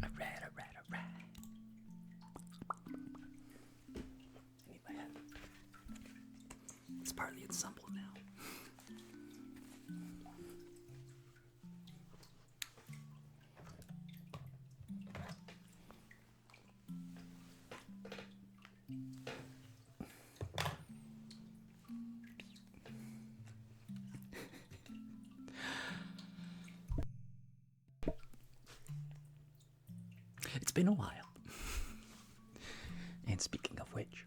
Alright. I need my head. It's partly ensemble now. It's been a while. And speaking of which,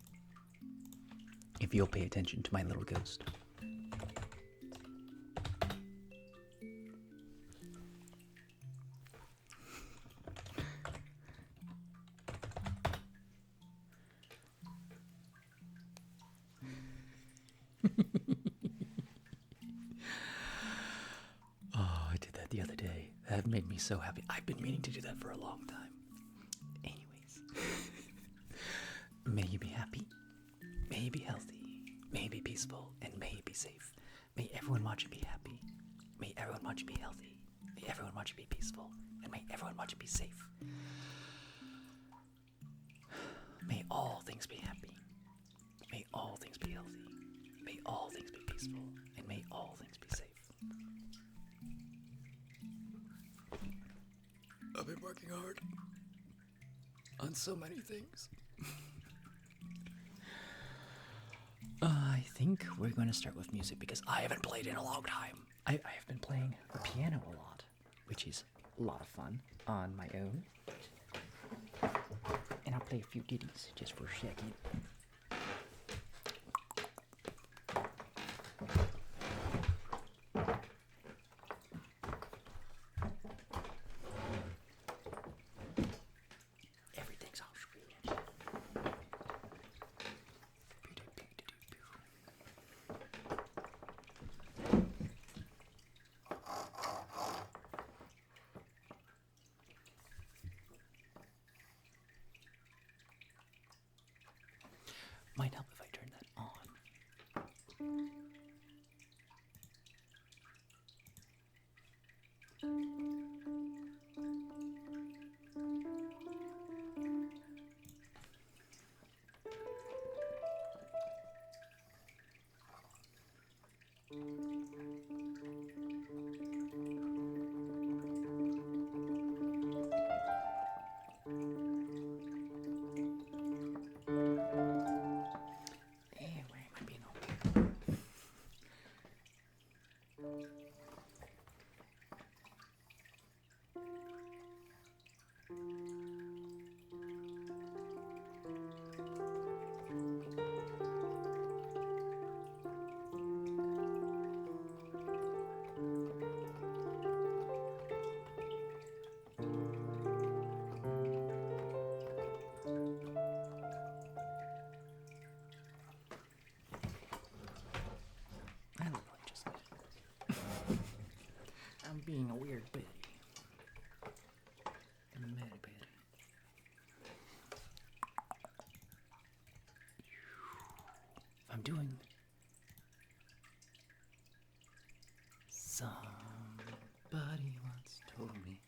if you'll pay attention to my little ghost. Oh, I did that the other day. That made me so happy. I've been meaning to do that for a long time. Anyways. May you be happy. May you be healthy. May you be peaceful. And may you be safe. May everyone watch you be happy. May everyone watch you be healthy. May everyone watch you be peaceful. And may everyone watch you be safe. May all things be happy. May all things be healthy. May all things be peaceful. And may all things be safe. I've been working hard on so many things. I think we're going to start with music because I haven't played in a long time. I have been playing the piano a lot, which is a lot of fun on my own. And I'll play a few ditties just for a second. Everything's off screen. Might help if I turn that on. I'm being a weird Betty. I'm a mad Betty. I'm doing somebody once told me.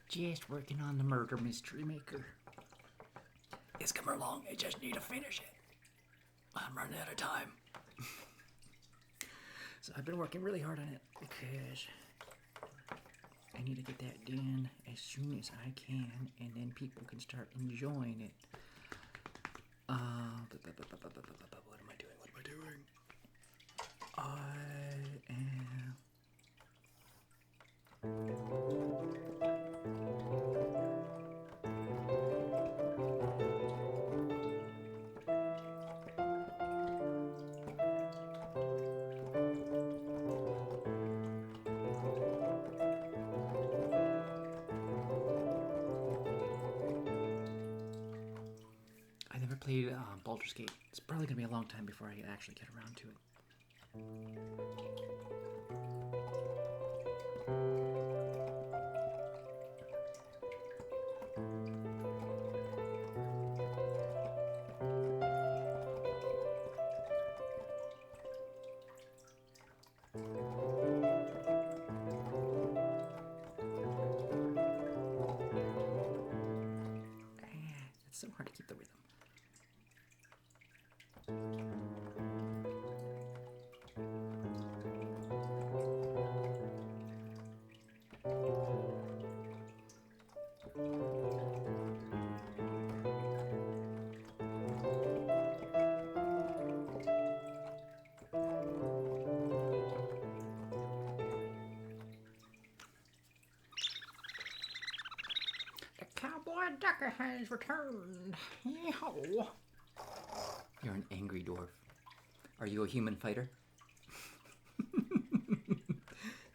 Just working on the murder mystery maker. It's coming along. I just need to finish it. I'm running out of time. So I've been working really hard on it because I need to get that done as soon as I can, and then people can start enjoying it. What am I doing? What am I doing? I am... I never played Baldur's Gate. It's probably going to be a long time before I actually get around to it. It's so hard to keep the rhythm. The cowboy ducker has returned. Yeehaw. You're an angry dwarf. Are you a human fighter? Do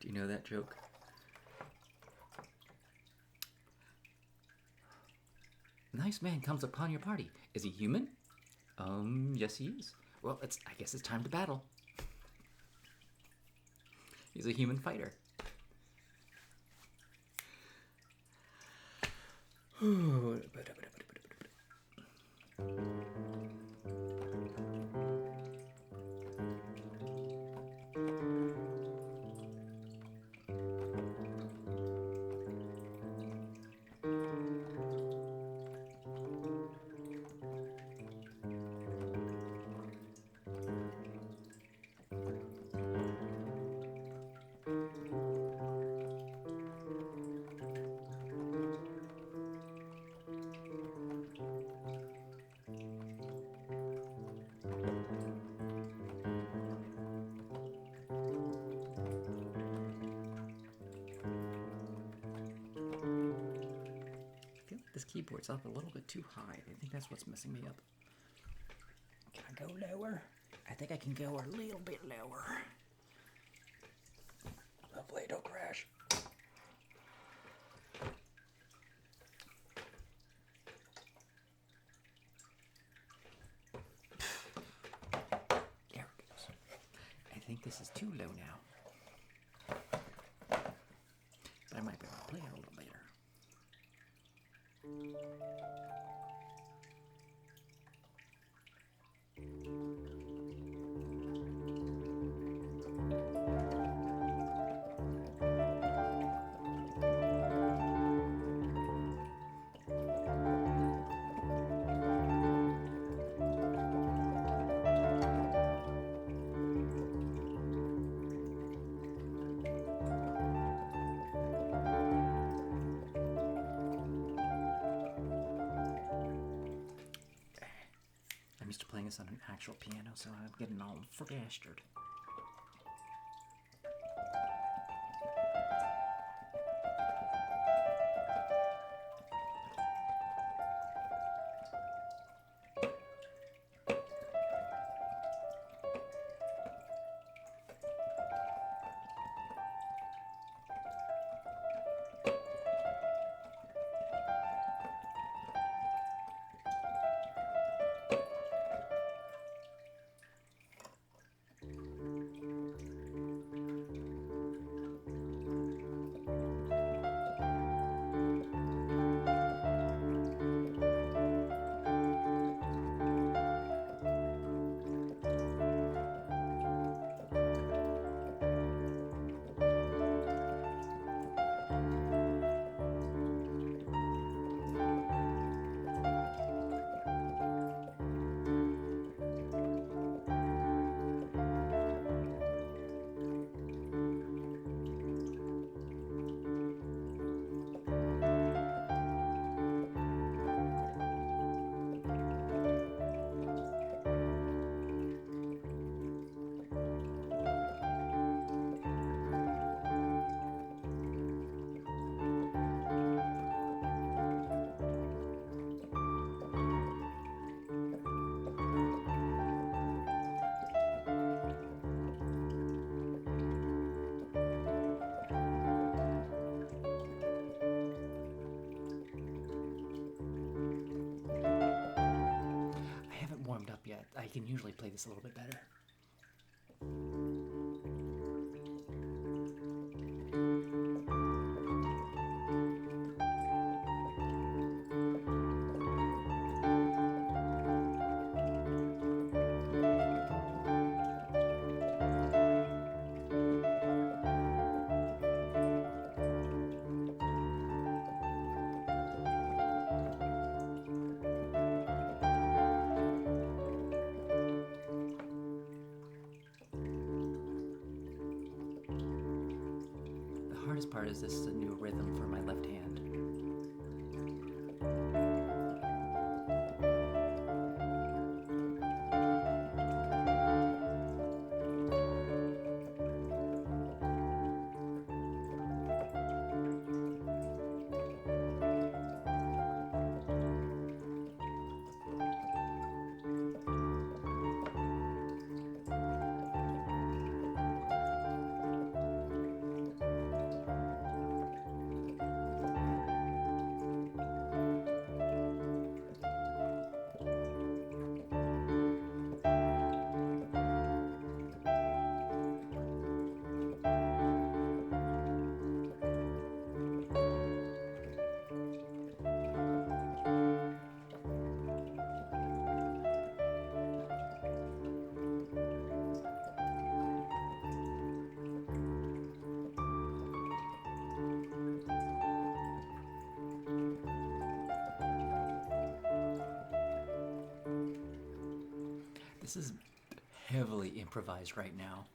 you know that joke? Nice man comes upon your party. Is he human? Yes he is. Well, I guess it's time to battle. He's a human fighter. This keyboard's up a little bit too high. I think that's what's messing me up. Can I go lower? I think I can go a little bit lower. Hopefully I don't crash. There it goes. I think this is too low now. But I might be able to play it a little later. I'm used to playing this on an actual piano, so I'm getting all flustered. can usually play this a little bit better. The hardest part is this is a new rhythm for my left hand. This is heavily improvised right now.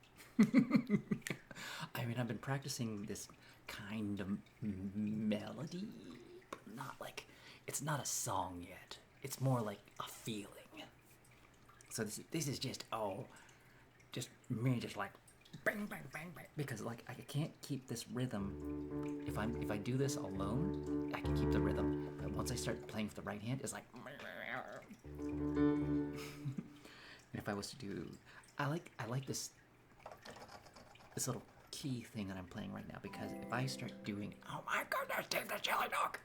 I mean, I've been practicing this kind of melody, but not like, it's not a song yet. It's more like a feeling. So this is just, just me just like bang, bang, bang, bang. Because like I can't keep this rhythm. If I do this alone, I can keep the rhythm. But once I start playing with the right hand, it's like. And if I was to do, I like this little key thing that I'm playing right now, because if I start doing, oh my goodness, take the chili dog.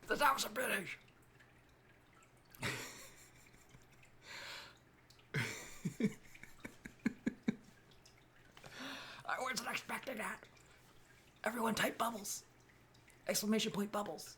The house of British. I wasn't expecting that. Everyone type bubbles. Exclamation point bubbles.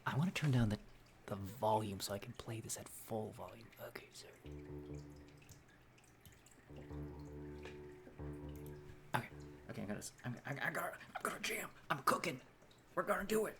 I want to turn down the volume so I can play this at full volume. Okay, sir. Okay, I'm gonna jam. I'm cooking. We're gonna do it.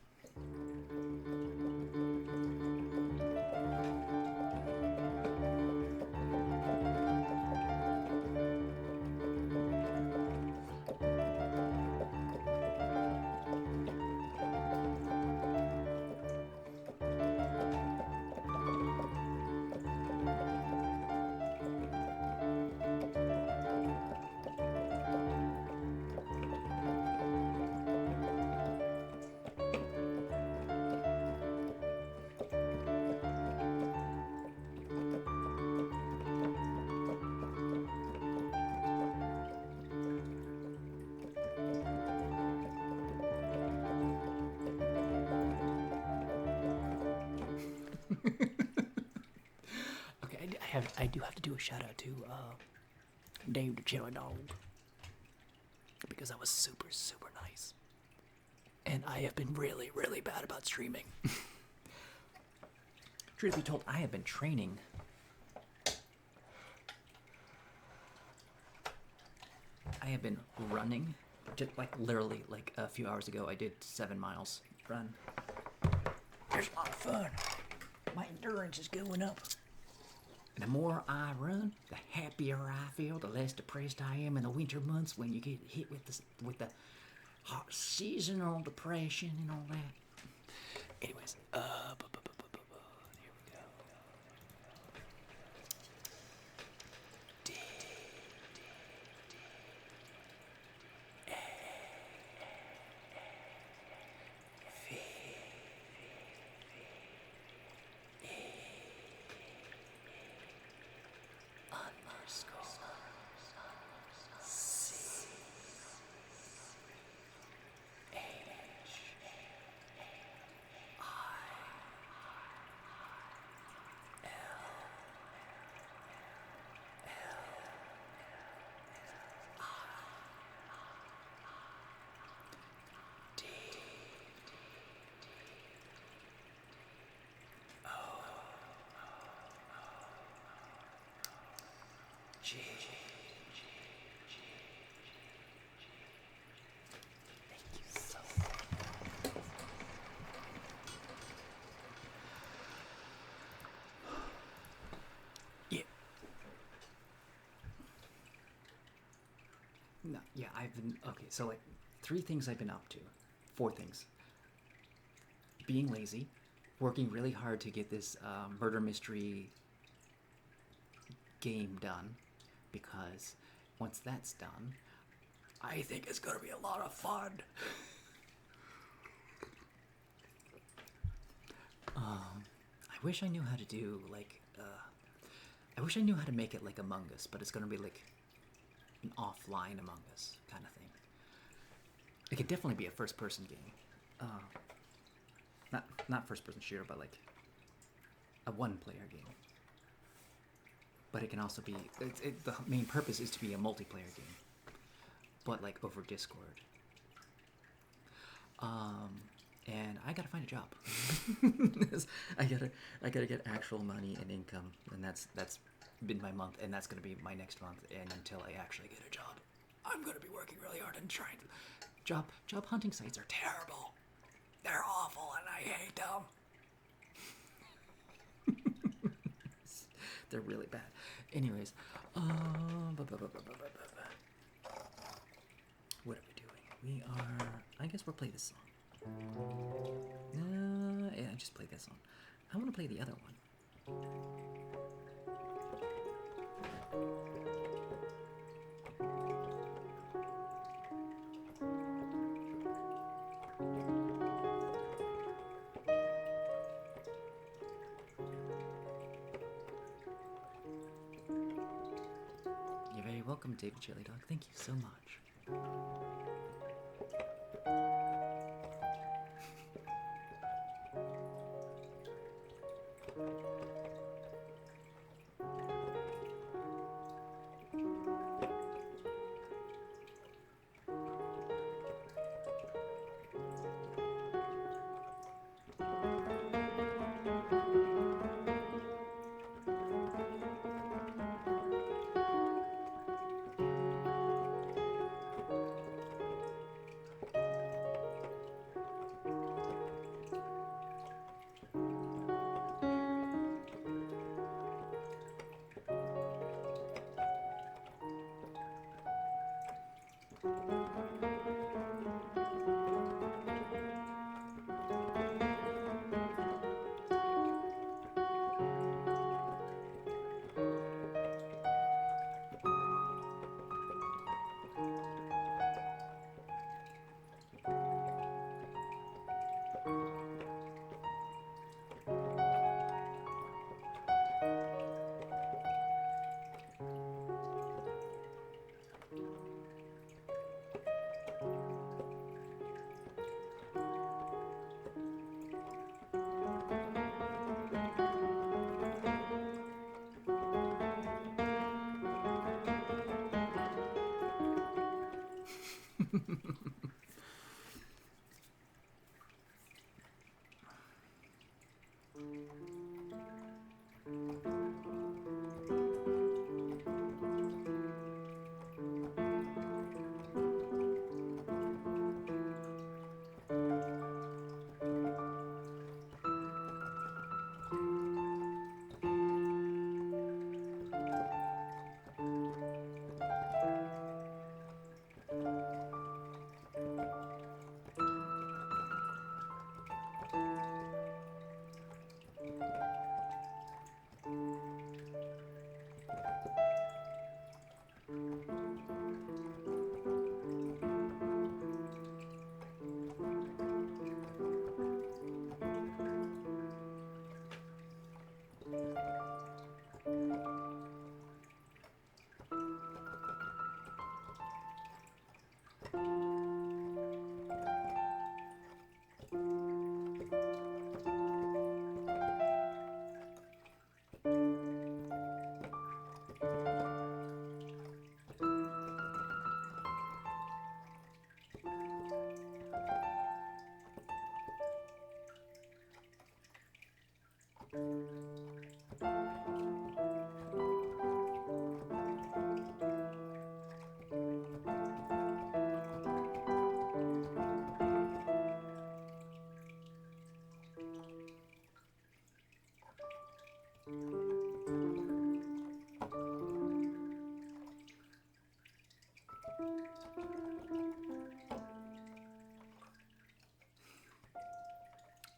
Okay, I do have to do a shout out to Dave the Chili Dog, because that was super nice, and I have been really bad about streaming. Truth be told, I have been training. I have been running, just like literally like a few hours ago. I did 7 miles run. It's a lot of fun. My endurance is going up. The more I run, the happier I feel. The less depressed I am in the winter months when you get hit with the hot seasonal depression and all that. Anyways, here we go. Yeah. No, yeah, I've been okay. So like, 3 things I've been up to, 4 things: being lazy, working really hard to get this murder mystery game done, because once that's done, I think it's gonna be a lot of fun. I wish I knew how to do like. I wish I knew how to make it like Among Us, but it's gonna be like an offline Among Us kind of thing. It could definitely be a first-person game. Not first-person shooter, but like a one-player game. But it can also be. The main purpose is to be a multiplayer game, but like over Discord. And I gotta find a job. I gotta get actual money and income, and that's been my month, and that's gonna be my next month. And until I actually get a job, I'm gonna be working really hard and trying to. Job hunting sites are terrible. They're awful, and I hate them. They're really bad. Anyways, what are we doing? We are. I guess we'll play this song. Yeah, just play this one. I want to play the other one. You're very welcome, David Chili Dog. Thank you so much.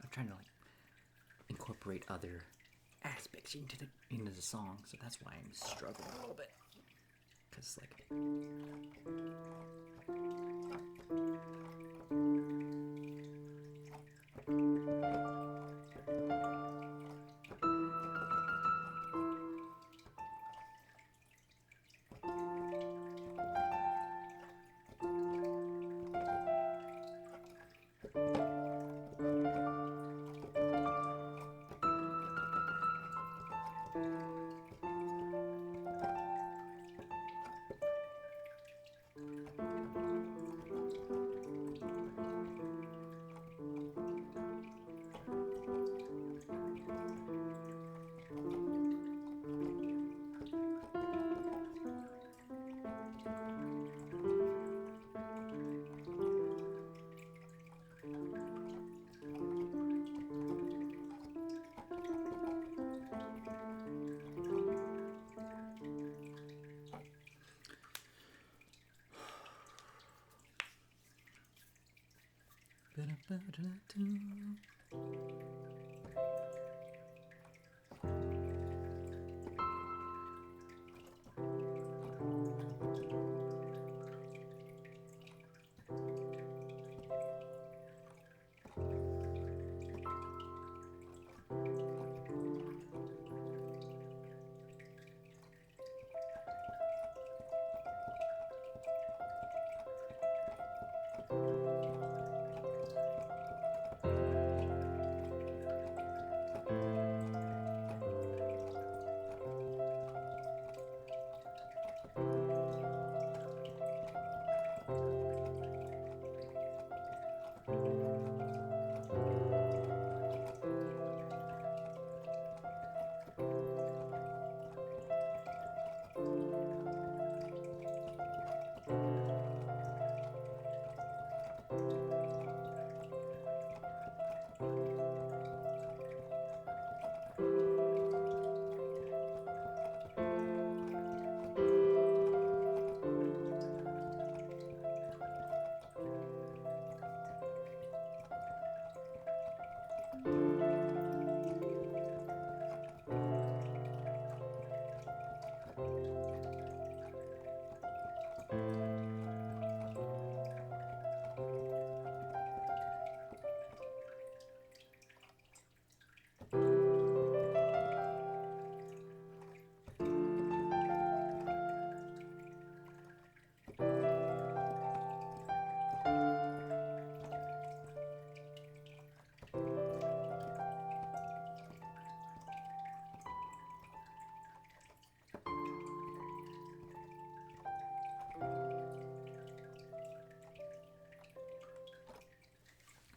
I'm trying to like incorporate other aspects into the song, so that's why I'm struggling a little bit. Cause like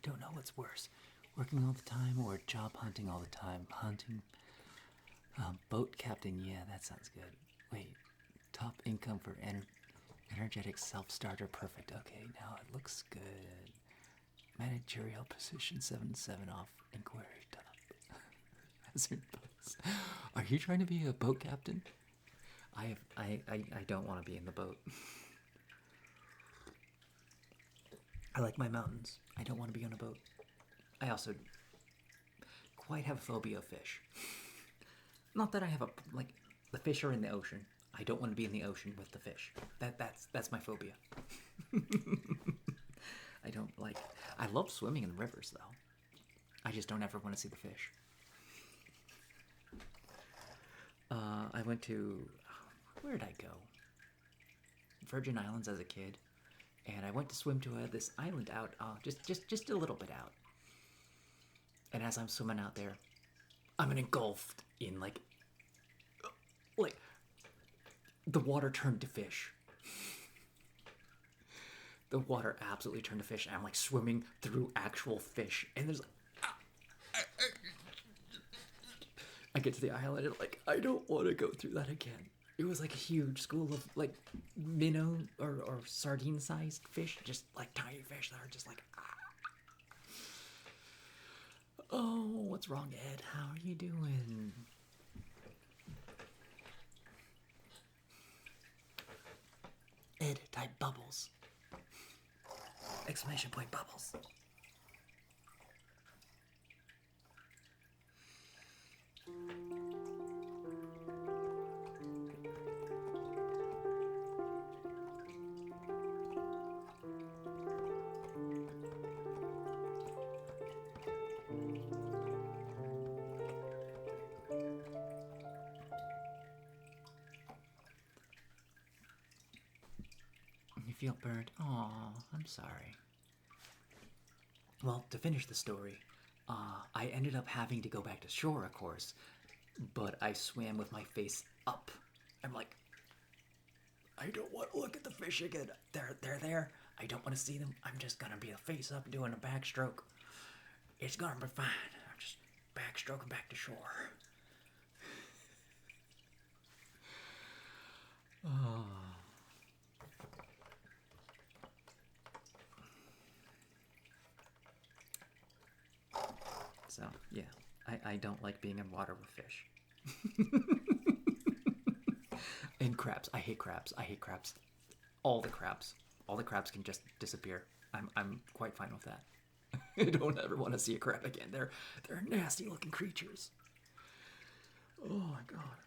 don't know what's worse, working all the time or job hunting all the time. Hunting, boat captain, yeah, that sounds good. Wait, top income for energetic self-starter, perfect. Okay, now it looks good. Managerial position 7-7 off inquiry top. Hazard boats. Are you trying to be a boat captain? I don't want to be in the boat. I like my mountains. I don't want to be on a boat. I also quite have a phobia of fish. Not that I have like the fish are in the ocean. I don't want to be in the ocean with the fish. That's my phobia. I don't like. I love swimming in rivers though. I just don't ever want to see the fish. went to, where did I go? Virgin Islands as a kid, and I went to swim to this island out, just a little bit out. And as I'm swimming out there, I'm engulfed in like the water turned to fish. The water absolutely turned to fish, and I'm like swimming through actual fish, and there's like, I get to the island and like, I don't want to go through that again. It was like a huge school of like minnow or sardine sized fish, just like tiny fish that are just like, oh, what's wrong, Ed? How are you doing? Ed, type bubbles. Exclamation point bubbles. You feel burned? Aw, I'm sorry. Well, to finish the story, I ended up having to go back to shore, of course, but I swam with my face up. I'm like, I don't want to look at the fish again. They're there. I don't want to see them. I'm just gonna be a face up doing a backstroke. It's gonna be fine. I'm just backstroking back to shore. Oh. So, yeah, I don't like being in water with fish. And crabs. I hate crabs. I hate crabs. All the crabs. All the crabs can just disappear. I'm quite fine with that. I don't ever want to see a crab again. They're nasty looking creatures. Oh my god.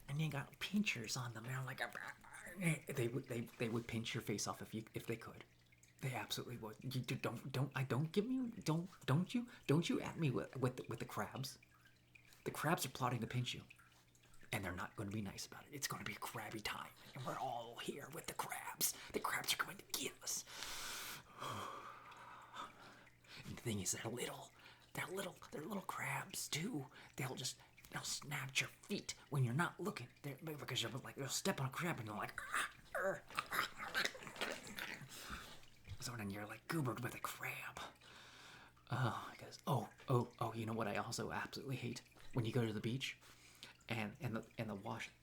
And they got pinchers on them. And I'm like, they would pinch your face off if they could. They absolutely would. You don't you at me with the crabs. The crabs are plotting to pinch you, and they're not going to be nice about it. It's going to be a crabby time, and we're all here with the crabs. The crabs are going to get us. And the thing is, they're little crabs too. They'll snatch your feet when you're not looking. Because you'll step on a crab and you're like. So then you're like goobered with a crab. Oh, because you know what I also absolutely hate? When you go to the beach and the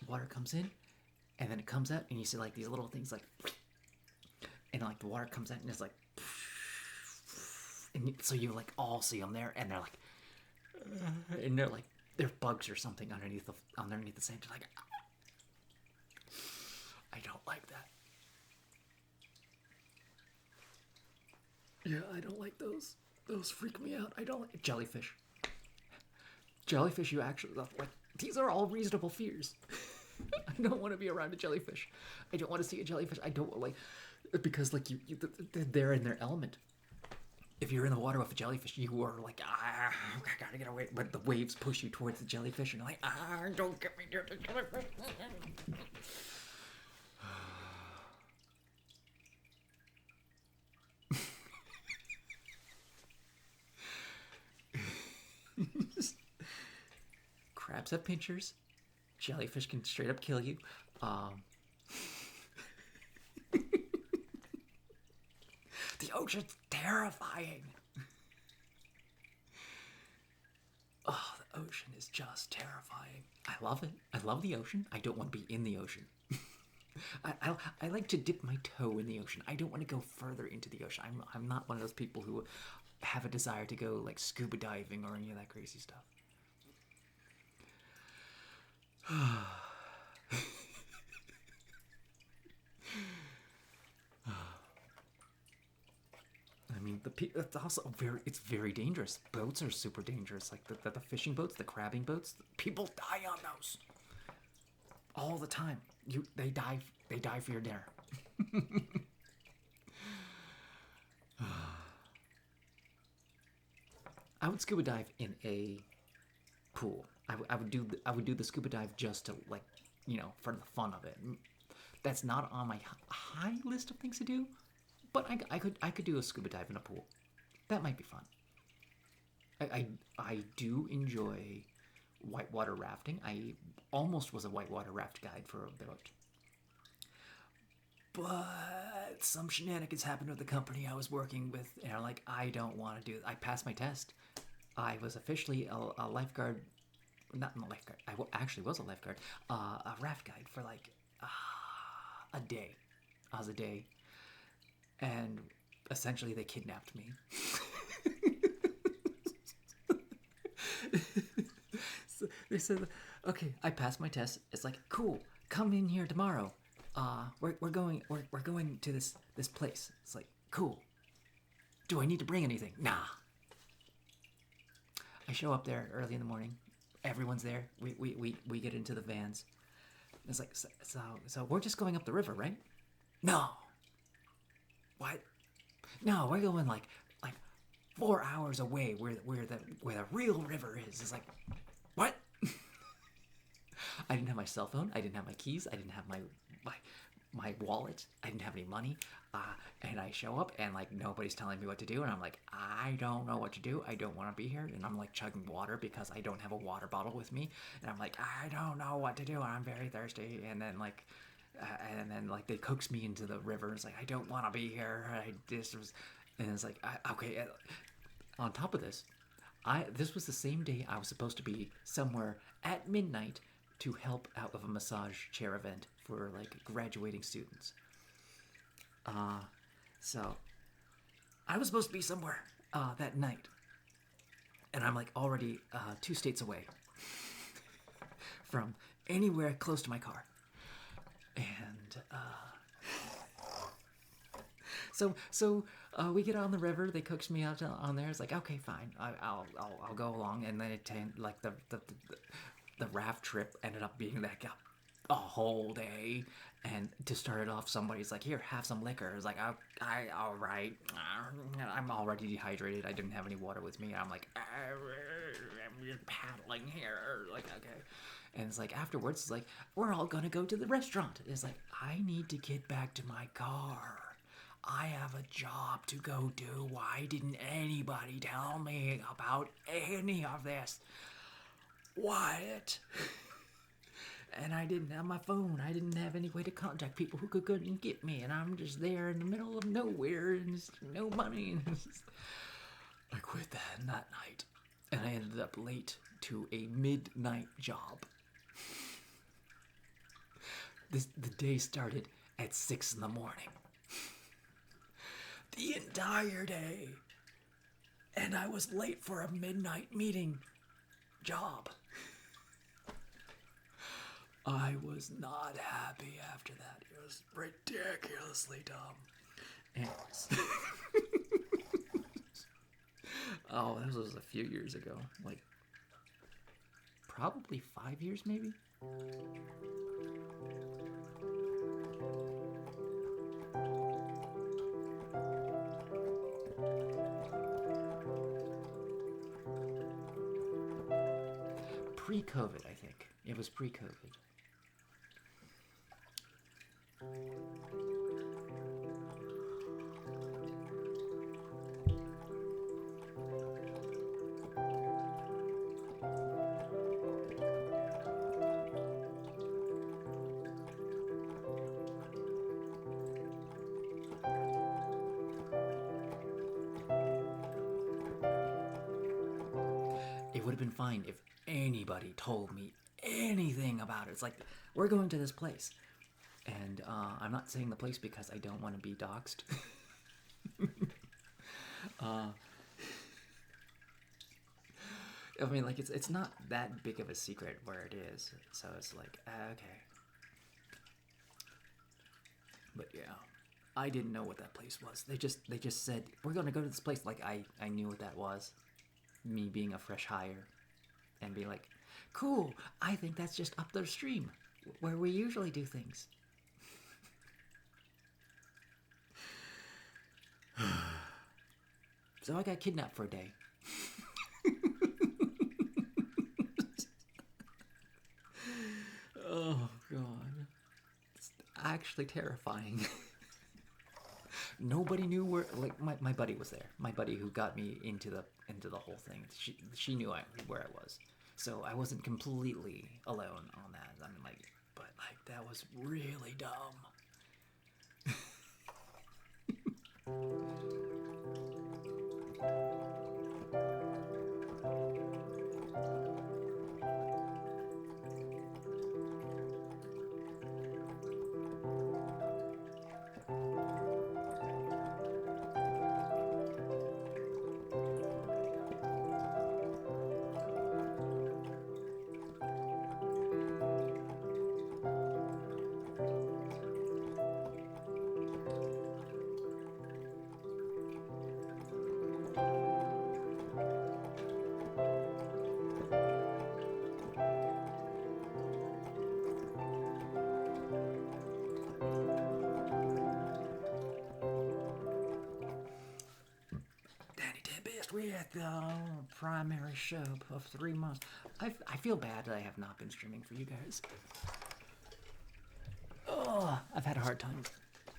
water comes in and then it comes out and you see like these little things like, and like the water comes out and it's like, and so you like all see them there and they're like, and they're bugs or something underneath the sand. Like, I don't like that. Yeah, I don't like those. Those freak me out. I don't like jellyfish. Jellyfish, you actually like. These are all reasonable fears. I don't want to be around a jellyfish. I don't want to see a jellyfish. I don't like because like they're in their element. If you're in the water with a jellyfish, you are like, I gotta get away. But the waves push you towards the jellyfish, and you're like, don't get me near the jellyfish. Crabs have pinchers. Jellyfish can straight up kill you. The ocean's terrifying. Oh, the ocean is just terrifying. I love it. I love the ocean. I don't want to be in the ocean. I like to dip my toe in the ocean. I don't want to go further into the ocean. I'm not one of those people who have a desire to go like scuba diving or any of that crazy stuff. I mean, it's also it's very dangerous. Boats are super dangerous. Like the fishing boats, the crabbing boats. People die on those all the time. They die for your dinner. I would scuba dive in a pool. I would do the scuba dive just to like, for the fun of it. That's not on my high list of things to do, but I could do a scuba dive in a pool. That might be fun. I do enjoy whitewater rafting. I almost was a whitewater raft guide for a bit, but some shenanigans happened with the company I was working with, and I'm like, I don't want to do it. I passed my test. I was officially a lifeguard, not a lifeguard. Actually was a lifeguard, a raft guide for like a day. I was a day, and essentially they kidnapped me. So they said, okay, I passed my test. It's like, cool, come in here tomorrow. We're going to this place. It's like, cool. Do I need to bring anything? Nah. I show up there early in the morning. Everyone's there. We get into the vans. It's like, so we're just going up the river, right? No. What? No, we're going like 4 hours away where the real river is. It's like, what? I didn't have my cell phone. I didn't have my keys. I didn't have my wallet. I didn't have any money. And I show up and like nobody's telling me what to do, and I'm like, I don't know what to do. I don't want to be here, and I'm like chugging water because I don't have a water bottle with me, and I'm like, I don't know what to do, and I'm very thirsty. And then they coax me into the river. It's like, I don't want to be here. And it's like, okay. On top of this, this was the same day I was supposed to be somewhere at midnight to help out with a massage chair event for like graduating students. So I was supposed to be somewhere that night, and I'm like already 2 states away from anywhere close to my car, and so we get on the river. They coax me out on there. It's like, okay, fine, I'll go along, and then like the raft trip ended up being like a whole day. And to start it off, somebody's like, here, have some liquor. It's like, all right. I'm already dehydrated. I didn't have any water with me. I'm like, I'm just paddling here. Like, okay. And it's like, afterwards, it's like, we're all going to go to the restaurant. It's like, I need to get back to my car. I have a job to go do. Why didn't anybody tell me about any of this? What? And I didn't have my phone. I didn't have any way to contact people who could go and get me. And I'm just there in the middle of nowhere and just no money. And I quit that night. And I ended up late to a midnight job. The day started at 6 in the morning. The entire day. And I was late for a midnight meeting job. I was not happy after that. It was ridiculously dumb. Anyways. Oh, this was a few years ago. Like, probably 5 years, maybe? Pre-COVID, I think. It was pre-COVID. It would have been fine if anybody told me anything about it. It's like, we're going to this place. And I'm not saying the place because I don't want to be doxxed. I mean, like, it's not that big of a secret where it is. So it's like, okay. But yeah, I didn't know what that place was. They just said, we're going to go to this place. Like, I knew what that was. Me being a fresh hire. And be like, cool, I think that's just up the stream where we usually do things. So I got kidnapped for a day. actually terrifying. Nobody knew where. Like my buddy was there. My buddy who got me into the whole thing. She knew where I was, so I wasn't completely alone on that. I'm like, but like that was really dumb. We at the primary show of 3 months. I feel bad that I have not been streaming for you guys. Oh, I've had a hard time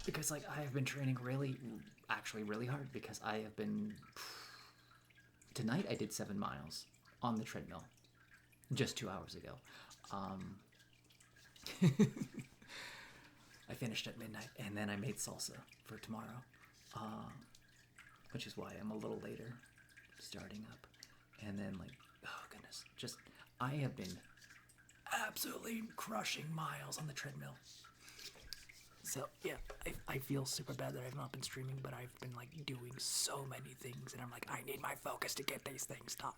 because like I have been training actually really hard because I have been. Tonight I did 7 miles on the treadmill, just 2 hours ago. I finished at midnight and then I made salsa for tomorrow, which is why I'm a little later starting up. And then like, oh goodness, just I have been absolutely crushing miles on the treadmill. So yeah, I feel super bad that I've not been streaming, but I've been like doing so many things and I'm like, I need my focus to get these things done.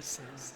Says.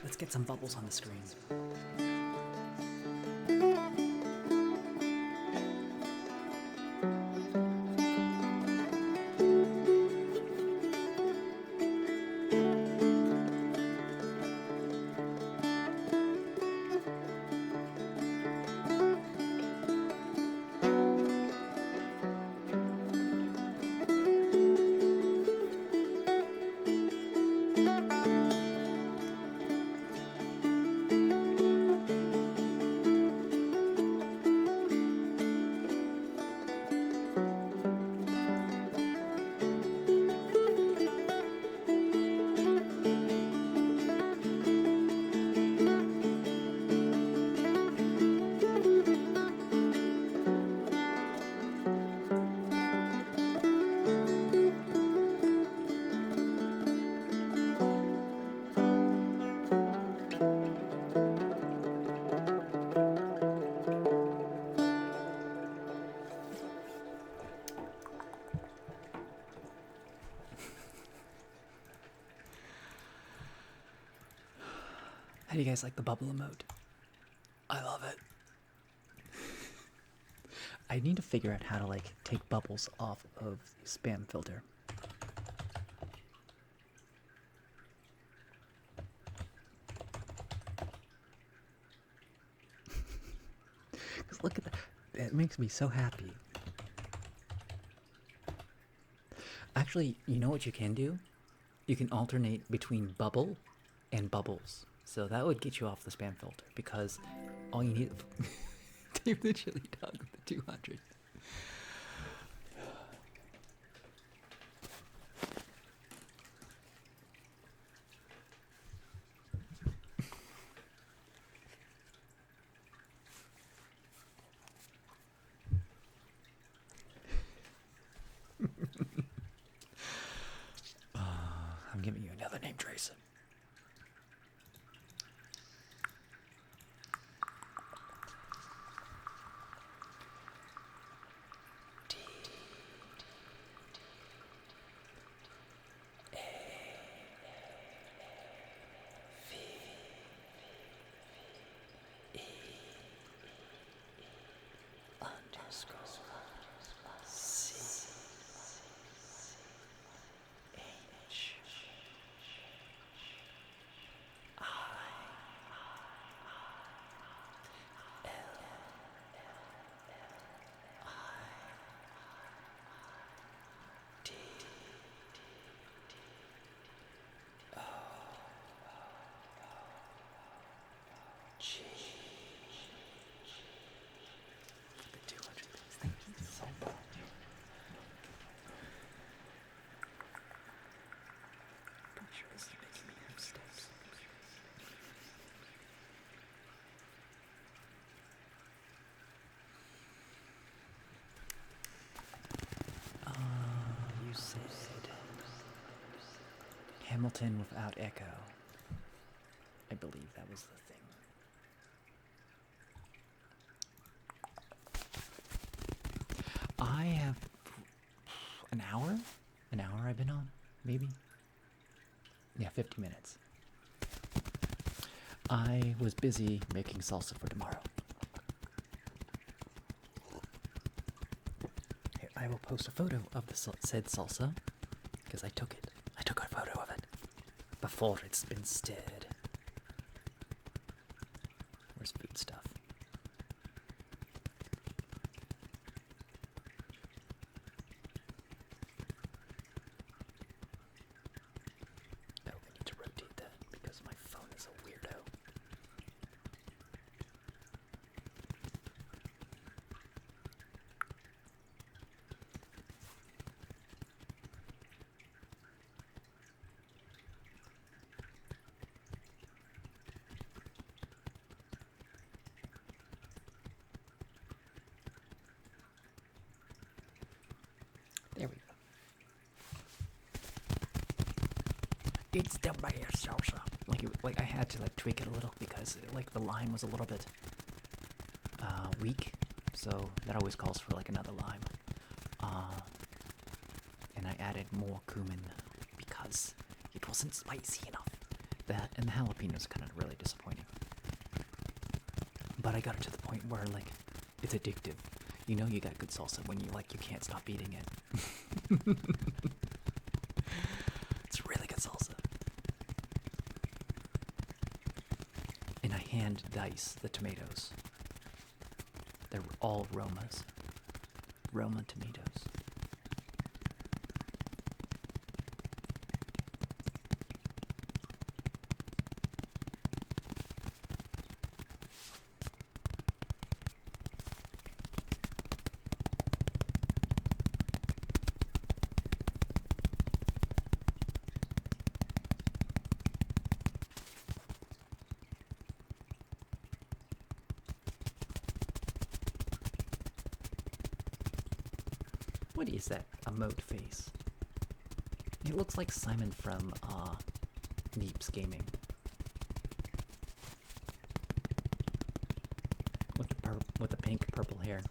Let's get some bubbles on the screen. How do you guys like the bubble emote? I love it. I need to figure out how to like take bubbles off of the spam filter. Because look at that. It makes me so happy. Actually, you know what you can do? You can alternate between bubble and bubbles. So that would get you off the spam filter because all you need Dave the Chili Dog with the 200. I'm giving you another name, Tracer. You said Hamilton without echo. I believe that was the thing. I have an hour I've been on, maybe? Yeah, 50 minutes. I was busy making salsa for tomorrow. Here, I will post a photo of the said salsa, because I took it. I took a photo of it before it's been stirred. Where's food stuff? Oh, I need to rotate that because my phone is a weirdo. There we go. It's the best salsa. Like I had to like tweak it a little because like the lime was a little bit weak, so that always calls for like another lime. And I added more cumin because it wasn't spicy enough. That and the jalapeno's kind of really disappointing. But I got it to the point where like it's addictive. You know you got good salsa when you can't stop eating it. It's really good salsa. And I hand dice the tomatoes. They're all Romas. Roma tomatoes. What is that emote face? It looks like Simon from Neeps Gaming. With the pink purple hair.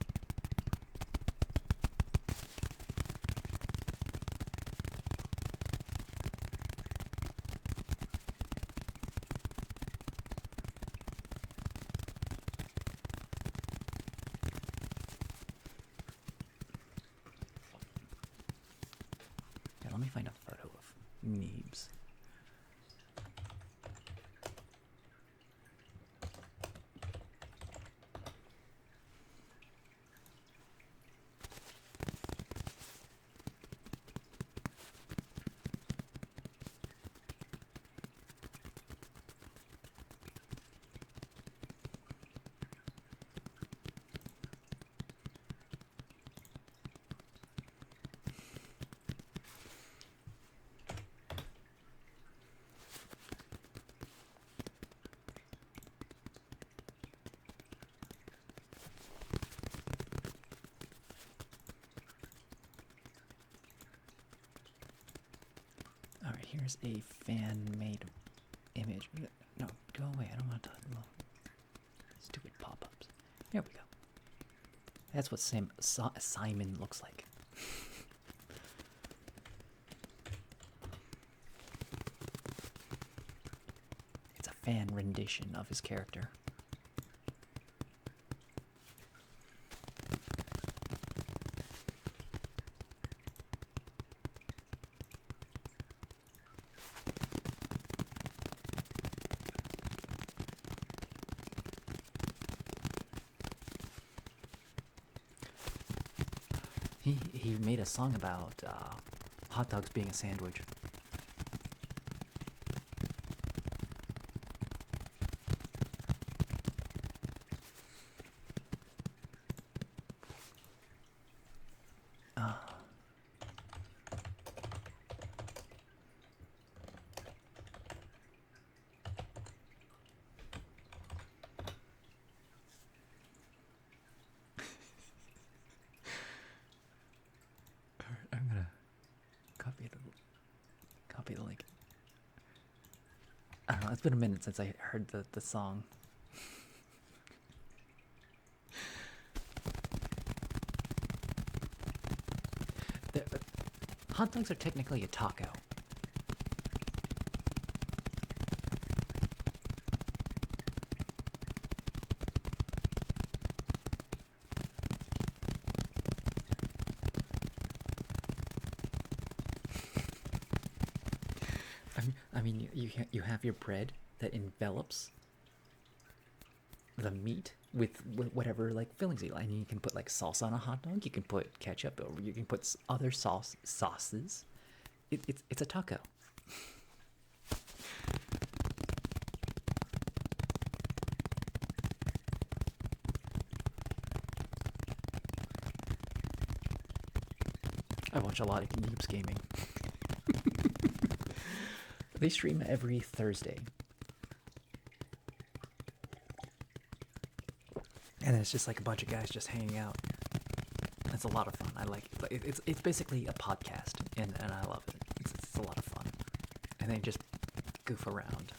Yeah, let me find a photo of Neebs. Alright, here's a fan-made image. No, go away. I don't want to talk about stupid pop-ups. There we go. That's what Simon looks like. It's a fan rendition of his character. He made a song about hot dogs being a sandwich. I'm gonna copy the link. I don't know, it's been a minute since I heard the song. Hot dogs are technically a taco. I mean, you have your bread that envelops the meat with whatever like fillings you like. And you can put like sauce on a hot dog. You can put ketchup, or you can put other sauces. It's a taco. I watch a lot of Neeps Gaming. They stream every Thursday. And it's just like a bunch of guys just hanging out. It's a lot of fun. I like it. It's basically a podcast, and I love it. It's a lot of fun. And they just goof around.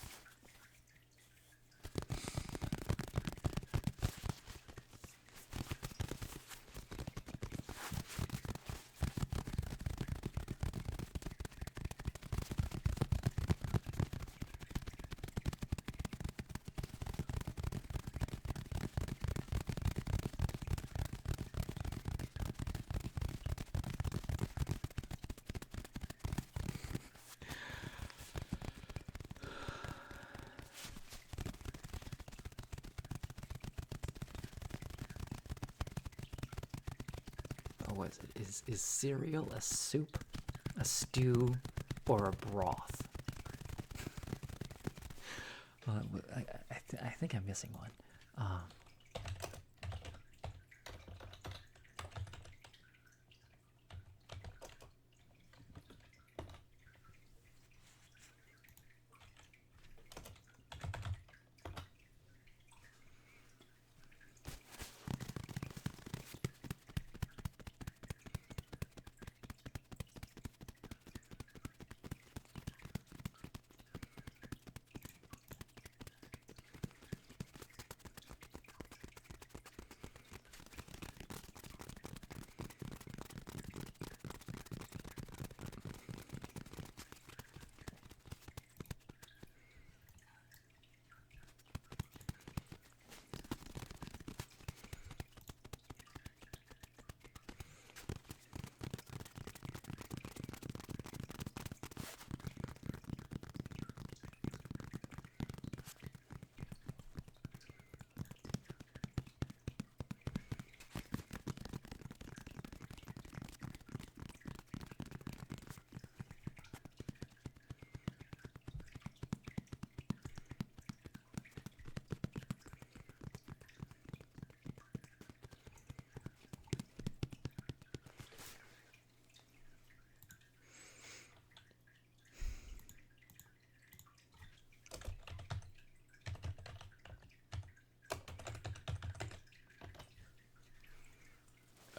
What is it? Is cereal a soup, a stew, or a broth? I think I'm missing one.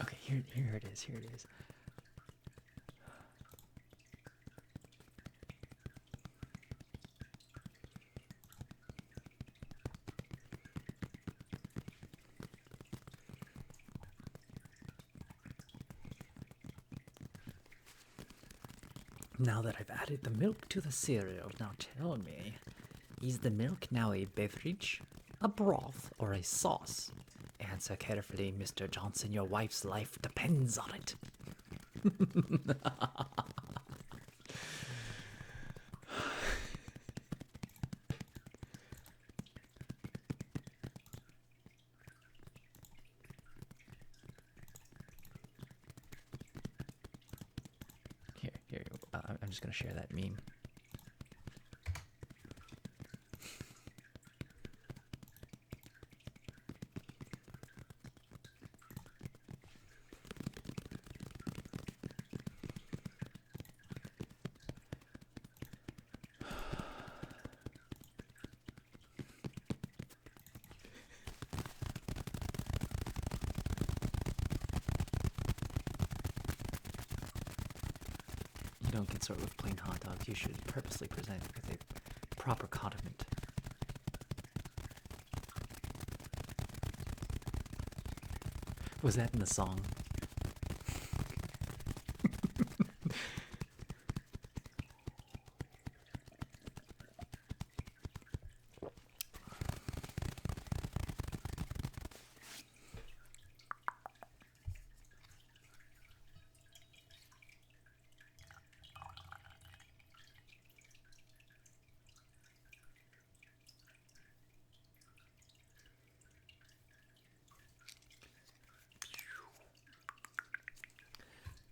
Okay, here it is. Here it is. Now that I've added the milk to the cereal, now tell me, is the milk now a beverage, a broth, or a sauce? Answer carefully, Mr. Johnson. Your wife's life depends on it. Here. I'm just gonna share that meme. You don't consort with plain hot dogs. You should purposely present with a proper condiment. Was that in the song?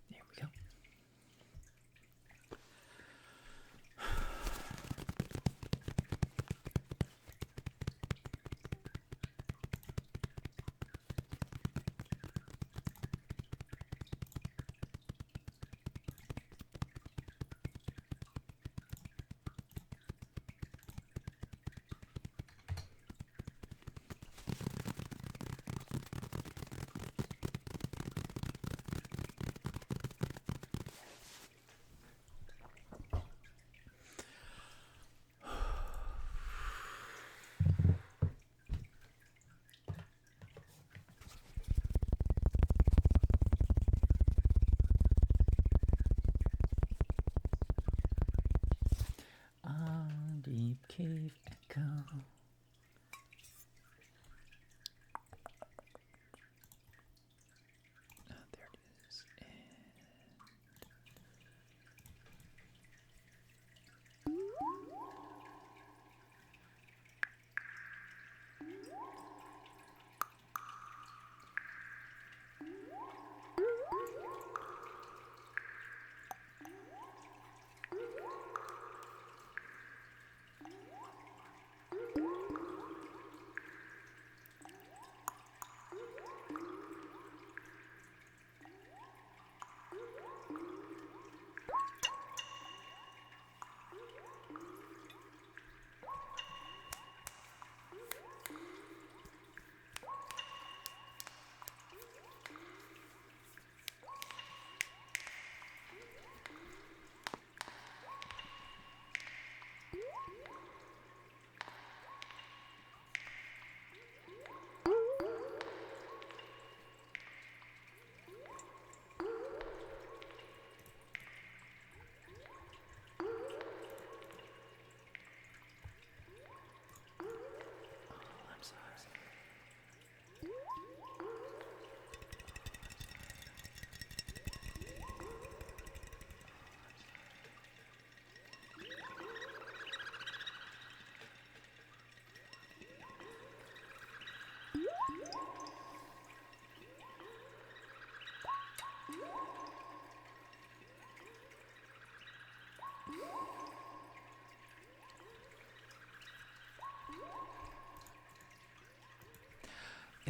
There we go. Deep cave echo. There it is.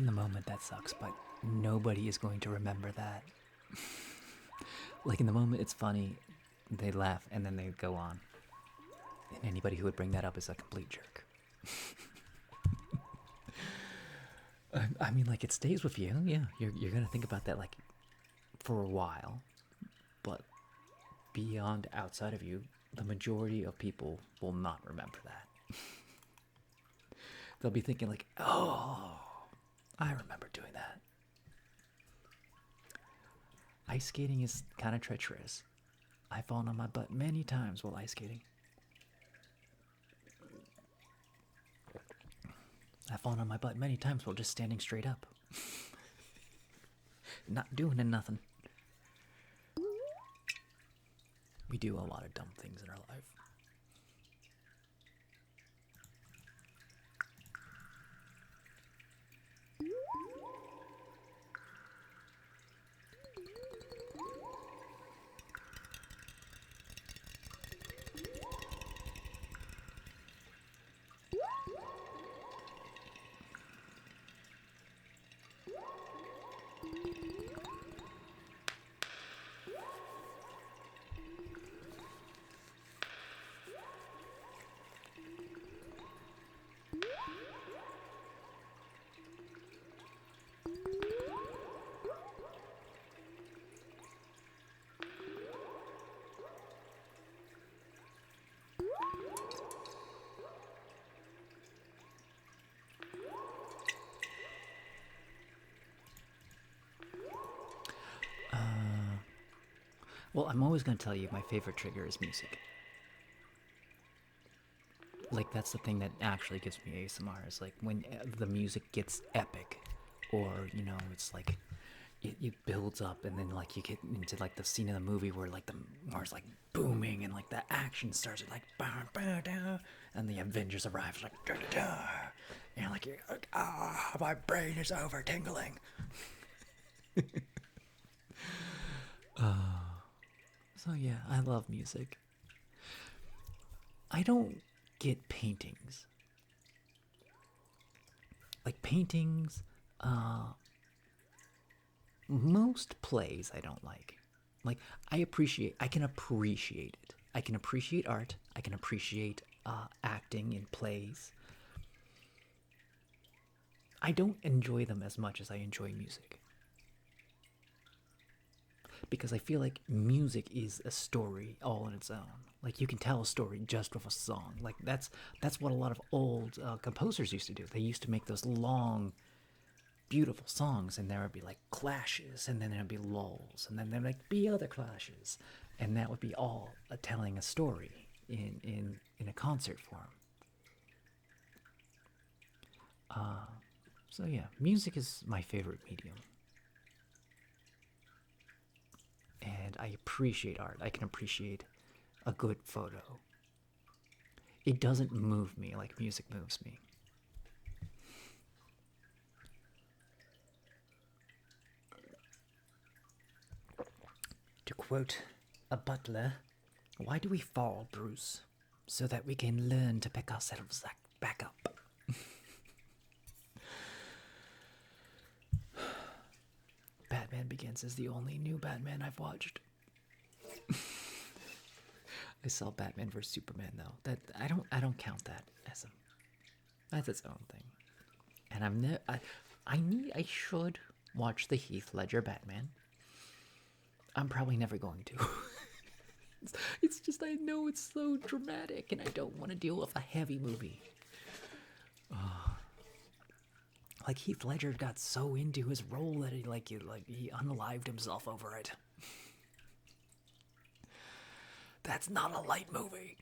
in the moment that sucks, but nobody is going to remember that. Like in the moment it's funny, they laugh and then they go on. And anybody who would bring that up is a complete jerk. I mean, like, it stays with you. Yeah, you're gonna think about that like for a while, but beyond outside of you, the majority of people will not remember that. They'll be thinking like, "Oh, I remember doing that." Ice skating is kind of treacherous. I've fallen on my butt many times while ice skating. I've fallen on my butt many times while just standing straight up. Not doing nothing. We do a lot of dumb things in our life. Well, I'm always going to tell you my favorite trigger is music. Like, that's the thing that actually gives me ASMR, is like when the music gets epic, or, you know, it's like it builds up and then like you get into like the scene of the movie where like the Mars like booming and like the action starts like bah, bah, da, and the Avengers arrive like da, da, da, and like you're like, ah, my brain is over tingling. So yeah, I love music. I don't get paintings. Like paintings, most plays I don't like. Like I can appreciate it. I can appreciate art. I can appreciate acting in plays. I don't enjoy them as much as I enjoy music. Because I feel like music is a story all on its own. Like you can tell a story just with a song. Like that's what a lot of old composers used to do. They used to make those long, beautiful songs, and there would be like clashes, and then there'd be lulls, and then there'd like be other clashes, and that would be all telling a story in a concert form. So yeah, music is my favorite medium. And I appreciate art. I can appreciate a good photo. It doesn't move me like music moves me. To quote a butler, why do we fall, Bruce? So that we can learn to pick ourselves back up. Batman Begins is the only new Batman I've watched. I saw Batman vs Superman though. That I don't count that as a that's its own thing. And I should watch the Heath Ledger Batman. I'm probably never going to. It's just I know it's so dramatic and I don't want to deal with a heavy movie. Like Heath Ledger got so into his role that he unalived himself over it. That's not a light movie.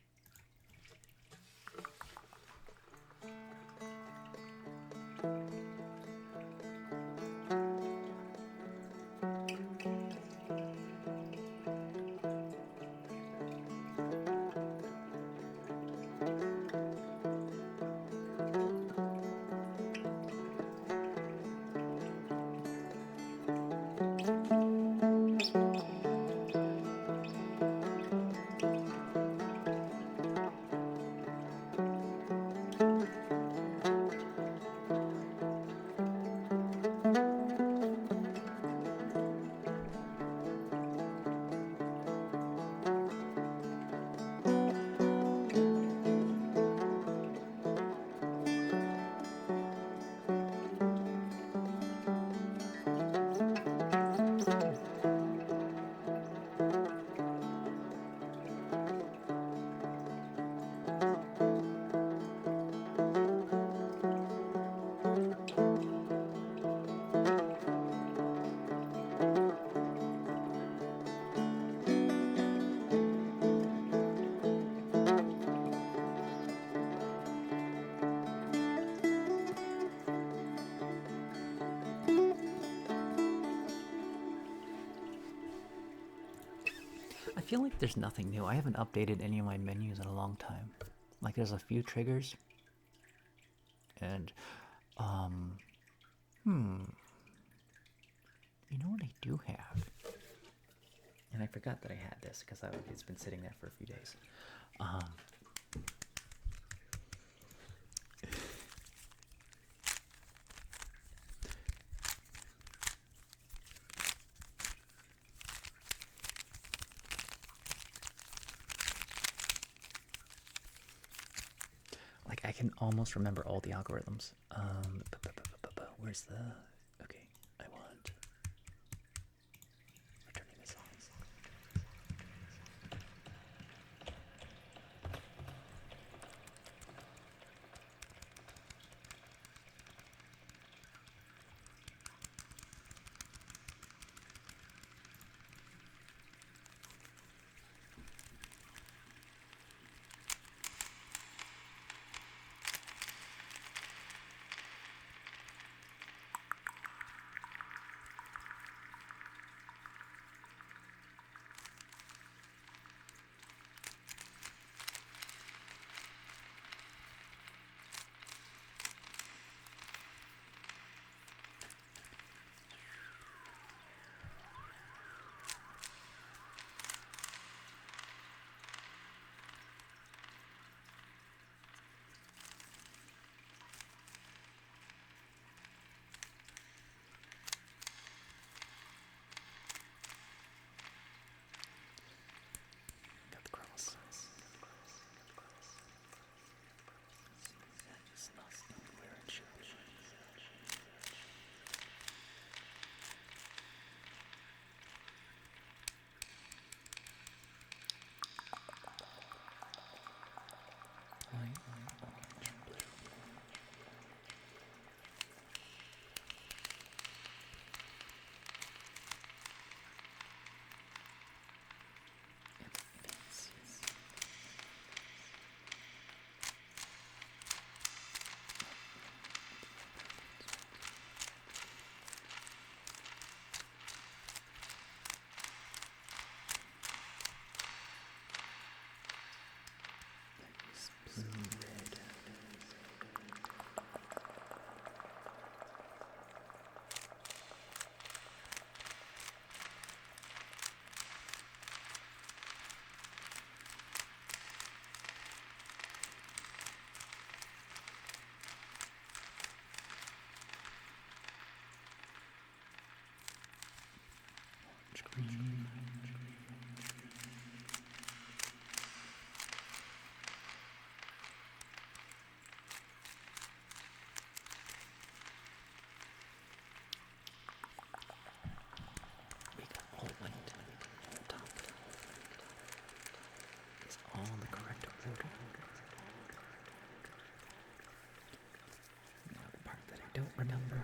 feel like there's nothing new. I haven't updated any of my menus in a long time. Like there's a few triggers. And, you know what I do have? And I forgot that I had this because it's been sitting there for a few days. Like I can almost remember all the algorithms. Where's the? Okay, I want returning the songs. Got the cross. That is not where it should be. Green. We got all white on the top. It's all in the correct order. Now the part that I don't remember.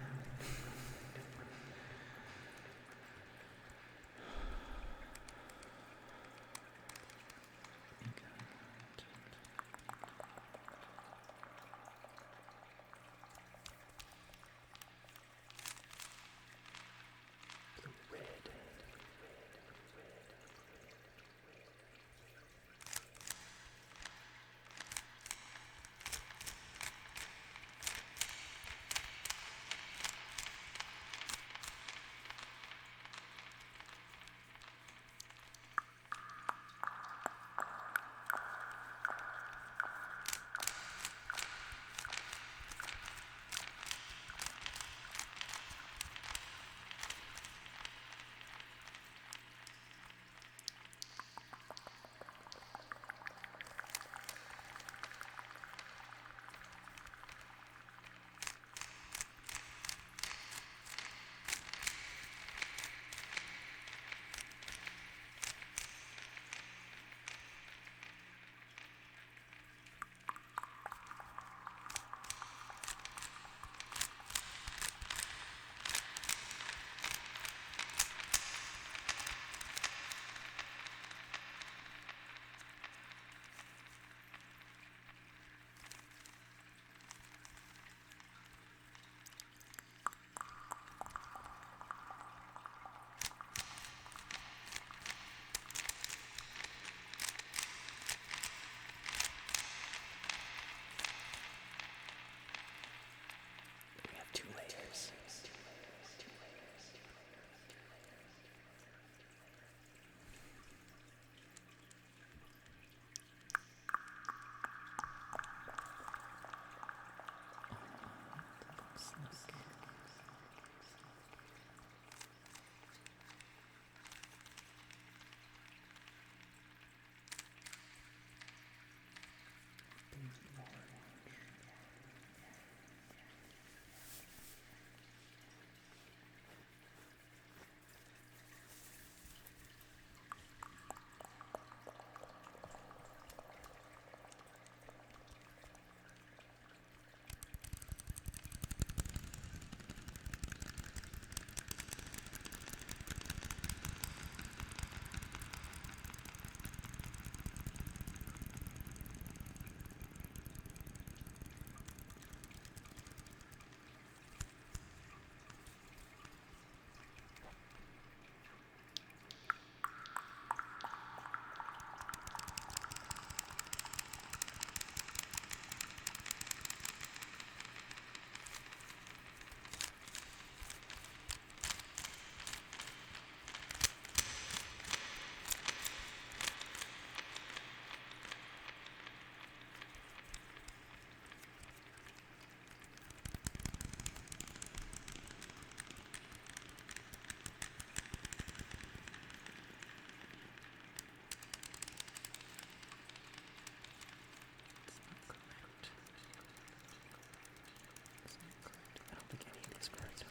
I don't think any of these correct.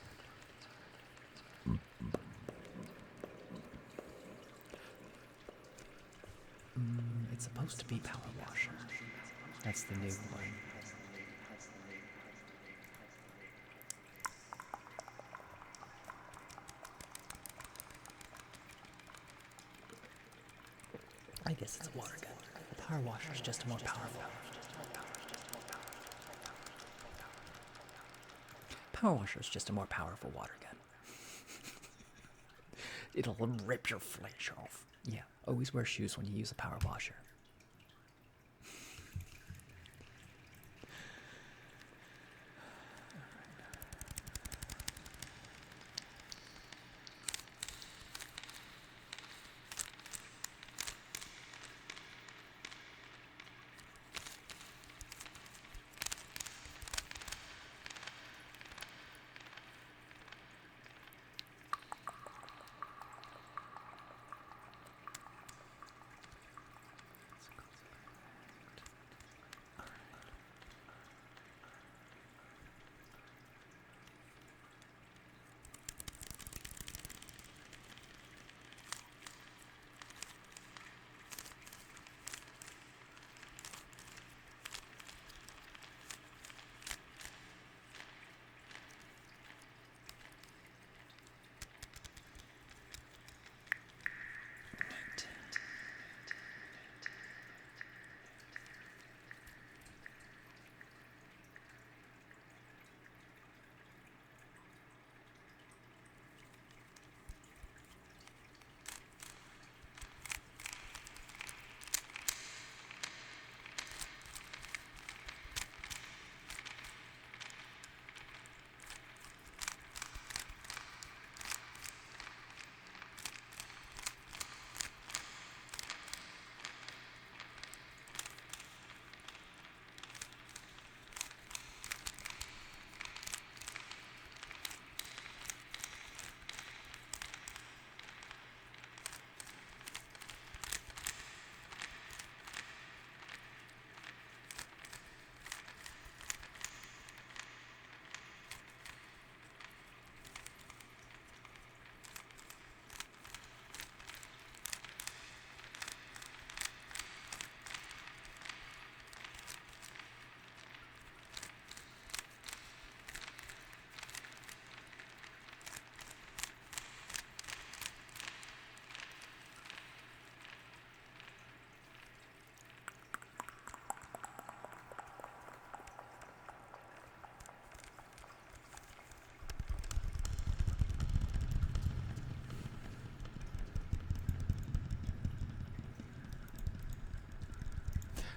It's supposed to be power washer. That's the new one. I guess it's a water gun. A power washer is just more powerful. Power washer is just a more powerful water gun. It'll rip your flesh off. Yeah, always wear shoes when you use a power washer.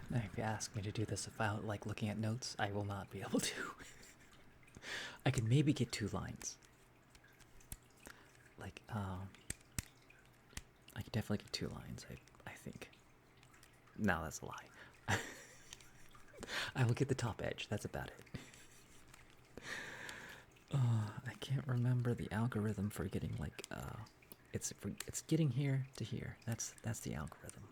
Now, if you ask me to do this without like looking at notes, I will not be able to. I could maybe get 2 lines. Like, I could definitely get 2 lines. I think. No, that's a lie. I will get the top edge. That's about it. I can't remember the algorithm for getting like it's getting here to here. That's the algorithm.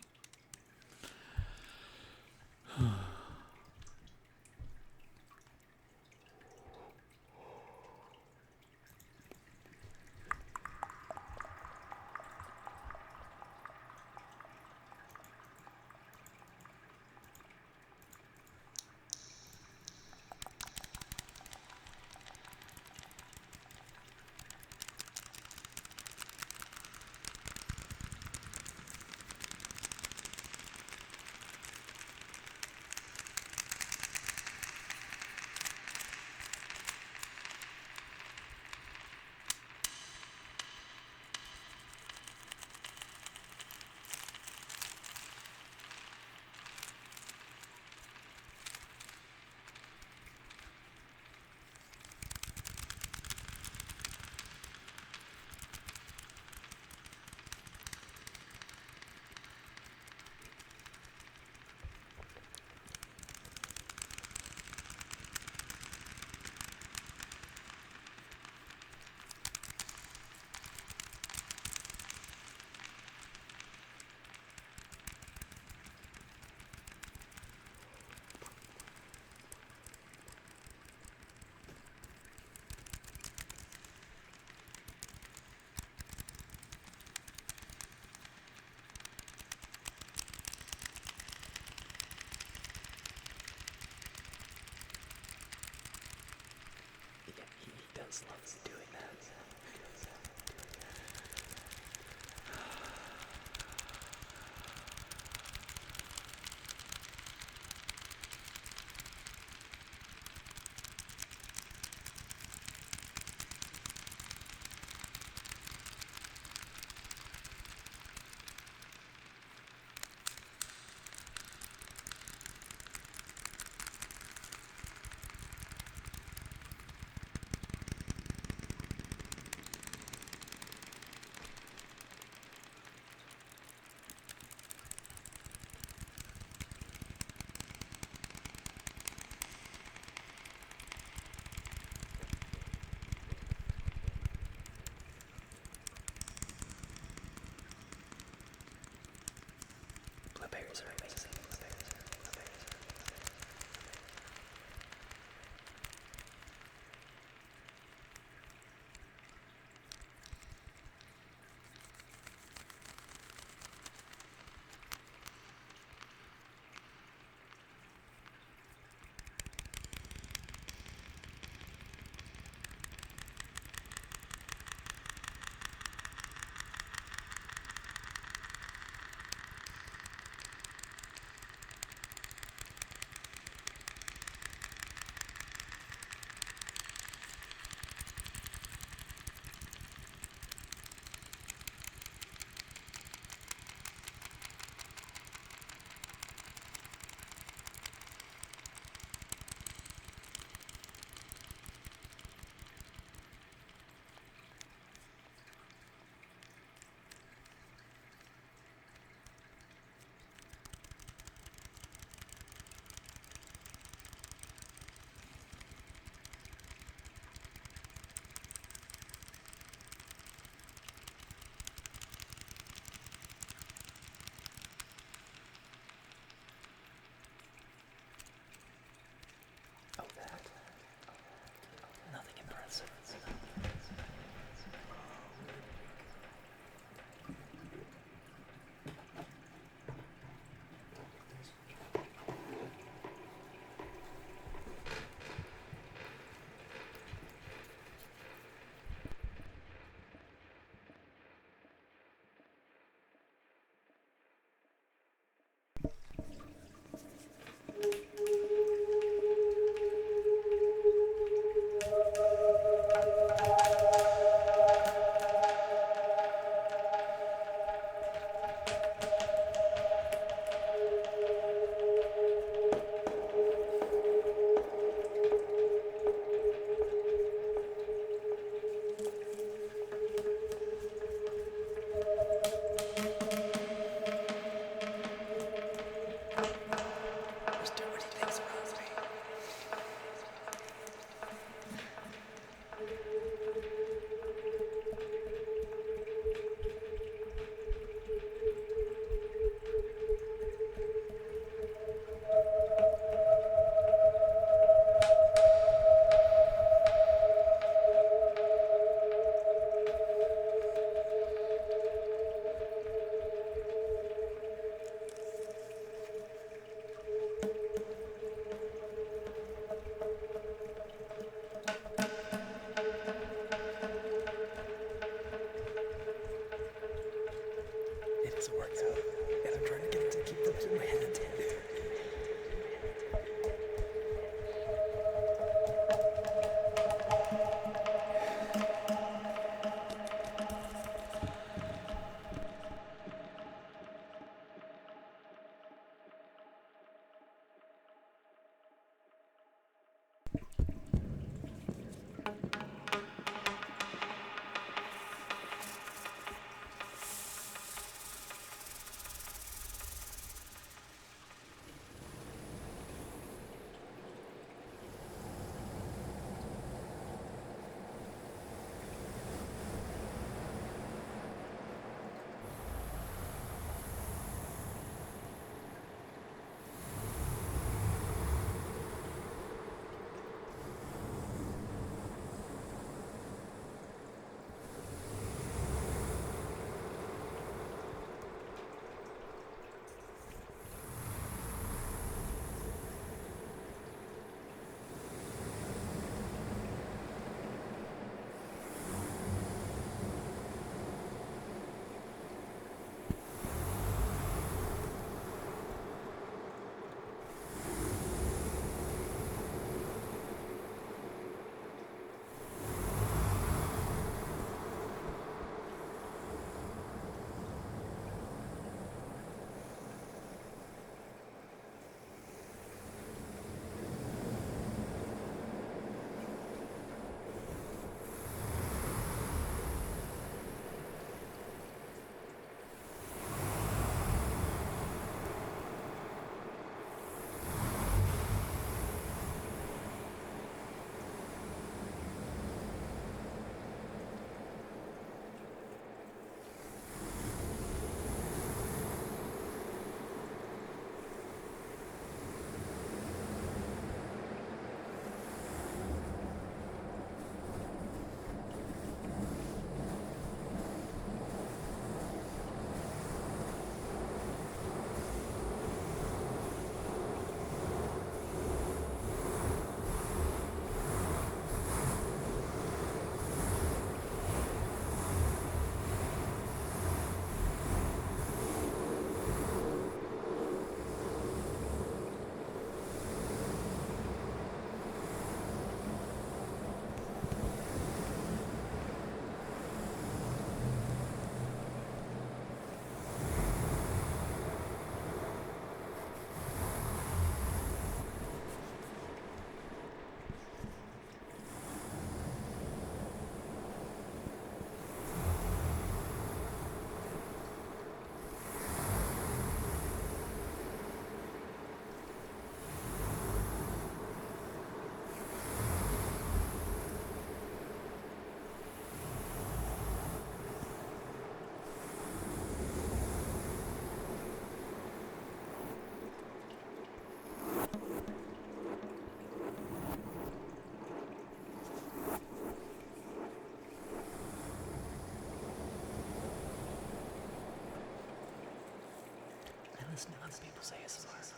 listening to other people's ASMR.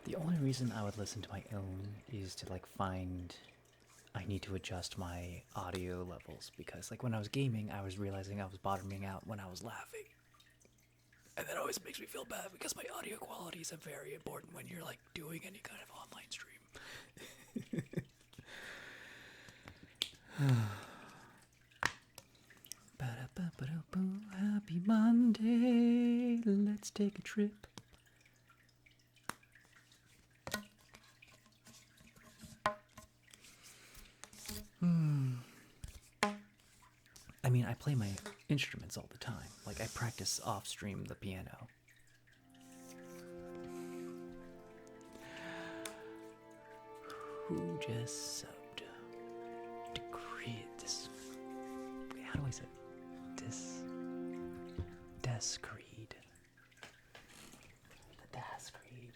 The only reason I would listen to my own is to like find I need to adjust my audio levels because like when I was gaming, I was realizing I was bottoming out when I was laughing. And that always makes me feel bad because my audio qualities are very important when you're like doing any kind of online stream. Ba-da-ba-ba-da-boo, happy Monday. Let's take a trip. I mean, I play my instruments all the time. Like, I practice off stream the piano. Who just subbed? Decree this. Wait, how do I say it? Descreed. The Descreed.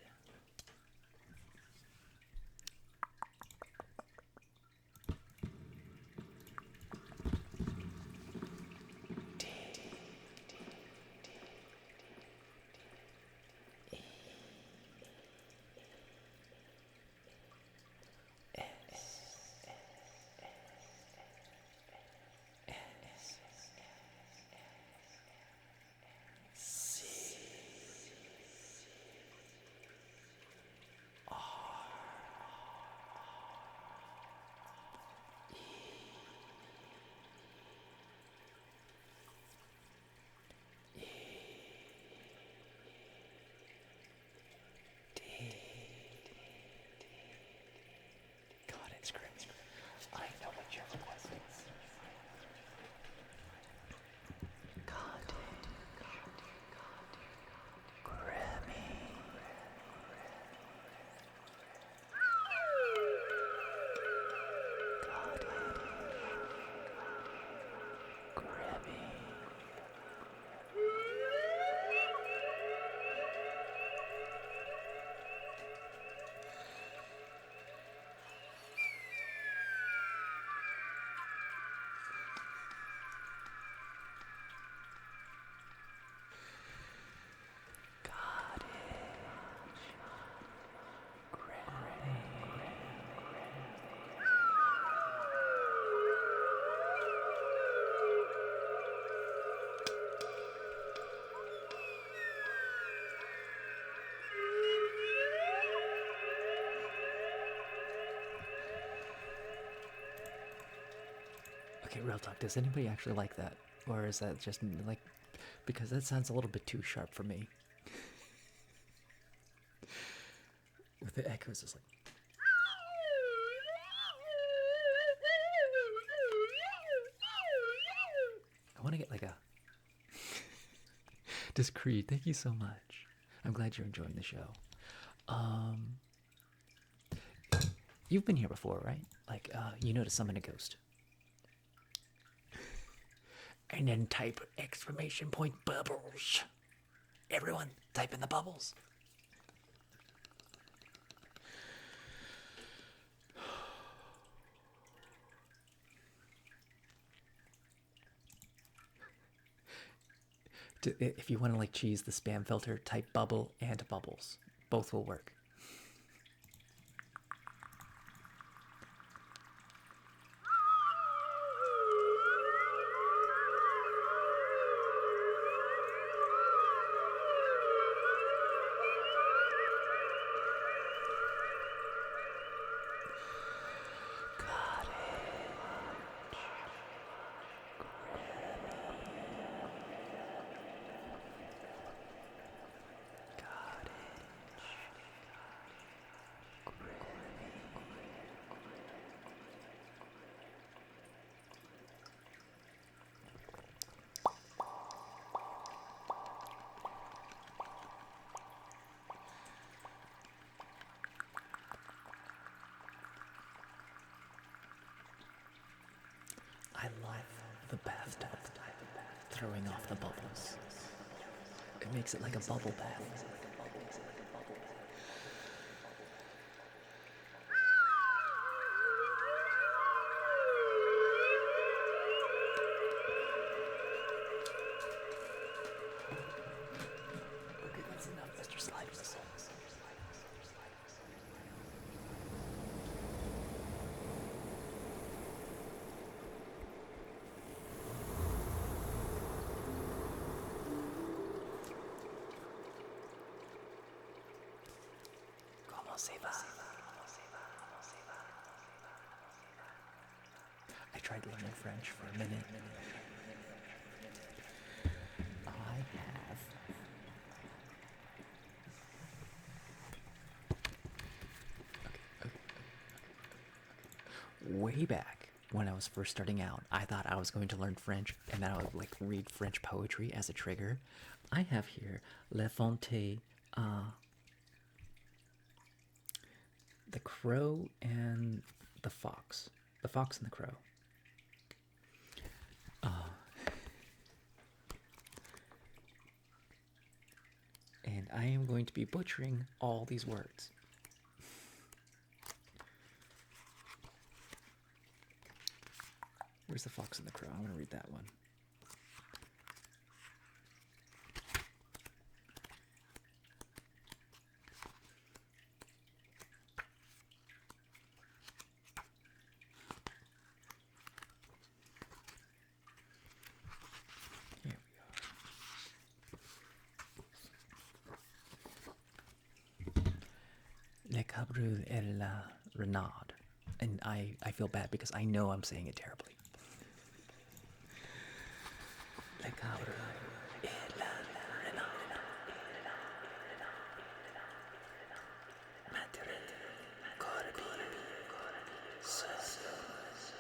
God, it's grim. I know what your request is. God, Grammy. God, Grammy. Okay, real talk. Does anybody actually like that? Or is that just like. Because that sounds a little bit too sharp for me. With the echoes, it's like. I want to get like a. Discreet, thank you so much. I'm glad you're enjoying the show. You've been here before, right? Like, you know to summon a ghost. And then type exclamation point bubbles. Everyone, type in the bubbles. If you want to like cheese the spam filter, type bubble and bubbles. Both will work. I love the bathtub throwing off the bubbles. It makes it like a bubble bath. I tried learning French for a minute. I have way back when I was first starting out, I thought I was going to learn French and then I would like read French poetry as a trigger. I have here Le Fonte, the Crow and the Fox. The Fox and the Crow. And I am going to be butchering all these words. Where's the Fox and the Crow? I want to read that one. Here we are. Le Cabrul et la Renard. And I feel bad because I know I'm saying it terribly. Le Cabrul et la Renard. Materet, corbi, sus,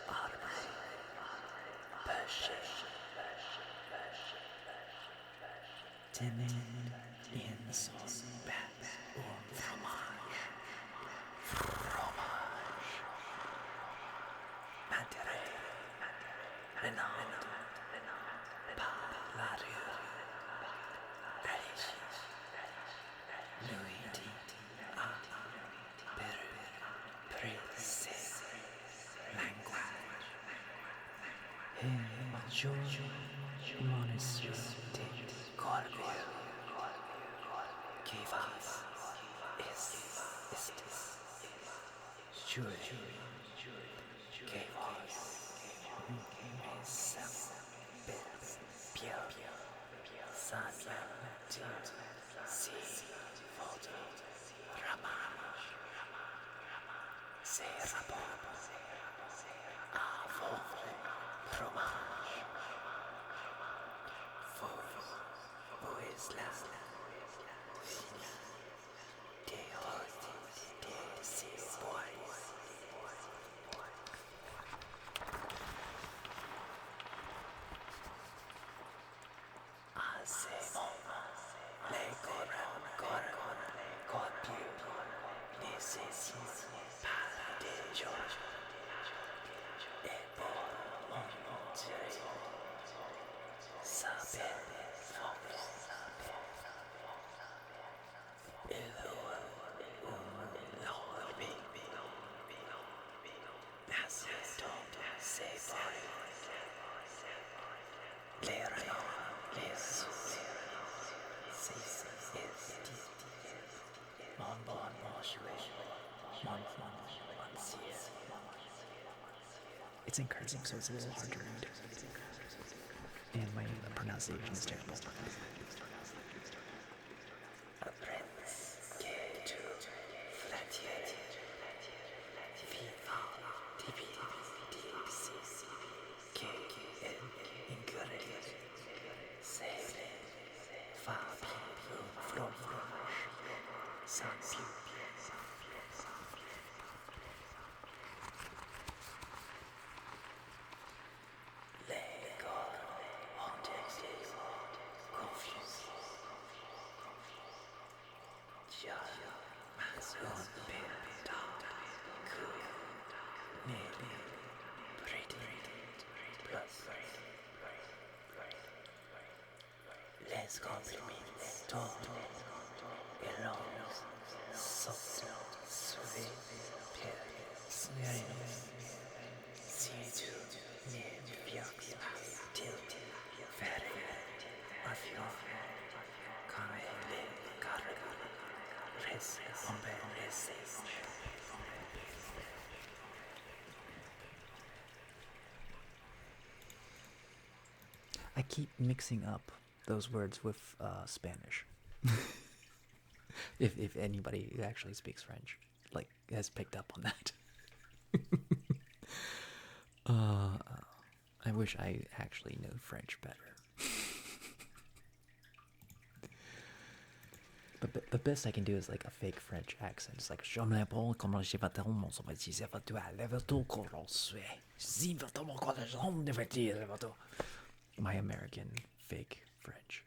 arbre, pêche, temen in son bat fromage, materet, renard, palario, alice, nuiti, prise, language, major, monastery, corvio, kivas, istis, juri, kivas, mesam, pia, sanya, si, foto, ramage, serabo, avo, fromage, Boisla, Fina, de ses bois. Asemon, les coran, corpiu, nécessis, paradejo, et pour monter, saber, it's in cursive, so it's a little hard to read. And my pronunciation is terrible. Les compliments tombent et l'on saute sauvé si tu ne viens pas faire avion comme les carrés restent en belle. I keep mixing up those words with Spanish. if anybody actually speaks French. like has picked up on that. uh, I wish I actually knew French better. But the best I can do is like a fake French accent. It's like je me bon comment je vais tellement so much easier to level to my American fake French.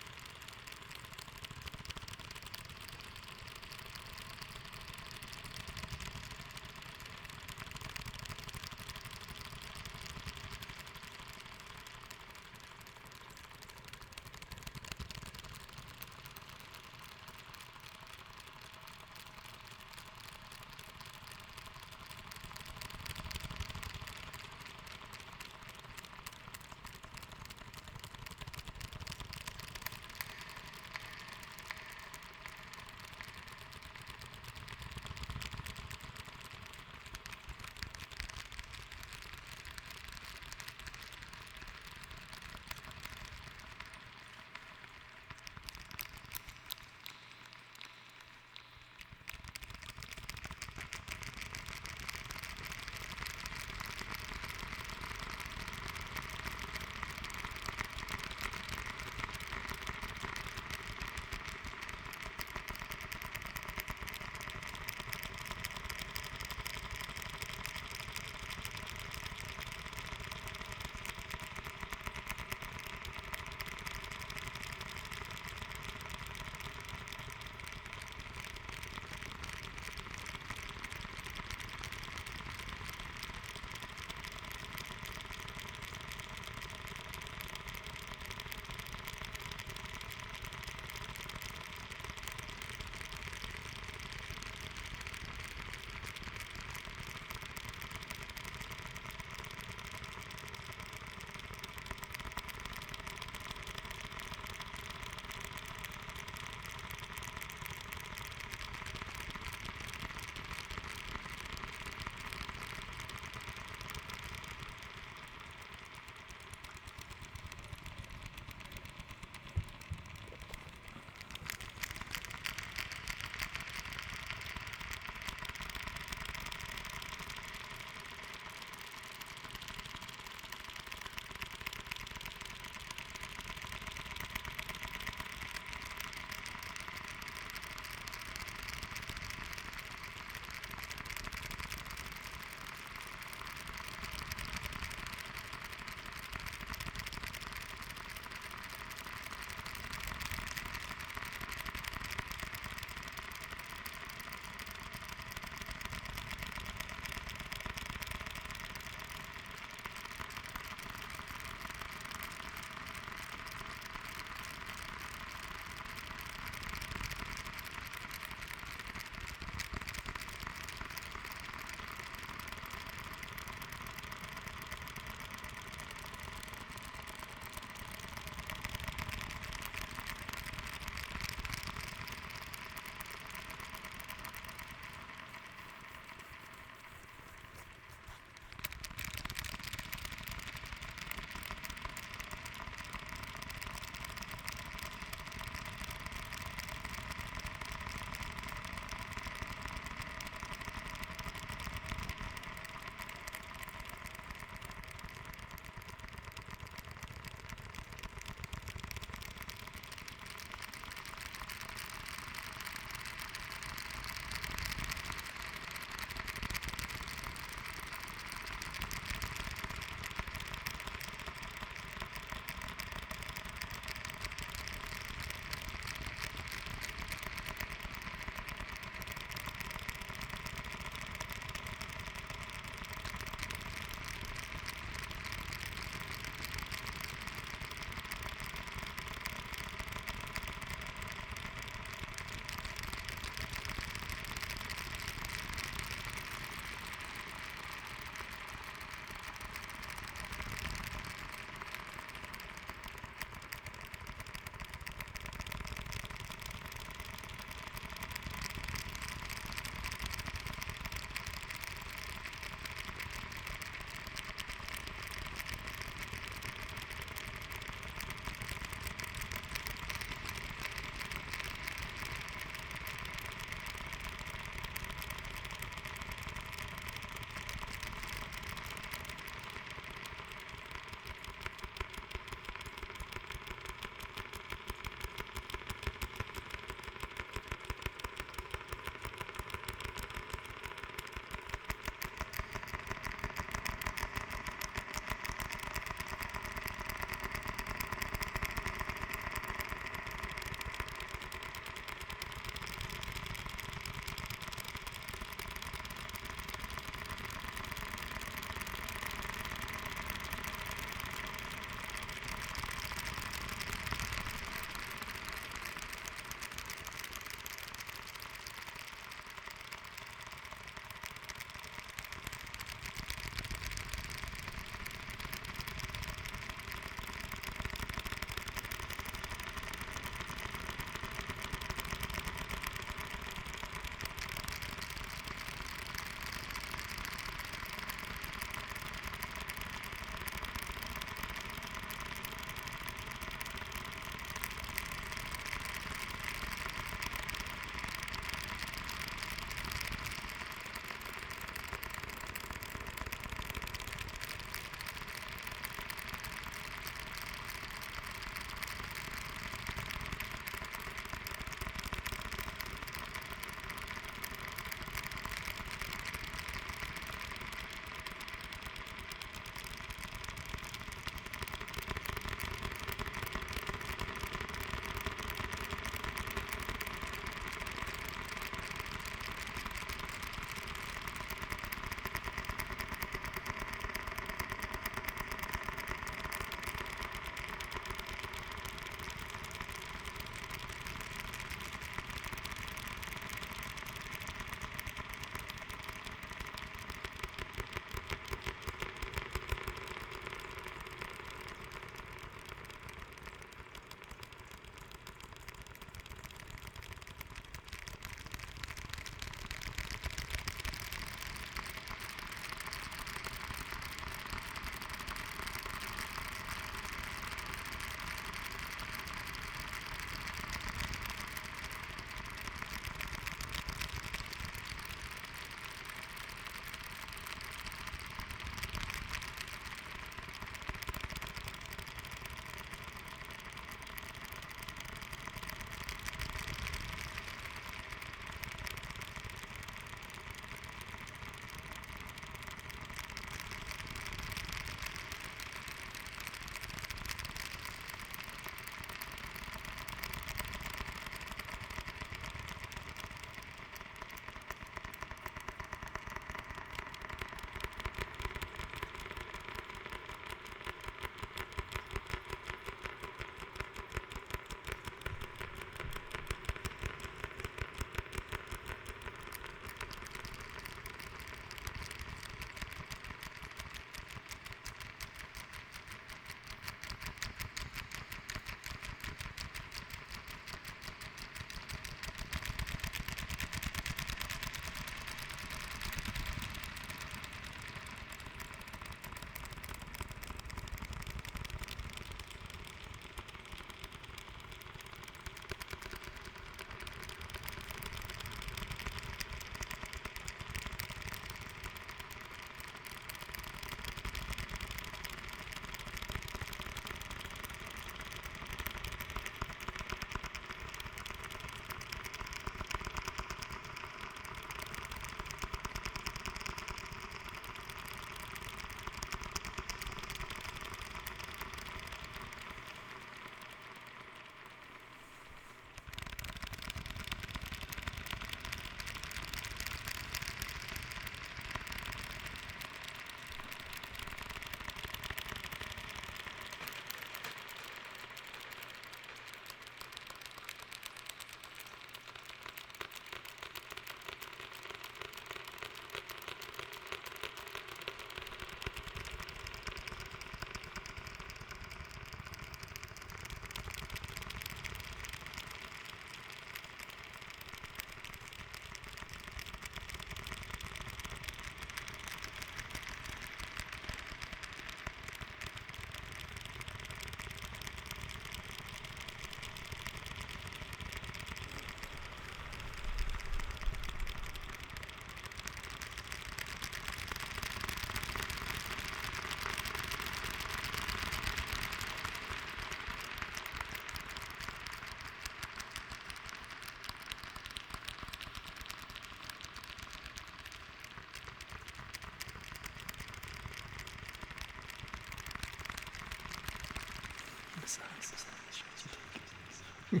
Bolos,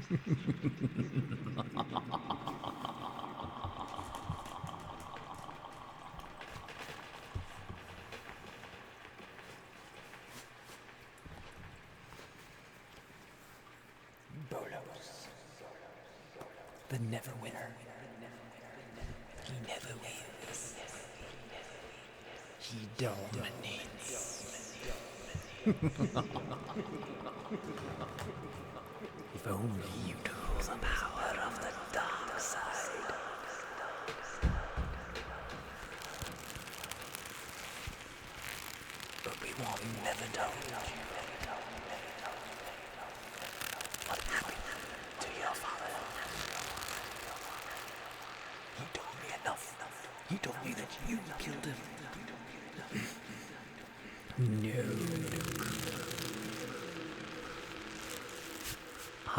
the never winner. He never wins. He dominates. If only you knew the power of the dark side. Obi-Wan never told you what happened to your father. He told me enough. He told me that you killed him. No. I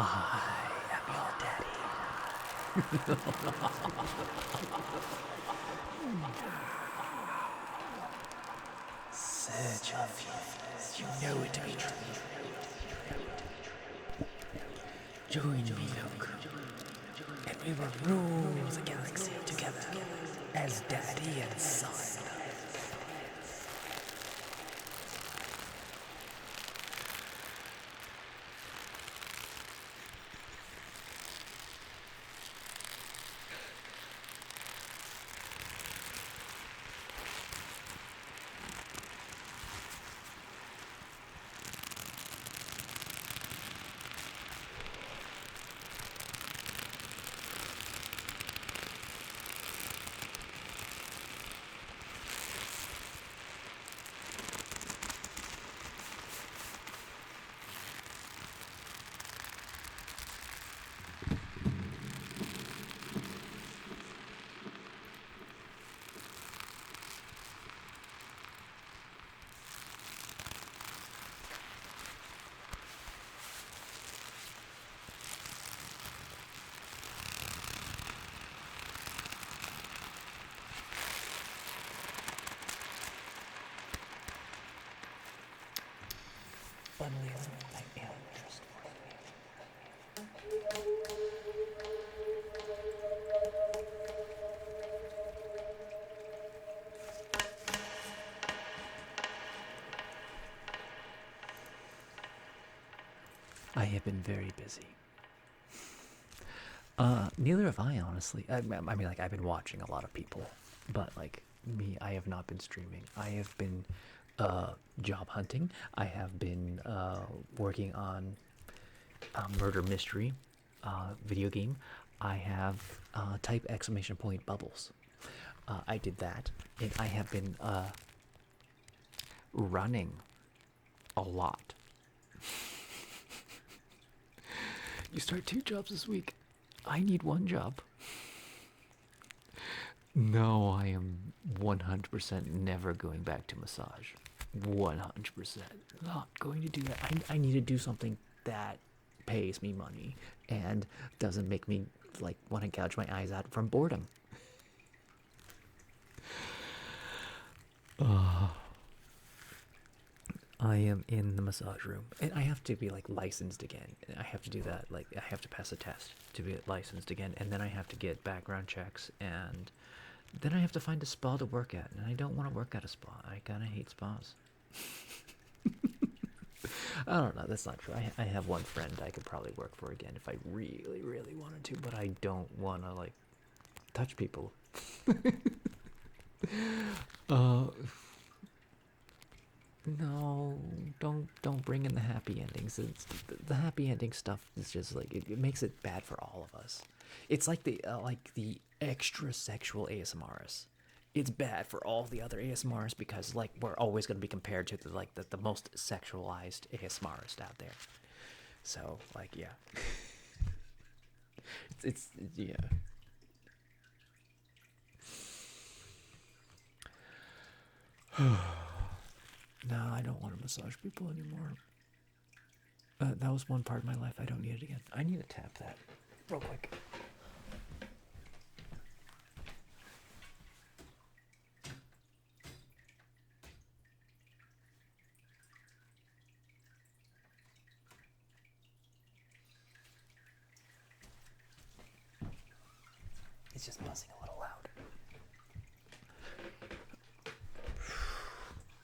am your daddy. Search of you know it to be true. Join me, Luke, and we will rule the galaxy together as daddy and son. Funnily enough, I am trustworthy. I have been very busy. Neither have I, honestly. I mean, like, I've been watching a lot of people, but like me, I have not been streaming. I have been job hunting. I have been working on murder mystery video game. I have type exclamation point bubbles. I did that, and I have been running a lot. You start 2 jobs this week. I need 1 job. No, I am 100% never going back to massage. 100% not going to do that. I need to do something that pays me money and doesn't make me like want to gouge my eyes out from boredom. I am in the massage room, and I have to be like licensed again. I have to do that. Like, I have to pass a test to be licensed again, and then I have to get background checks, and then I have to find a spa to work at. And I don't want to work at a spa. I kind of hate spas. I don't know. That's not true. I have one friend I could probably work for again if I really, really wanted to, but I don't want to like touch people. No, don't bring in the happy endings. The happy ending stuff is just like it makes it bad for all of us. It's like the extra sexual ASMRs. It's bad for all the other ASMRs because like we're always going to be compared to the most sexualized ASMRist out there. So like yeah, it's yeah. No, I don't want to massage people anymore. That was one part of my life I don't need it again. I need to tap that real quick. He's just buzzing a little loud.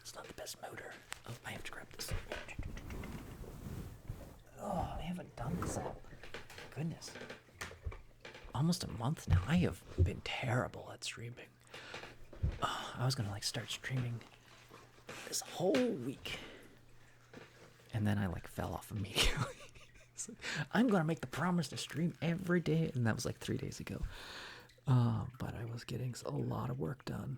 It's not the best motor. Oh, I have to grab this. Oh, I haven't done this in goodness. Almost a month now. I have been terrible at streaming. I was gonna like start streaming this whole week, and then I like fell off immediately. So, I'm gonna make the promise to stream every day, and that was like 3 days ago. But I was getting a lot of work done.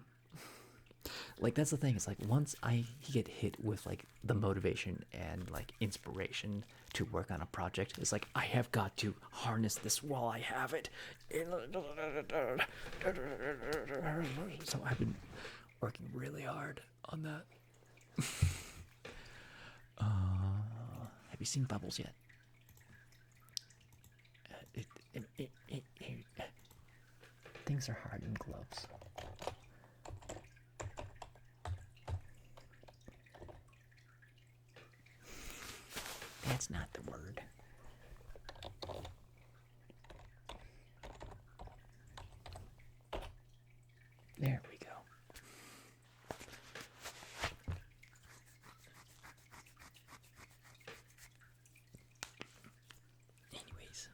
Like that's the thing. It's like once I get hit with like the motivation and like inspiration to work on a project, it's like I have got to harness this while I have it. So I've been working really hard on that. Have you seen Bubbles yet? Things are hard in gloves. That's not the word. There we go. Anyways.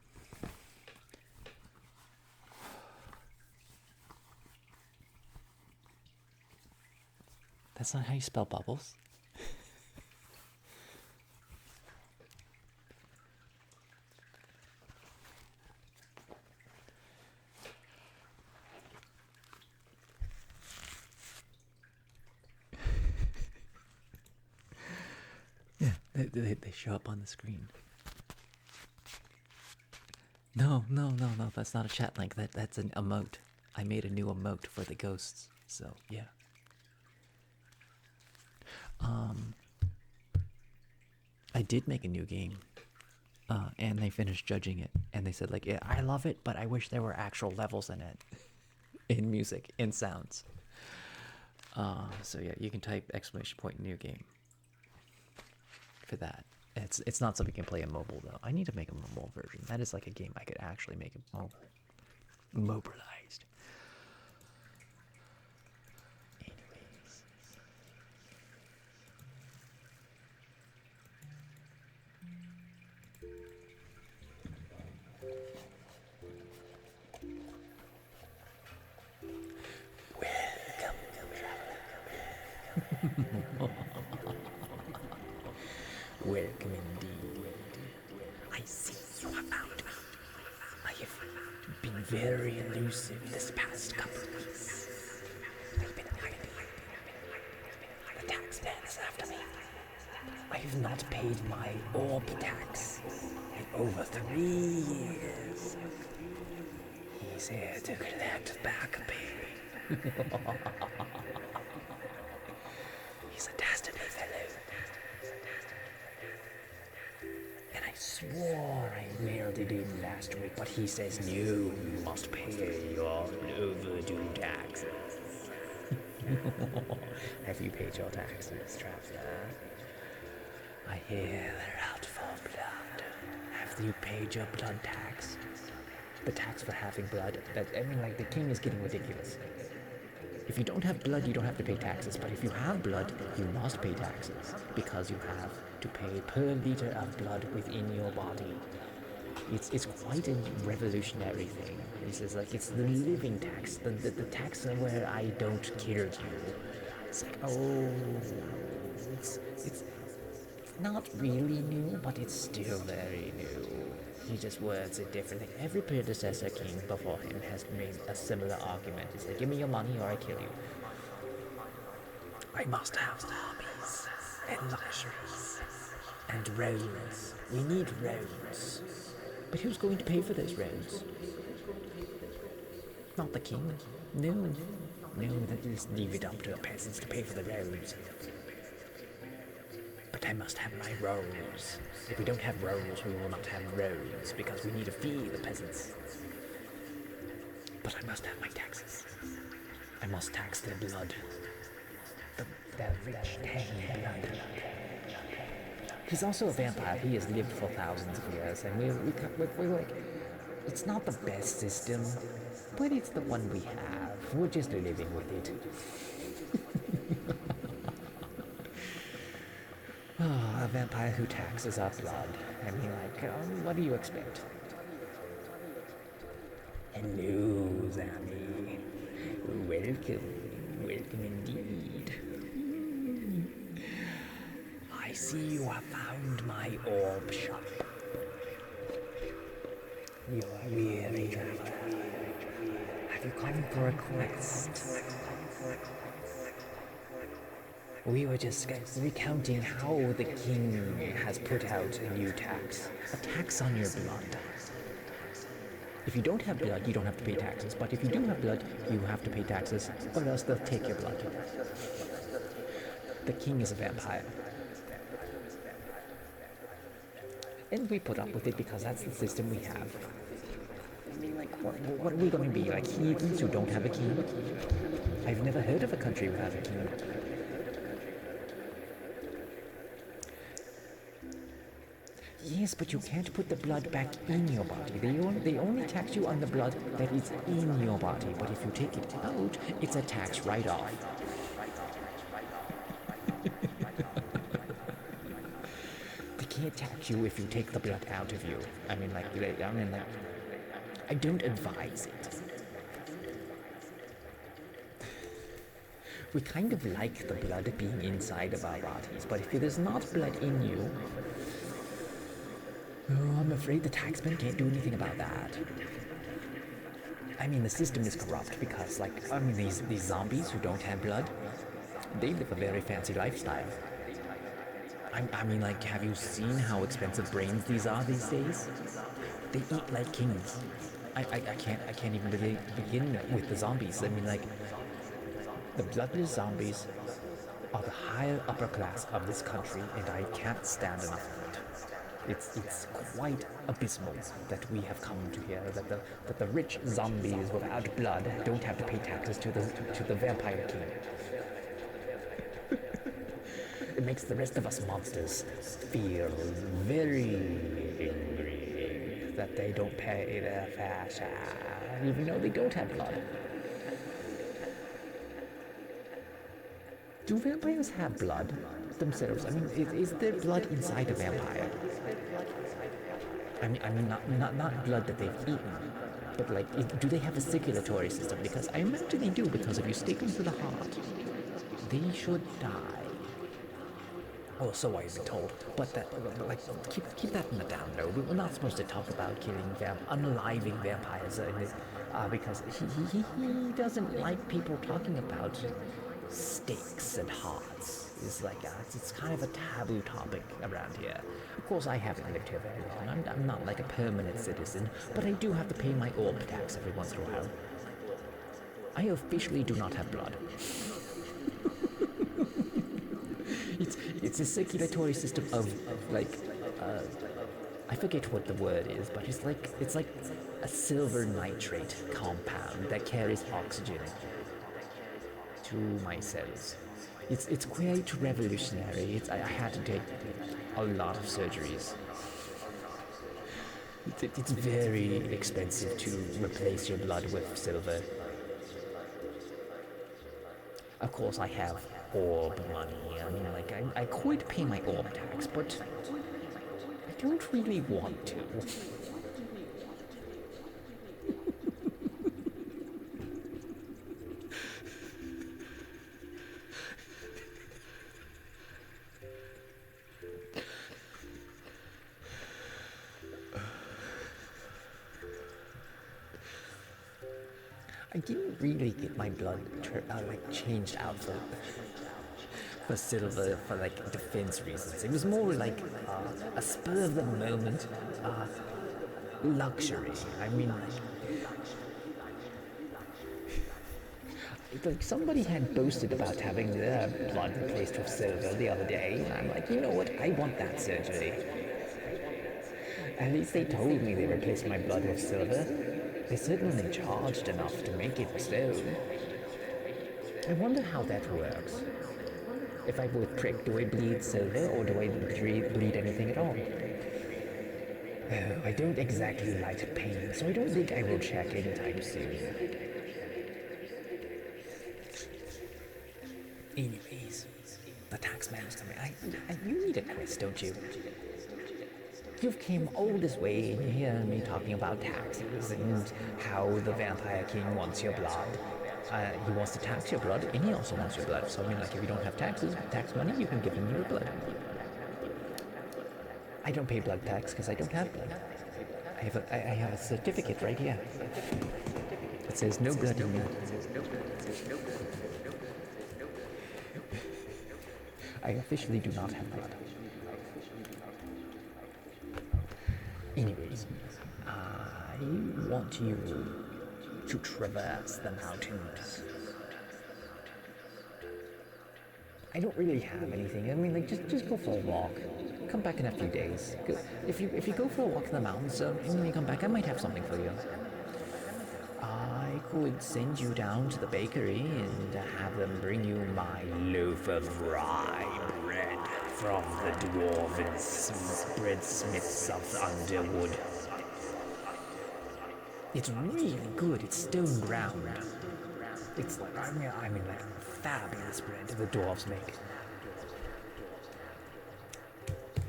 That's not how you spell bubbles. Yeah, they show up on the screen. No, that's not a chat link. That's an emote. I made a new emote for the ghosts. So, yeah. I did make a new game. And they finished judging it, and they said like, yeah, I love it, but I wish there were actual levels in it. In music, in sounds. So yeah, you can type exclamation point new game for that. It's not something you can play in mobile though. I need to make a mobile version. That is like a game I could actually make it mobilized. Anyways. Welcome indeed. I see you are found me. I have been very elusive this past couple of weeks. I've been hiding. The tax man is after me. I have not paid my orb tax in over 3 years. He's here to collect back, baby. He's a dastardly fellow. And I swore I mailed it in last week, but he says no, you must pay your overdue taxes. Have you paid your taxes, traveler? I hear they're out for blood. Have you paid your blood tax? The tax for having blood? The king is getting ridiculous. If you don't have blood, you don't have to pay taxes. But if you have blood, you must pay taxes. Because you have to pay per liter of blood within your body. It's quite a revolutionary thing. It's like, it's the living tax. The tax where I don't kill you. It's like, oh, it's not really new, but it's still very new. He just words it differently. Every predecessor king before him has made a similar argument. It's like, give me your money or I kill you. I must have armies and luxuries and roads. We need roads. But who's going to pay for those roads? Not the king. No, just leave it up to the peasants to pay for the roads. But I must have my roads. If we don't have roads, we will not have roads, because we need to feed the peasants. But I must have my taxes. I must tax their blood. The rich, tangy blood. He's also a vampire. He has lived for thousands of years, and we're like, it's not the best system, but it's the one we have. We're just living with it. Oh, a vampire who taxes our blood. I mean, like, what do you expect? Hello, Zammy. Welcome. Welcome indeed. I see you have found my orb shop. You are weary traveler. Have you come for a quest? We were just recounting how the king has put out a new tax. A tax on your blood. If you don't have blood, you don't have to pay taxes. But if you do have blood, you have to pay taxes, or else they'll take your blood. The king is a vampire. And we put up with it because that's the system we have. I mean, like, what are we going to be? Like heathens who don't have a king? I've never heard of a country without a king. Yes, but you can't put the blood back in your body. They only tax you on the blood that is in your body. But if you take it out, it's a tax write-off. They can't tax you if you take the blood out of you. I mean, like, I don't advise it. We kind of like the blood being inside of our bodies, but if there's not blood in you, oh, I'm afraid the taxman can't do anything about that. I mean, the system is corrupt because, like, I mean, these zombies who don't have blood, they live a very fancy lifestyle. I mean, like, have you seen how expensive brains these are these days? They eat like kings. I can't even begin with the zombies. I mean, like, the bloodless zombies are the higher upper class of this country, and I can't stand enough of it. It's quite abysmal that we have come to hear that the rich zombies without blood don't have to pay taxes to the vampire king. It makes the rest of us monsters feel very angry that they don't pay their fair share, even though they don't have blood. Do vampires have blood themselves? I mean, is there blood inside a vampire? I mean, not blood that they've eaten, but like, do they have a circulatory system? Because I imagine they do, because if you stick them to the heart, they should die. Oh, so I've been told. But that, like, keep that in the down low. We're not supposed to talk about killing unaliving vampires, because he doesn't like people talking about steaks and hearts. It's like it's kind of a taboo topic around here. Of course, I haven't lived here very long. I'm not like a permanent citizen, but I do have to pay my orb tax every once in a while. I officially do not have blood. It's a circulatory system of like, I forget what the word is, but it's like a silver nitrate compound that carries oxygen to my cells. It's quite revolutionary. I had to take a lot of surgeries. It's very expensive to replace your blood with silver. Of course, I have orb money. I mean, like, I could pay my orb tax, but I don't really want to. I didn't really get my blood changed out for silver for like defense reasons. It was more like a spur of the moment luxury. I mean, like somebody had boasted about having their blood replaced with silver the other day, and I'm like, you know what? I want that surgery. At least they told me they replaced my blood with silver. They certainly charged enough to make it so. I wonder how that works. If I were pricked, do I bleed silver or do I bleed anything at all? Oh, I don't exactly like pain, so I don't think I will check anytime soon. Anyways, the tax man's coming. You need a quiz, don't you? You've came all this way and you hear me talking about taxes and how the vampire king wants your blood. He wants to tax your blood and he also wants your blood. So I mean, like, if you don't have tax money, you can give him your blood. I don't pay blood tax because I don't have blood. I have a certificate right here. It says no blood in me. I officially do not have blood. Anyways, I want you to traverse the mountains. I don't really have anything. I mean, like, just go for a walk. Come back in a few days. If you go for a walk in the mountains, and when you come back, I might have something for you. I could send you down to the bakery and have them bring you my loaf of rye bread from the dwarven breadsmiths of Underwood. It's really good. It's stone ground. It's like, I mean, like, fabulous bread the dwarves make.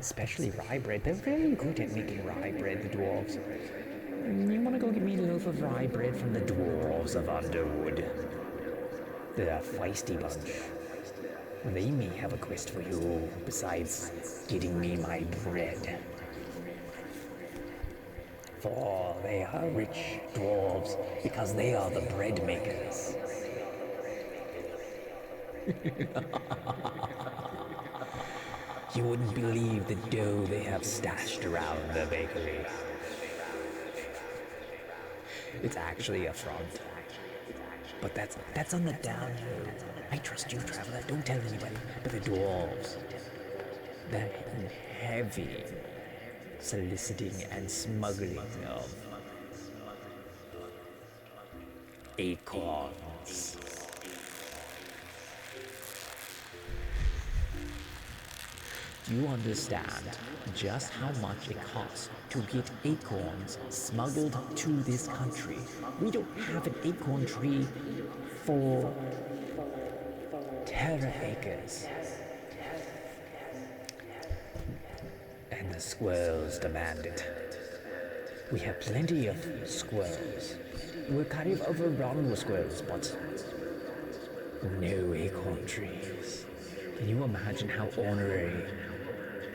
Especially rye bread. They're very good at making rye bread, the dwarves. You want to go get me a loaf of rye bread from the dwarves of Underwood? They're a feisty bunch. They may have a quest for you besides getting me my bread. For they are rich dwarves because they are the bread makers. You wouldn't believe the dough they have stashed around the bakery. It's actually a front. But that's on the down low. I trust you, traveler. Don't tell anybody. But the dwarves, they're heavy soliciting and smuggling of acorns. Do you understand just how much it costs to get acorns smuggled to this country? We don't have an acorn tree for Terra acres. And the squirrels demand it. We have plenty of squirrels. We're kind of overrun with squirrels, but no acorn trees. Can you imagine how ornery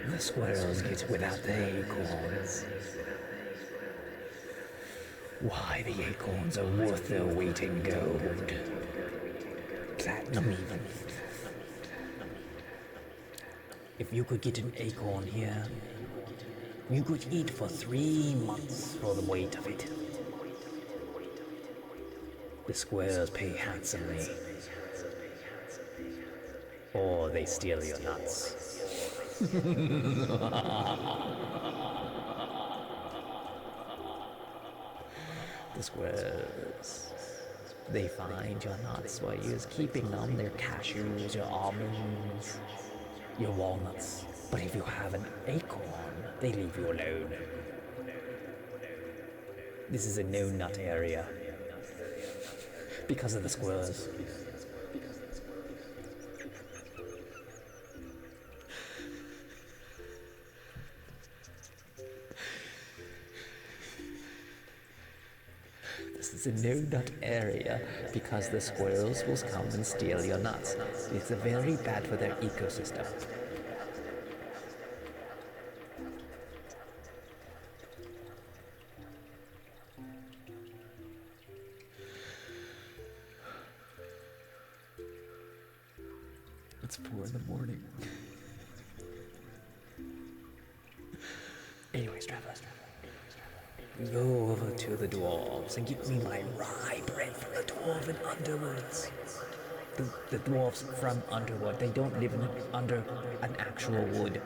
the squirrels get without the acorns? Why, the acorns are worth their weight in gold. Platinum even. If you could get an acorn here, you could eat for 3 months for the weight of it. The squirrels pay handsomely. Or they steal your nuts. The squirrels, they find your nuts while you're keeping them, their cashews, your almonds, your walnuts. But if you have an acorn, they leave you alone. This is a no-nut area because of the squirrels. This is a no-nut area because the squirrels will come and steal your nuts. It's very bad for their ecosystem. It's 4 in the morning. Anyways, travelers, go over to the dwarves and get me my rye bread from the dwarven underwoods. The dwarves from Underwood, they don't live under an actual wood.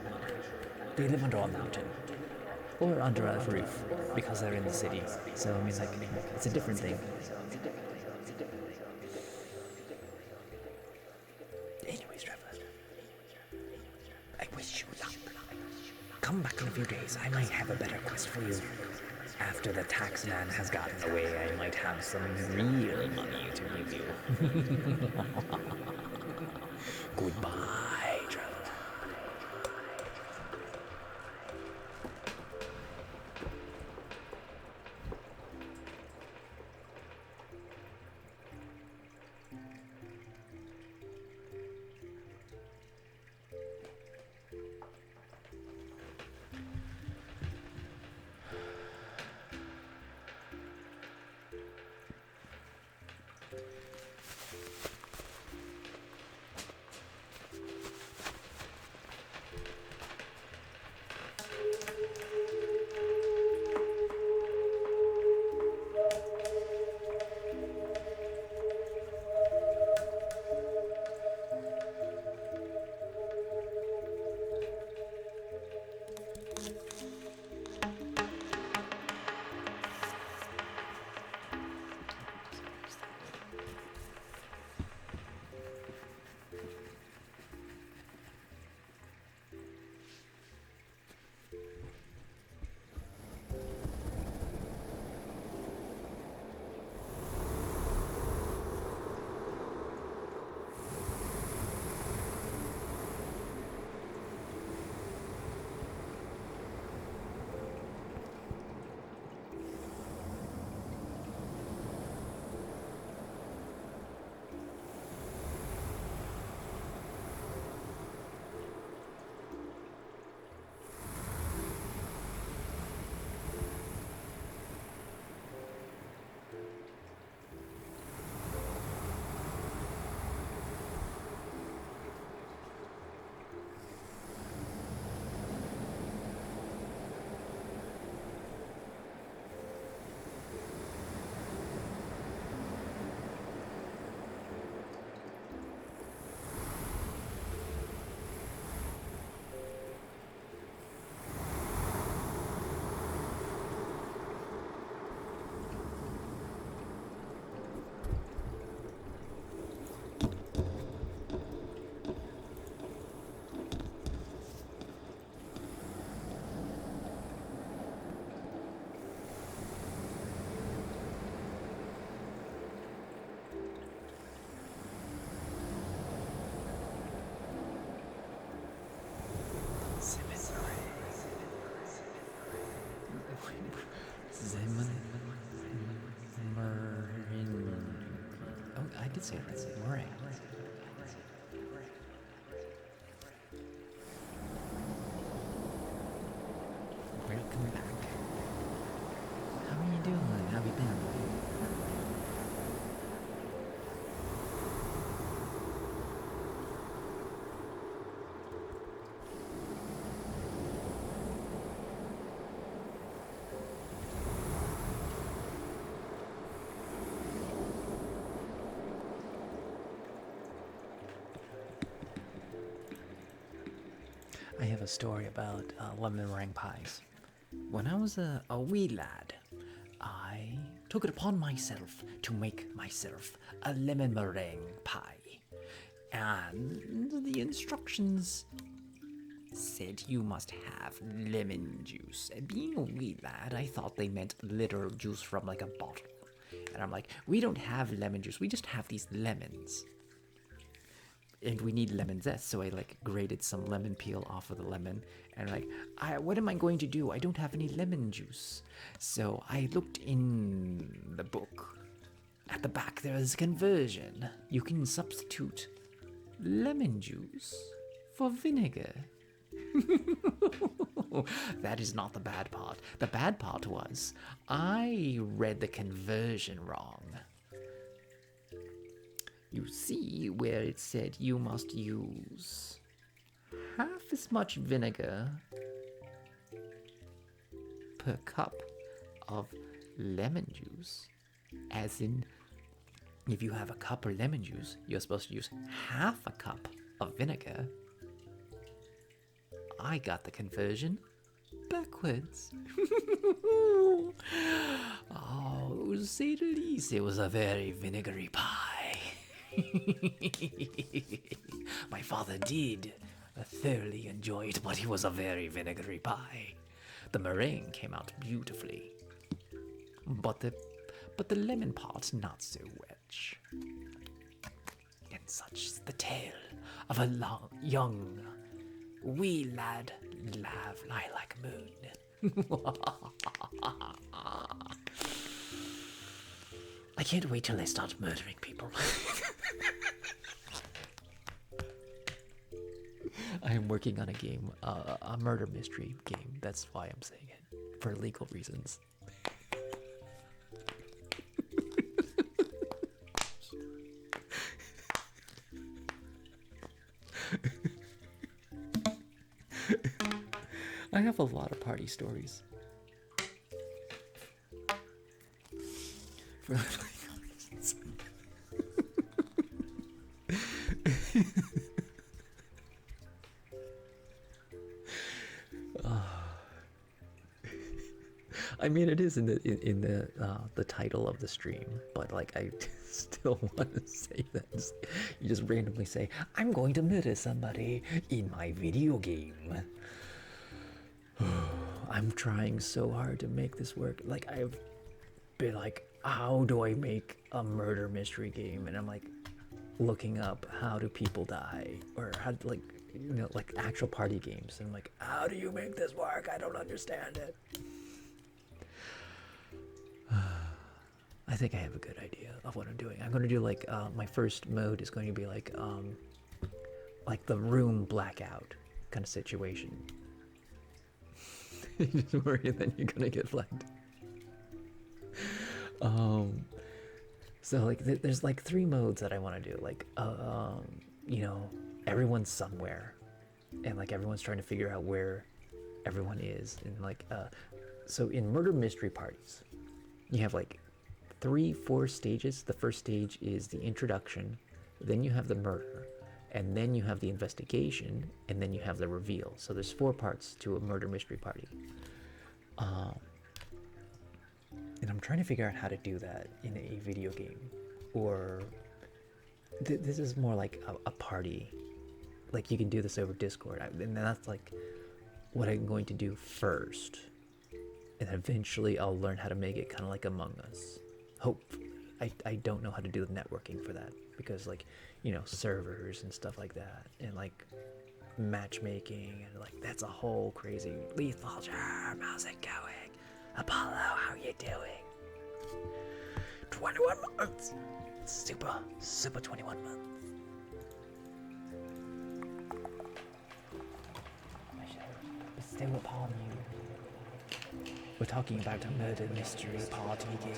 They live under a mountain. Or under a roof, because they're in the city. So, I mean, like, it's a different thing. Anyways, travelers, I wish you luck. come back in a few days. I might have a better quest for you. After the tax man has gotten away, I might have some real money to give you. Goodbye, traveler. Oh, I did say it right. Meringue. Welcome back. How are you doing? How have you been? I have a story about lemon meringue pies. When I was a wee lad, I took it upon myself to make myself a lemon meringue pie. And the instructions said you must have lemon juice. And being a wee lad, I thought they meant literal juice from like a bottle. And I'm like, we don't have lemon juice, we just have these lemons. And we need lemon zest, so I like grated some lemon peel off of the lemon, and like, what am I going to do? I don't have any lemon juice. So I looked in the book. At the back there is conversion. You can substitute lemon juice for vinegar. That is not the bad part. The bad part was I read the conversion wrong. You see where it said you must use half as much vinegar per cup of lemon juice, as in, if you have a cup of lemon juice, you're supposed to use half a cup of vinegar. I got the conversion backwards. Oh, to say the least, it was a very vinegary pie. My father did I thoroughly enjoyed, but it was a very vinegary pie. The meringue came out beautifully, but the lemon part not so much. And such the tale of a young wee lad laugh lilac moon. I can't wait till I start murdering people. I am working on a game, a murder mystery game. That's why I'm saying it, for legal reasons. I have a lot of party stories. For legal reasons. I mean, it is in the title of the stream, but like I still want to say that. You just randomly say, "I'm going to murder somebody in my video game." I'm trying so hard to make this work. Like I've been like, how do I make a murder mystery game? And I'm like looking up how do people die, or how like like actual party games. And I'm like, how do you make this work? I don't understand it. I think I have a good idea of what I'm doing. I'm going to do like my first mode is going to be like the room blackout kind of situation. You just worry that you're going to get flagged. So like there's like 3 modes that I want to do. Like everyone's somewhere, and like everyone's trying to figure out where everyone is, and like so in murder mystery parties, you have like 3-4 stages. The first stage is the introduction, then you have the murder, and then you have the investigation, and then you have the reveal. So there's 4 parts to a murder mystery party. And I'm trying to figure out how to do that in a video game, or this is more like a party. Like you can do this over Discord, and that's like what I'm going to do first, and eventually I'll learn how to make it kind of like Among Us. Hopefully. I don't know how to do the networking for that, because like servers and stuff like that, and like matchmaking, and like that's a whole crazy. Lethal Germ, how's it going? Apollo, how you doing? 21 months. Super 21 months. I should bestow upon you. We're talking about a murder mystery party game.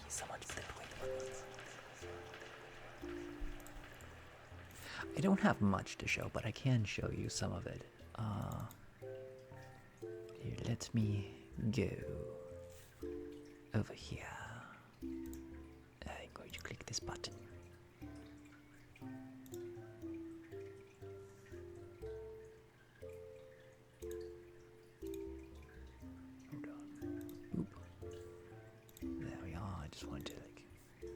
So much for the 21 months. I don't have much to show, but I can show you some of it. Here, let me go over here. I'm going to click this button. Hold on. Oop. There we are. I just wanted to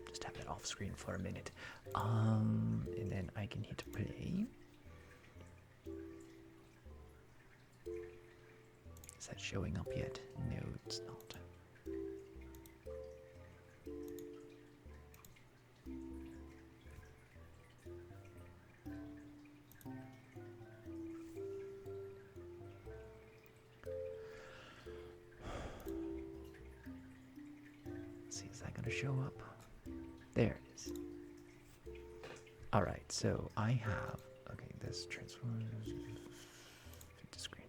just have that off screen for a minute. And then I can hit play. Is that showing up yet? No, it's not. gonna show up. There it is. All right, so I have. Okay, this transforms to screen.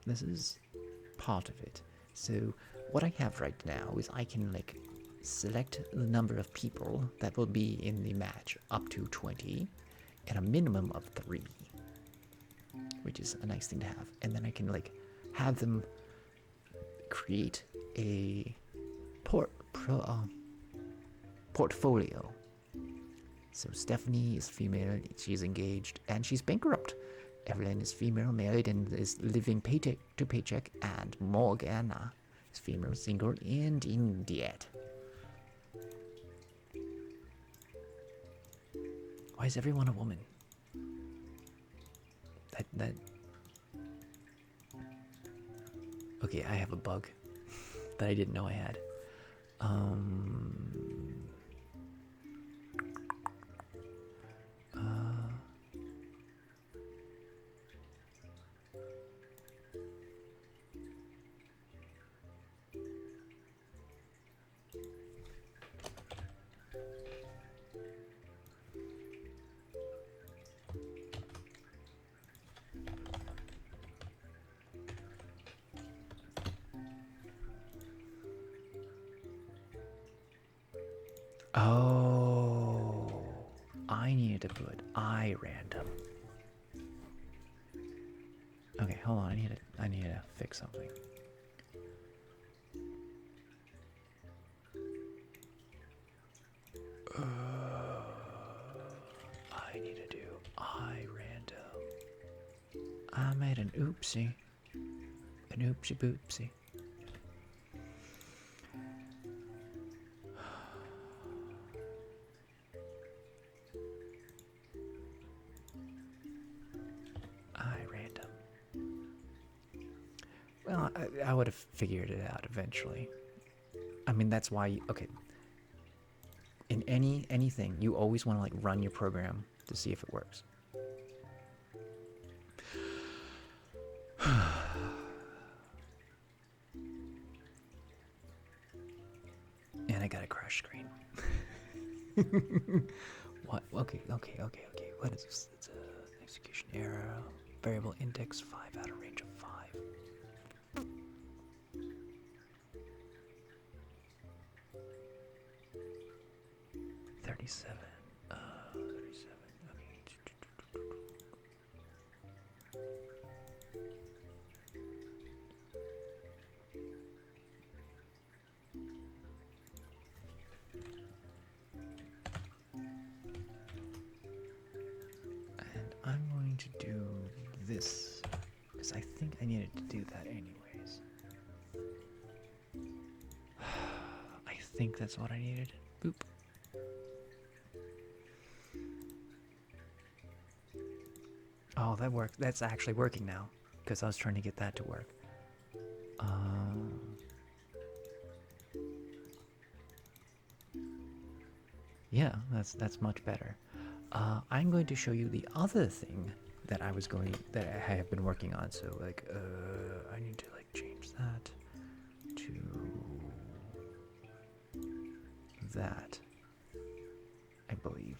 This is part of it. So what I have right now is I can like select the number of people that will be in the match up to 20 and a minimum of 3, which is a nice thing to have. And then I can like have them create a portfolio. So Stephanie is female, she's engaged, and she's bankrupt. Evelyn is female, married, and is living paycheck to paycheck, and Morgana is female, single, and in debt. Why is everyone a woman? That. Okay, I have a bug that I didn't know I had. Oh, I needed to put I random. Okay, hold on. I need to fix something. I need to do I random. I made an oopsie. An oopsie boopsie. Well, I would have figured it out eventually. I mean, that's why. Okay. In anything, you always want to like run your program to see if it works. And I got a crash screen. What? Okay. What is this? It's a execution error. Variable index 5 out of range of 5. 37. 37. Okay. And I'm going to do this because I think I needed to do that anyways. I think that's what I needed. Boop. Oh, that worked. That's actually working now, because I was trying to get that to work. Yeah, that's much better. I'm going to show you the other thing that I have been working on. So like, I need to like change that to that, I believe.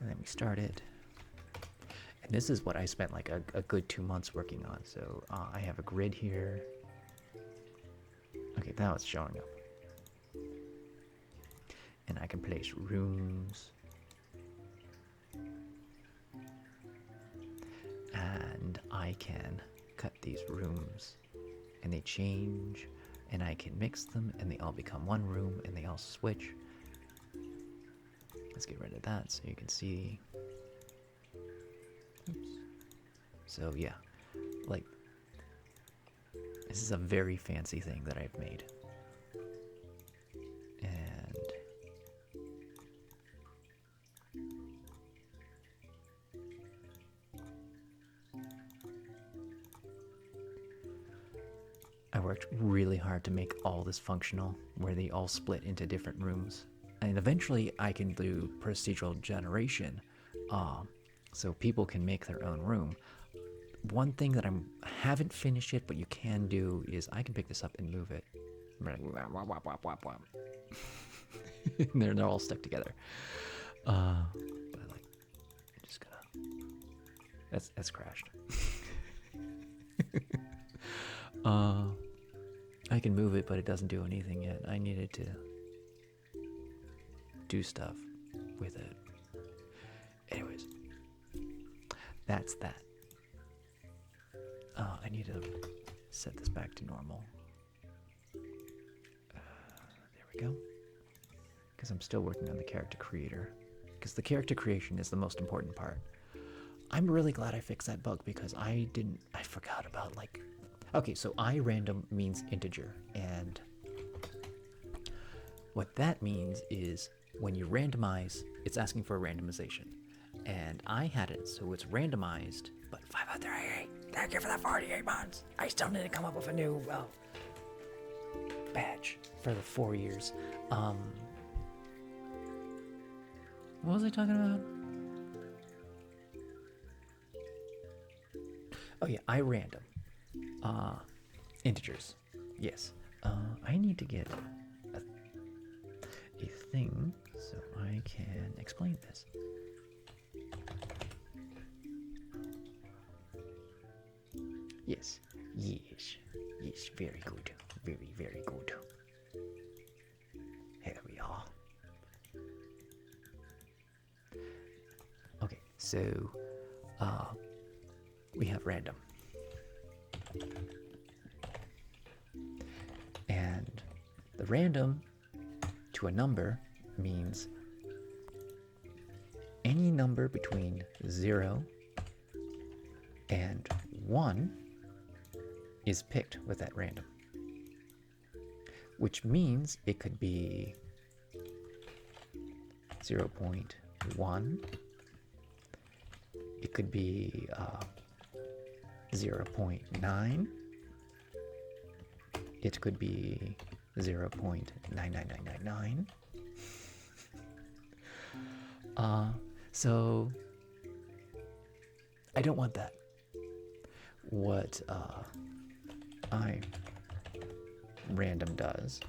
And then we started. And this is what I spent like a good 2 months working on. So I have a grid here. Okay, now it's showing up. And I can place rooms. And I can cut these rooms. And they change. And I can mix them. And they all become one room. And they all switch. Let's get rid of that so you can see. Oops. So yeah, like, this is a very fancy thing that I've made. And I worked really hard to make all this functional, where they all split into different rooms. And eventually I can do procedural generation, so people can make their own room. One thing that I haven't finished yet, but you can do, is I can pick this up and move it. They're all stuck together. But like, I'm just gonna. That's crashed. I can move it, but it doesn't do anything yet. I needed to do stuff with it. Anyways, that's that. I need to set this back to normal. There we go. Because I'm still working on the character creator. Because the character creation is the most important part. I'm really glad I fixed that bug because I forgot about like... Okay, so iRandom means integer. And what that means is when you randomize, it's asking for a randomization. And I had it, so it's randomized, but 503. Thank you for the 48 months. I still need to come up with a new badge for the 4 years. What was I talking about? Oh yeah, iRandom. Integers. Yes. I need to get a thing so I can explain this. Yes, very good. Very good. Here we are. Okay, so, we have random. And the random to a number means any number between 0 and 1 is picked with that random. Which means it could be 0.1, it could be 0.9, it could be 0.99999. So I don't want that. What iRandom does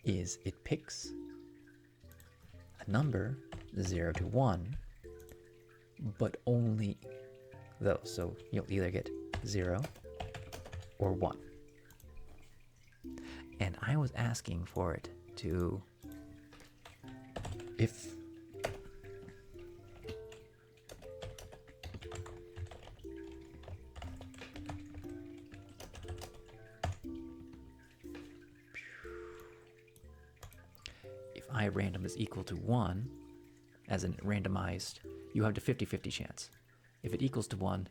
is it picks a number 0 to 1, but only those. So you'll either get 0 or 1. And I was asking for it to, if iRandom is equal to 1, as in randomized, you have a 50-50 chance. If it equals to 1,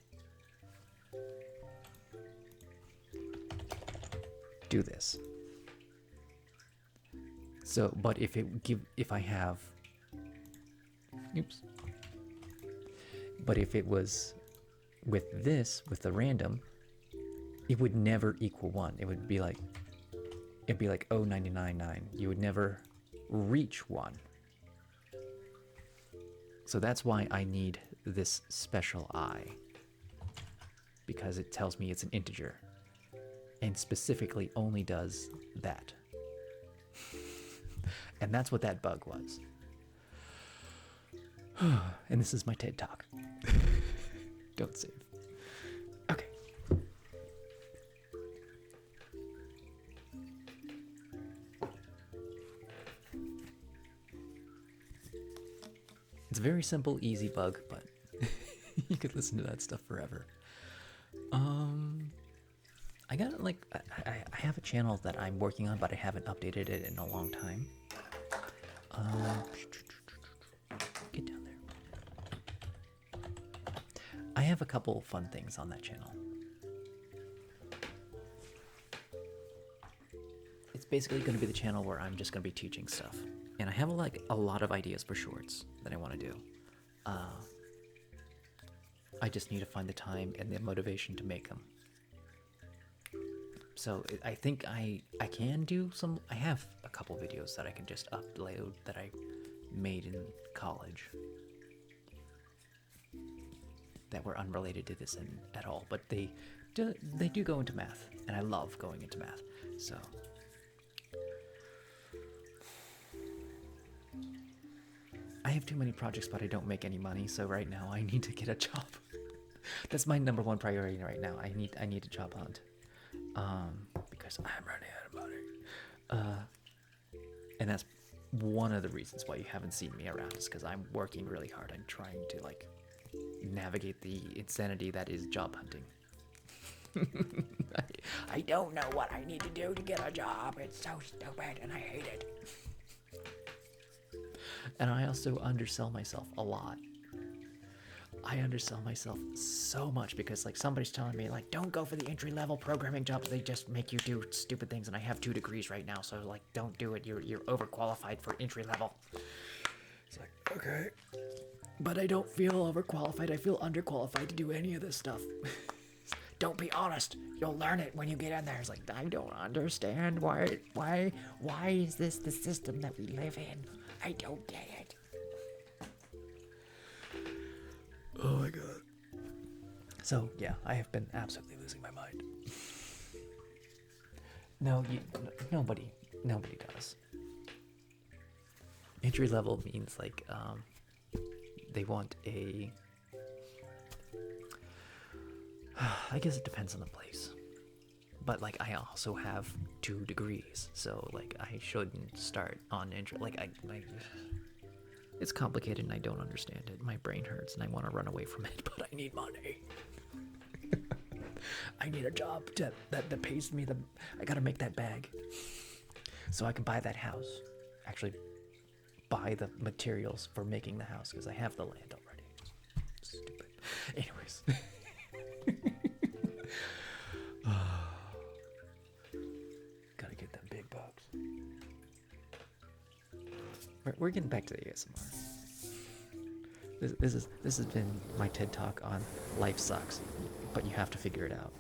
do this. So, but if I have, oops. But if it was with this, with the random, it would never equal 1. It would be like, it'd be like 0.999. You would never reach 1. So that's why I need this special I, because it tells me it's an integer and specifically only does that. And that's what that bug was. And this is my TED Talk. Don't save. Okay. It's a very simple, easy bug, but you could listen to that stuff forever. I got like I have a channel that I'm working on, but I haven't updated it in a long time. Get down there. I have a couple fun things on that channel. It's basically going to be the channel where I'm just going to be teaching stuff, and I have like a lot of ideas for shorts that I want to do. I just need to find the time and the motivation to make them. So I think I can do some. I have a couple videos that I can just upload that I made in college that were unrelated to this at all, but they they do go into math, and I love going into math. So I have too many projects, but I don't make any money. So right now, I need to get a job. That's my number one priority right now. I need a job hunt, because I'm running out of money. And that's one of the reasons why you haven't seen me around, is because I'm working really hard. I'm trying to like navigate the insanity that is job hunting. I don't know what I need to do to get a job. It's so stupid and I hate it. And I also undersell myself a lot. I undersell myself so much because like somebody's telling me like, don't go for the entry level programming jobs. They just make you do stupid things, and I have 2 degrees right now, so like don't do it. You're overqualified for entry level. It's like, okay. But I don't feel overqualified. I feel underqualified to do any of this stuff. Don't be honest. You'll learn it when you get in there. It's like, I don't understand why is this the system that we live in? I don't get it. Oh my god. So yeah, I have been absolutely losing my mind. No, nobody does. Entry level means like they want a. I guess it depends on the place. But like I also have 2 degrees, so like I shouldn't start on entry. Like it's complicated and I don't understand it. My brain hurts and I want to run away from it, but I need money. I need a job that pays me I gotta make that bag so I can buy that house. Actually, buy the materials for making the house because I have the land already. Stupid. Anyways. Gotta get them big bucks. We're getting back to the ASMR. This has been my TED Talk on life sucks, but you have to figure it out.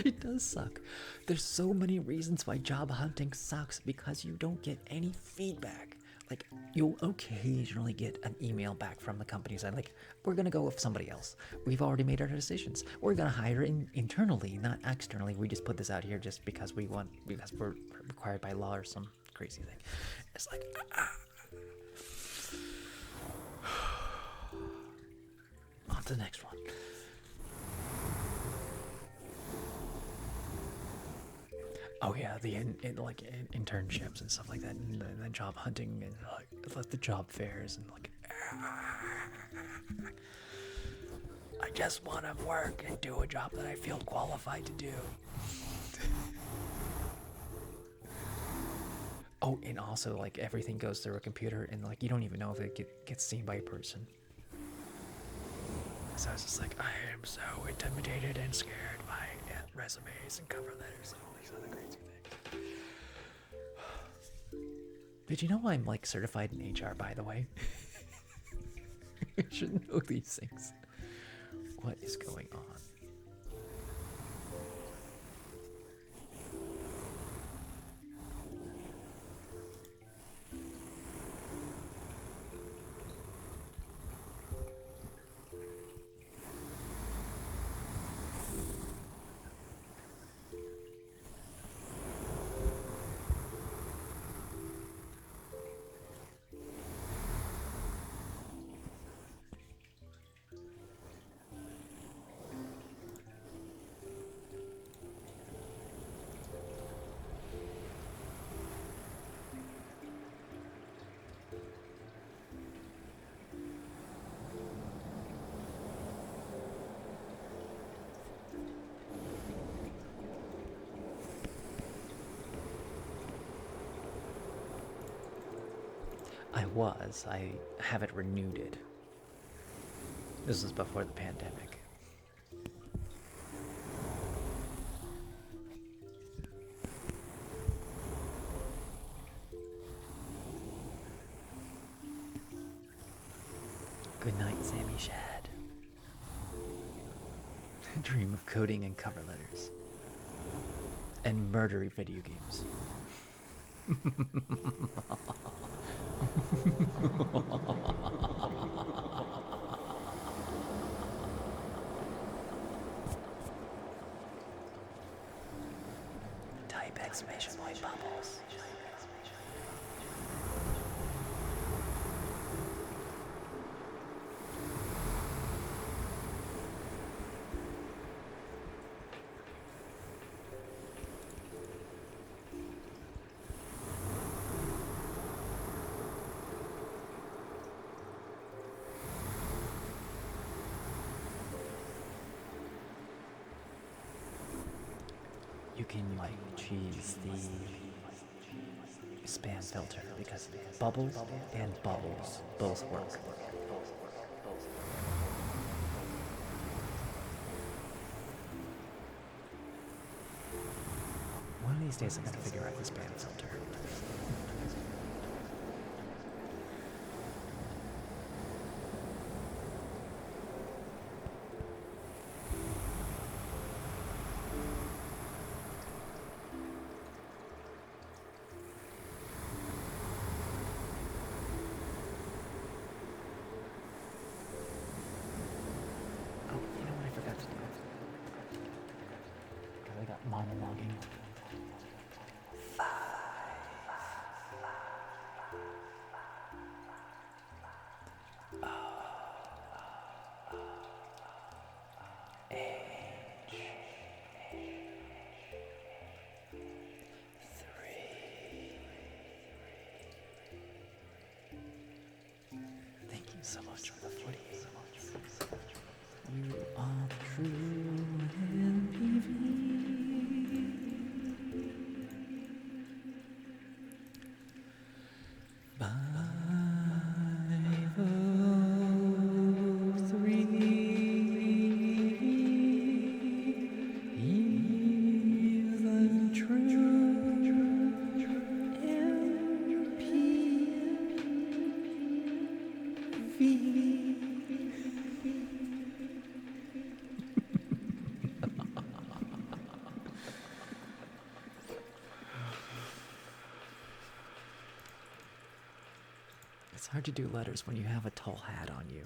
It does suck. There's so many reasons why job hunting sucks, because you don't get any feedback. Like, you'll occasionally get an email back from the company saying, like, we're going to go with somebody else. We've already made our decisions. We're going to hire internally, not externally. We just put this out here just because because we're required by law or some crazy thing. It's like, on to the next one. Oh yeah, the internships and stuff like that, and the job hunting and like the job fairs and like. I just want to work and do a job that I feel qualified to do. Oh, and also like everything goes through a computer, and like you don't even know if it gets seen by a person. So I was just like, I am so intimidated and scared by resumes and cover letters and all these other crazy things. Did you know I'm like certified in HR, by the way? I should know these things. What is going on? I haven't renewed it. This was before the pandemic. Good night, Sammy Shad. Dream of coding and cover letters. And murdery video games. Type exclamation point bubbles. You can like cheese the spam filter because bubbles and bubbles both work. One of these days I'm gonna figure out the spam filter. Oh, you know what I forgot to do? I got monologuing. Thank you so much for the 48. You are the true MVP. 503 is the true It's hard to do letters when you have a tall hat on you.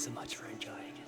Thanks so much for enjoying it.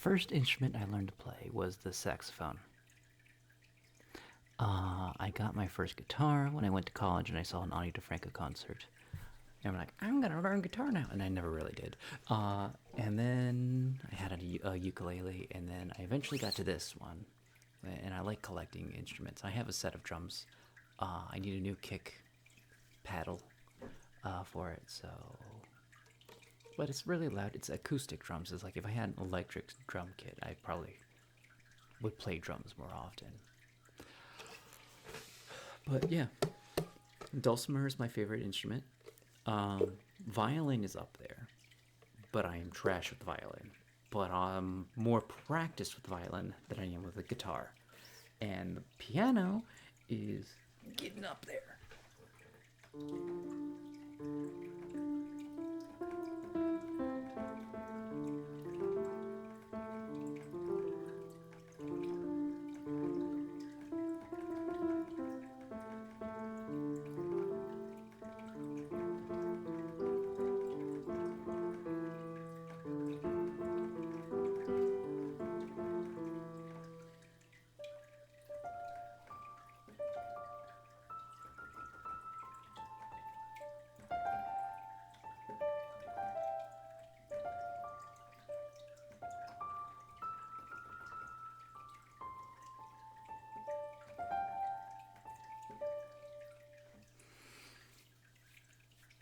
first instrument I learned to play was the saxophone. I got my first guitar when I went to college and I saw an Ani DeFranco concert. And I'm like, I'm gonna learn guitar now, and I never really did. And then I had a ukulele, and then I eventually got to this one. And I like collecting instruments. I have a set of drums. I need a new kick paddle for it, so. But it's really loud. It's acoustic drums. It's like if I had an electric drum kit, I probably would play drums more often. But yeah, dulcimer is my favorite instrument. Violin is up there, but I am trash with the violin. But I'm more practiced with the violin than I am with the guitar. And the piano is getting up there.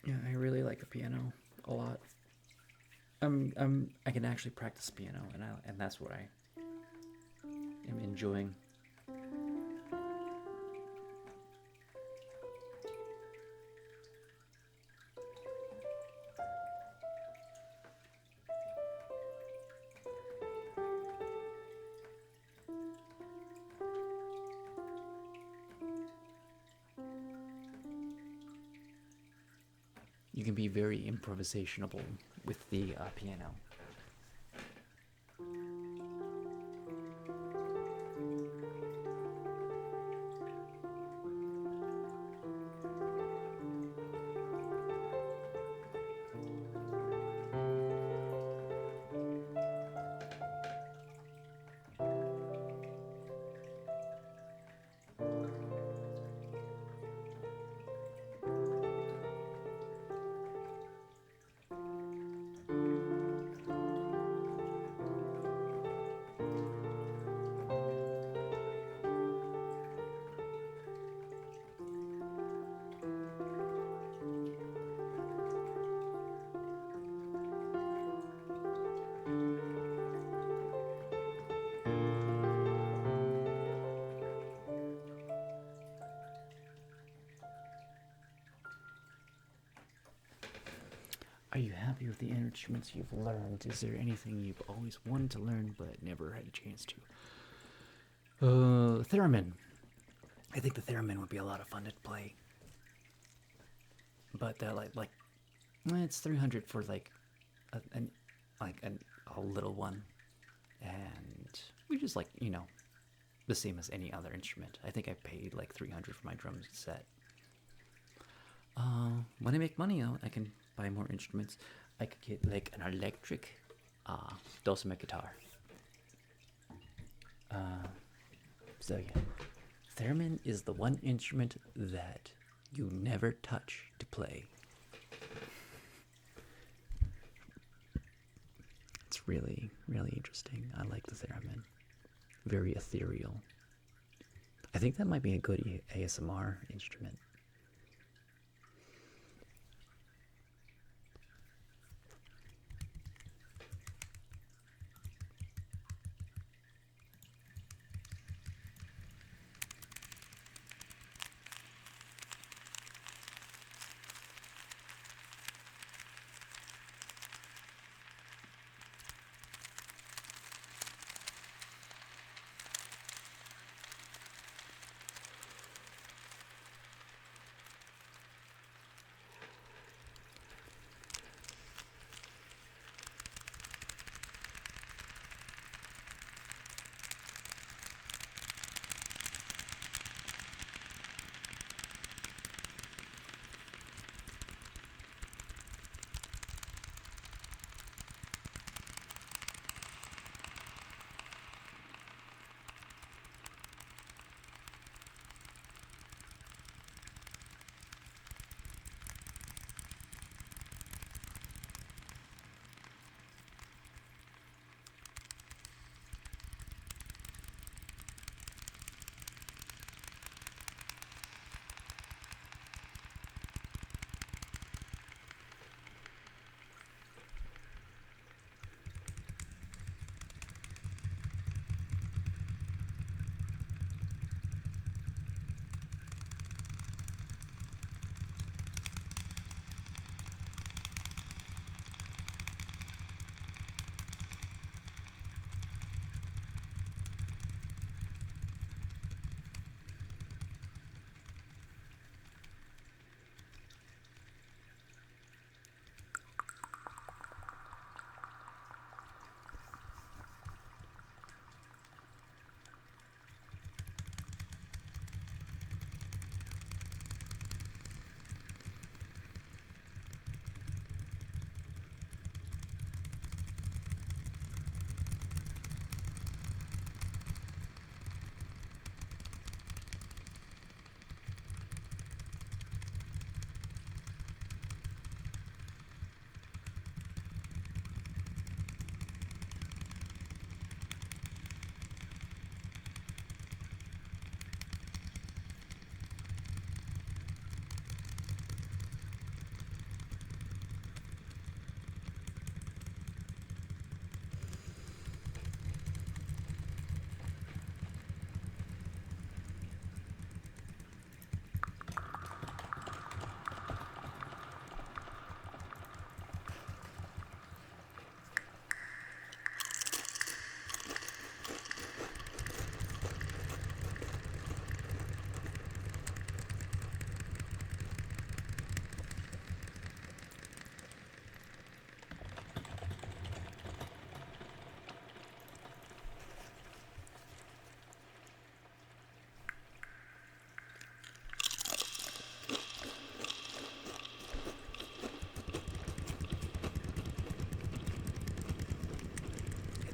Yeah, I really like the piano a lot. I can actually practice piano, and that's what I am enjoying. You can be very improvisational with the piano. Are you happy with the instruments you've learned? Is there anything you've always wanted to learn but never had a chance to? Theremin. I think the theremin would be a lot of fun to play. But it's 300 for a little one, and we just the same as any other instrument. I think I paid like 300 for my drum set. When I make money though, I can buy more instruments. I could get like an electric dulcimer guitar. So yeah, theremin is the one instrument that you never touch to play. It's really, really interesting. I like the theremin. Very ethereal. I think that might be a good ASMR instrument.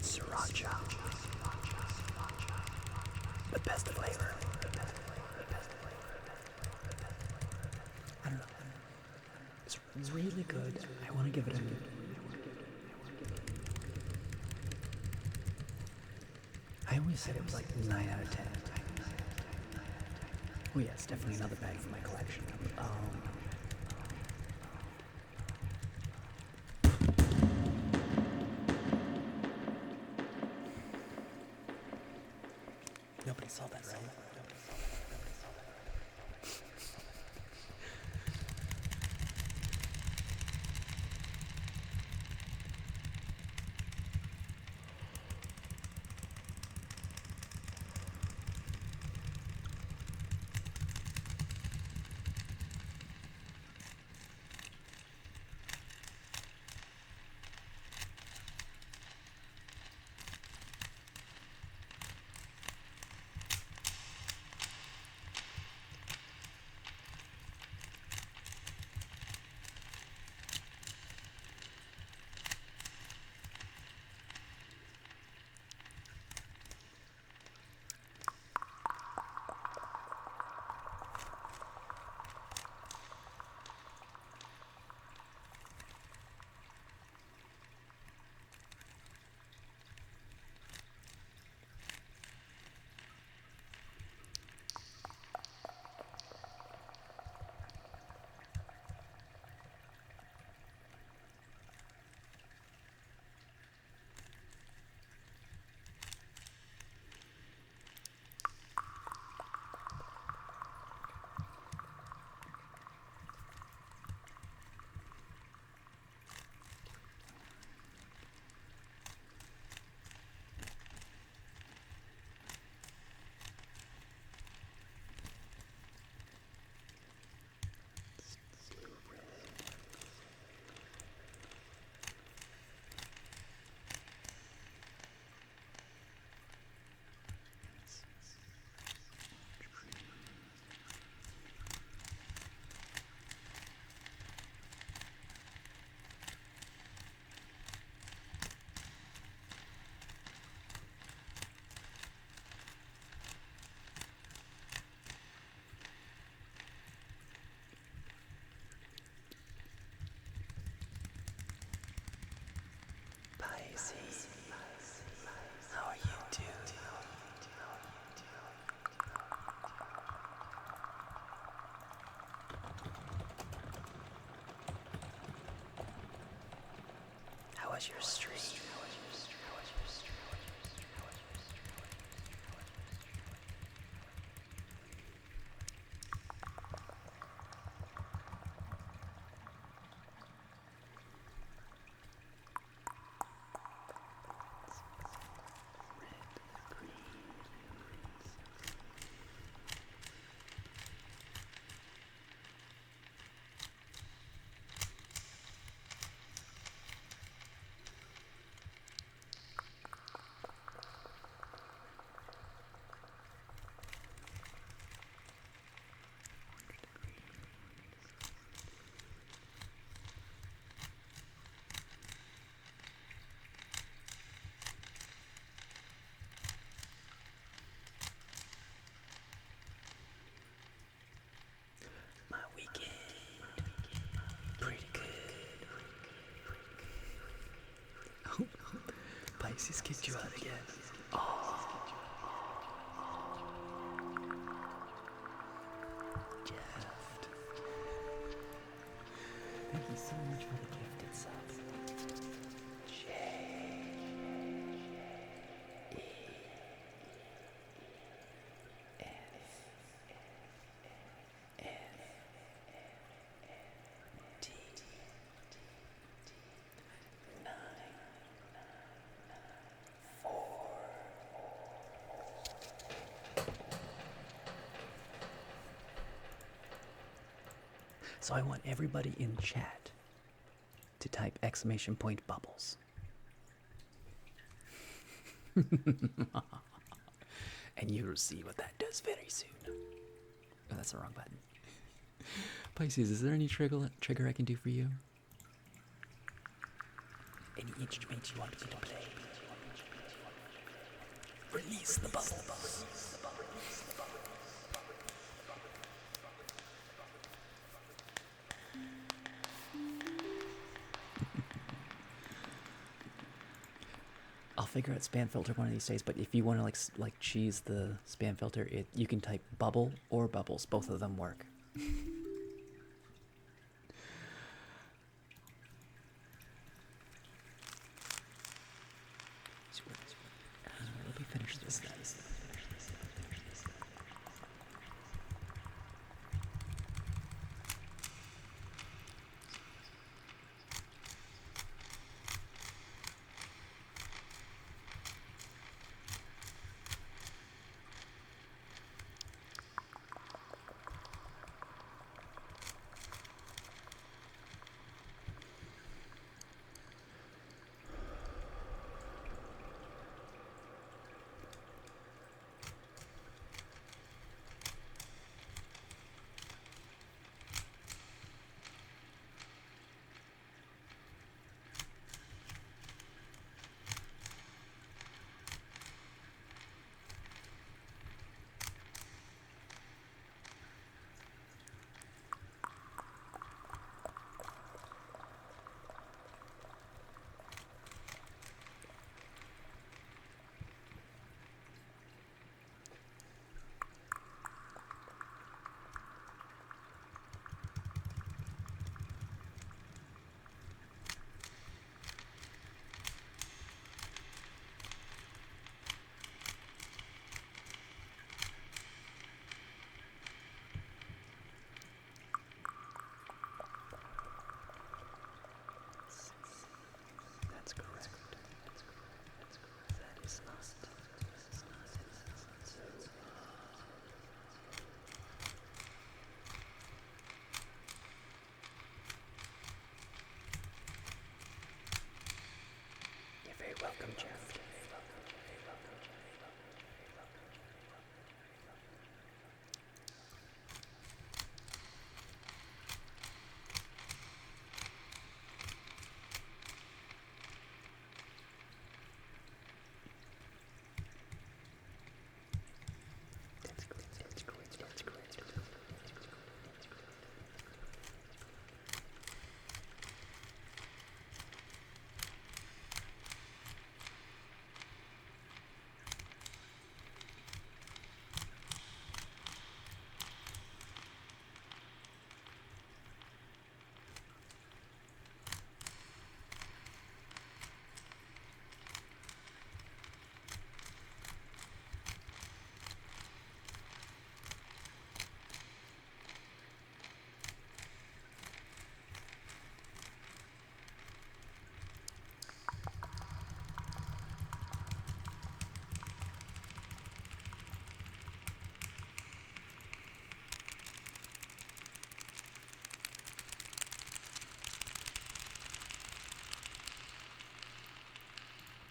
Sriracha. The best flavor. I don't know. It's really good. I want to give it a. I always said it was like 9 out of 10. Oh yeah, it's definitely another bag for my collection. Nobody saw that, right? Pisces, how are you doing? How was your stream? My weekend, pretty good. Oh, Pisces kicked you out again. Jeff. Thank you so much for the gifted subs. So I want everybody in chat to type exclamation point bubbles. And you will see what that does very soon. Oh, that's the wrong button. Pisces, is there any trigger I can do for you? Any instruments you want me to play? Release the bubbles. I'll figure out spam filter one of these days. But if you want to like cheese the spam filter, you can type bubble or bubbles. Both of them work. Let me finish this. That's correct. That is not. You're very welcome, Jeff.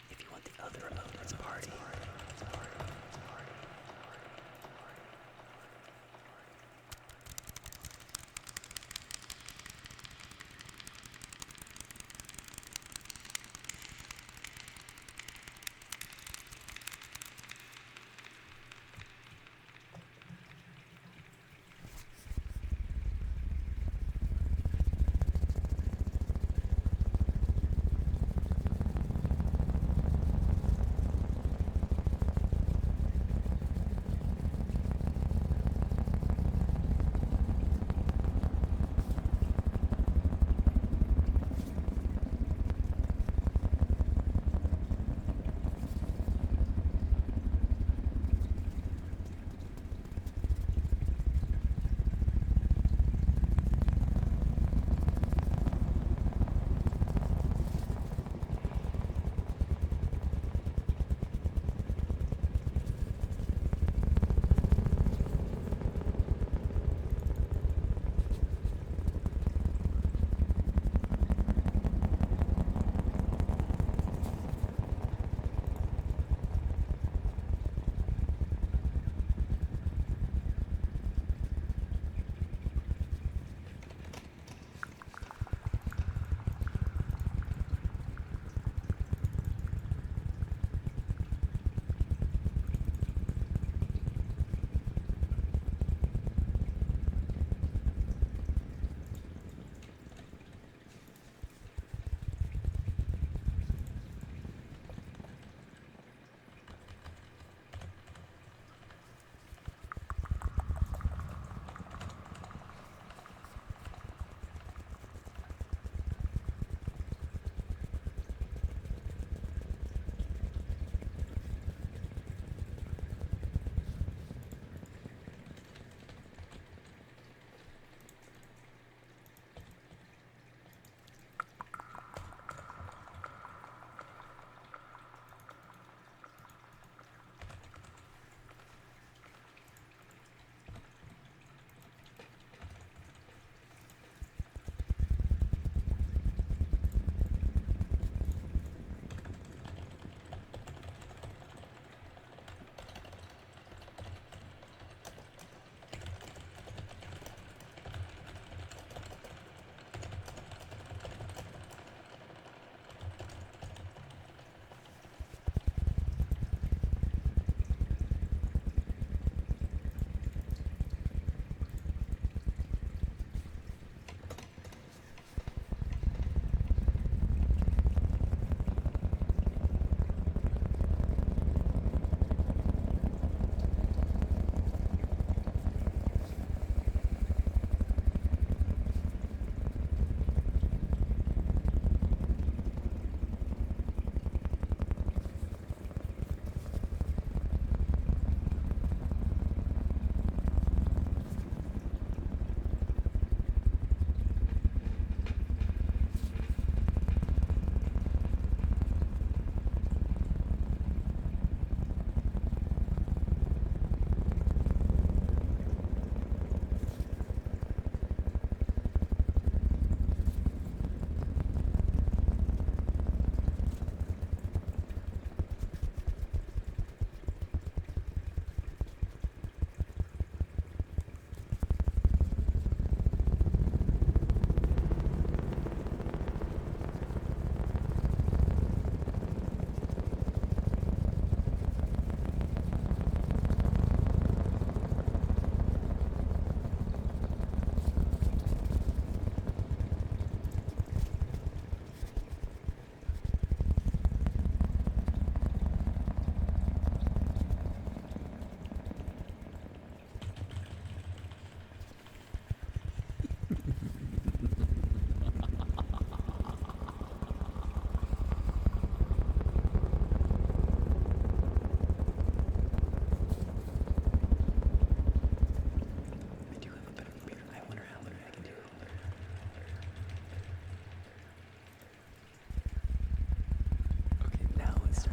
If you want the other emote, it's party.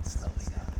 start slowing down.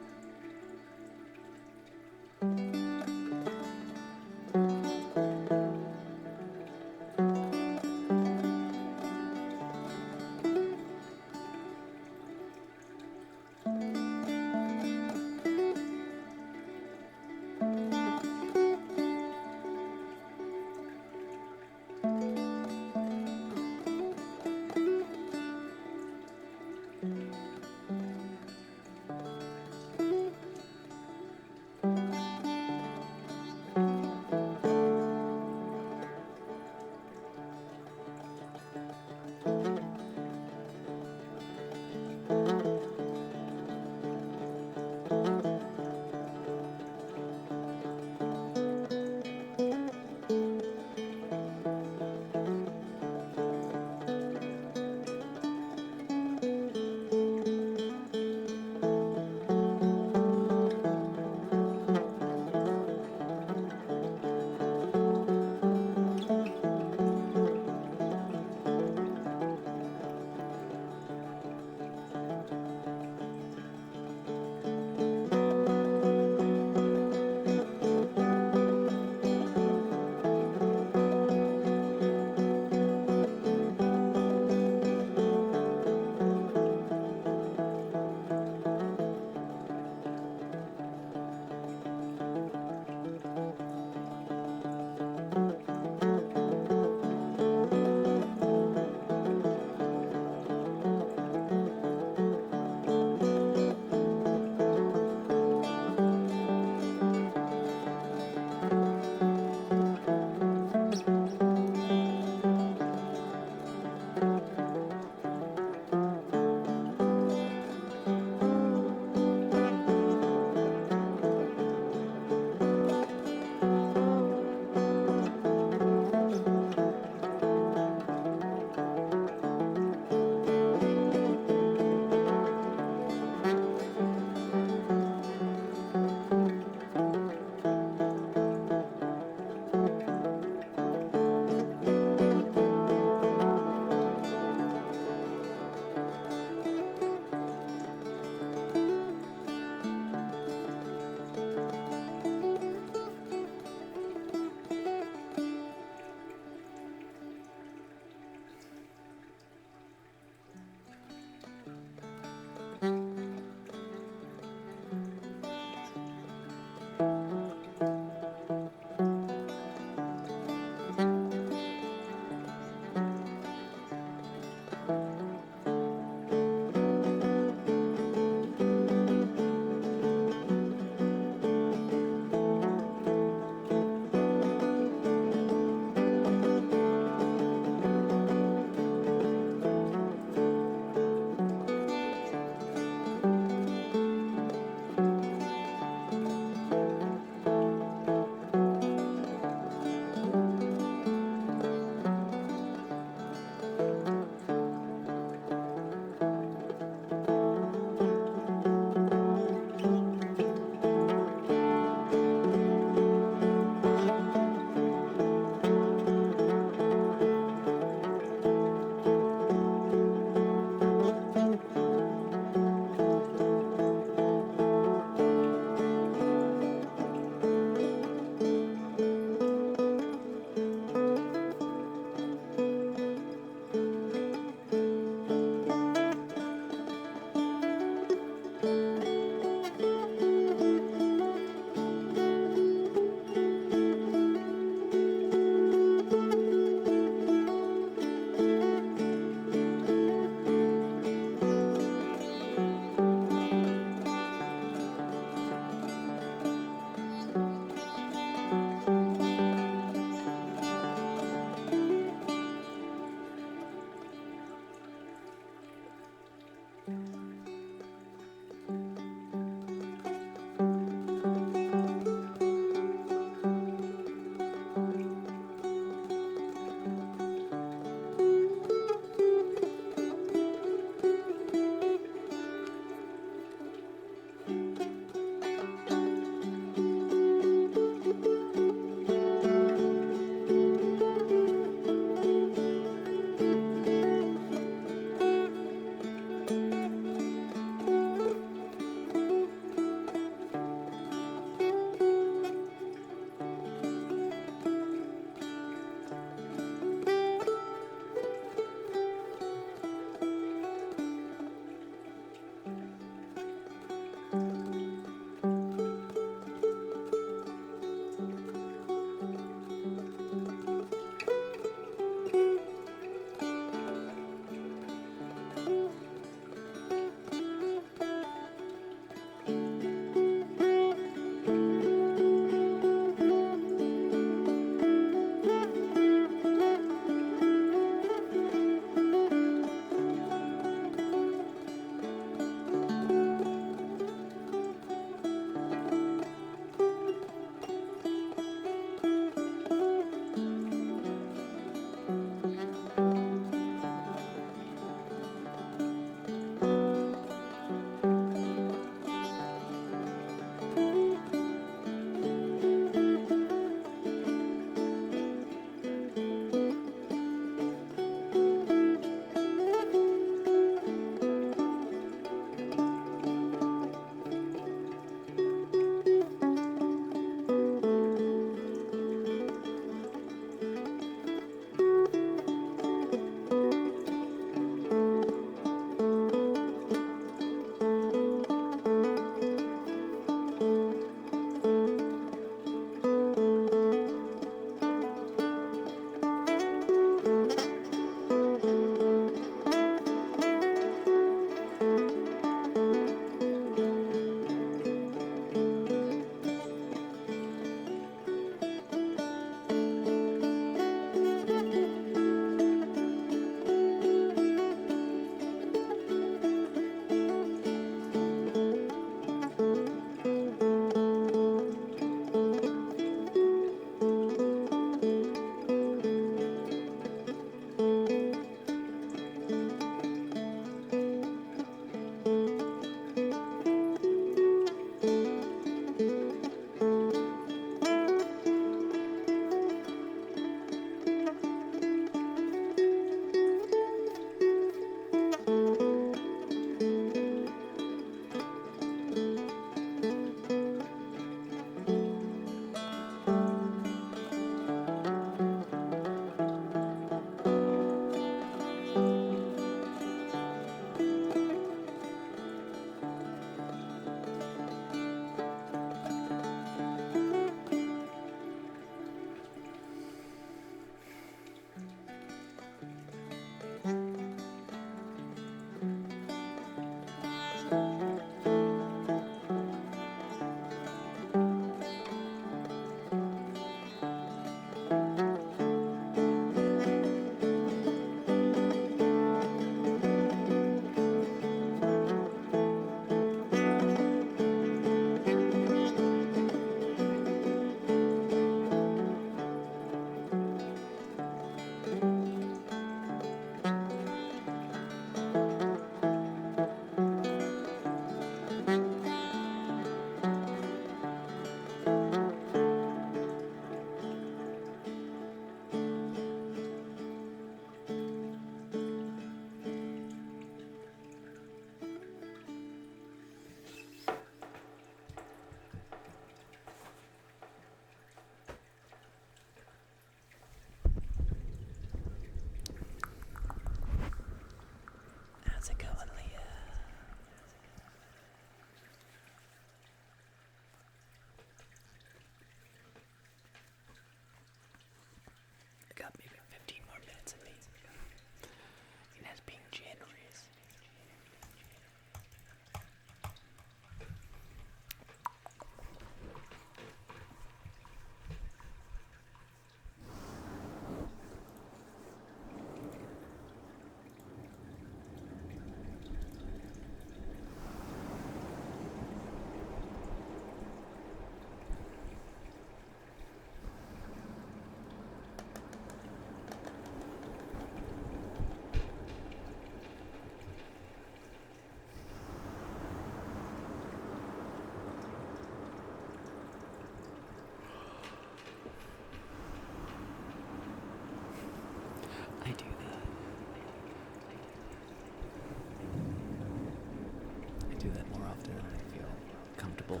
often and I feel comfortable.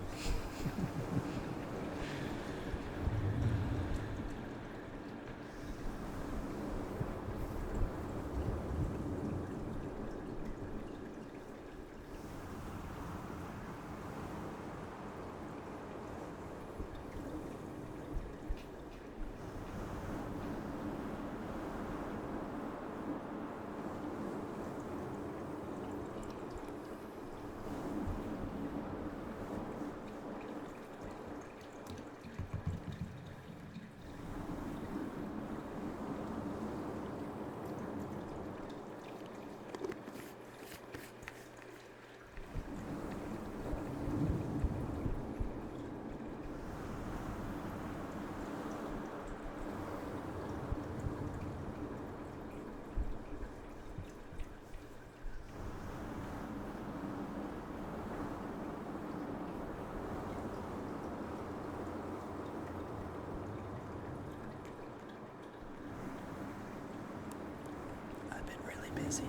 I've been really busy.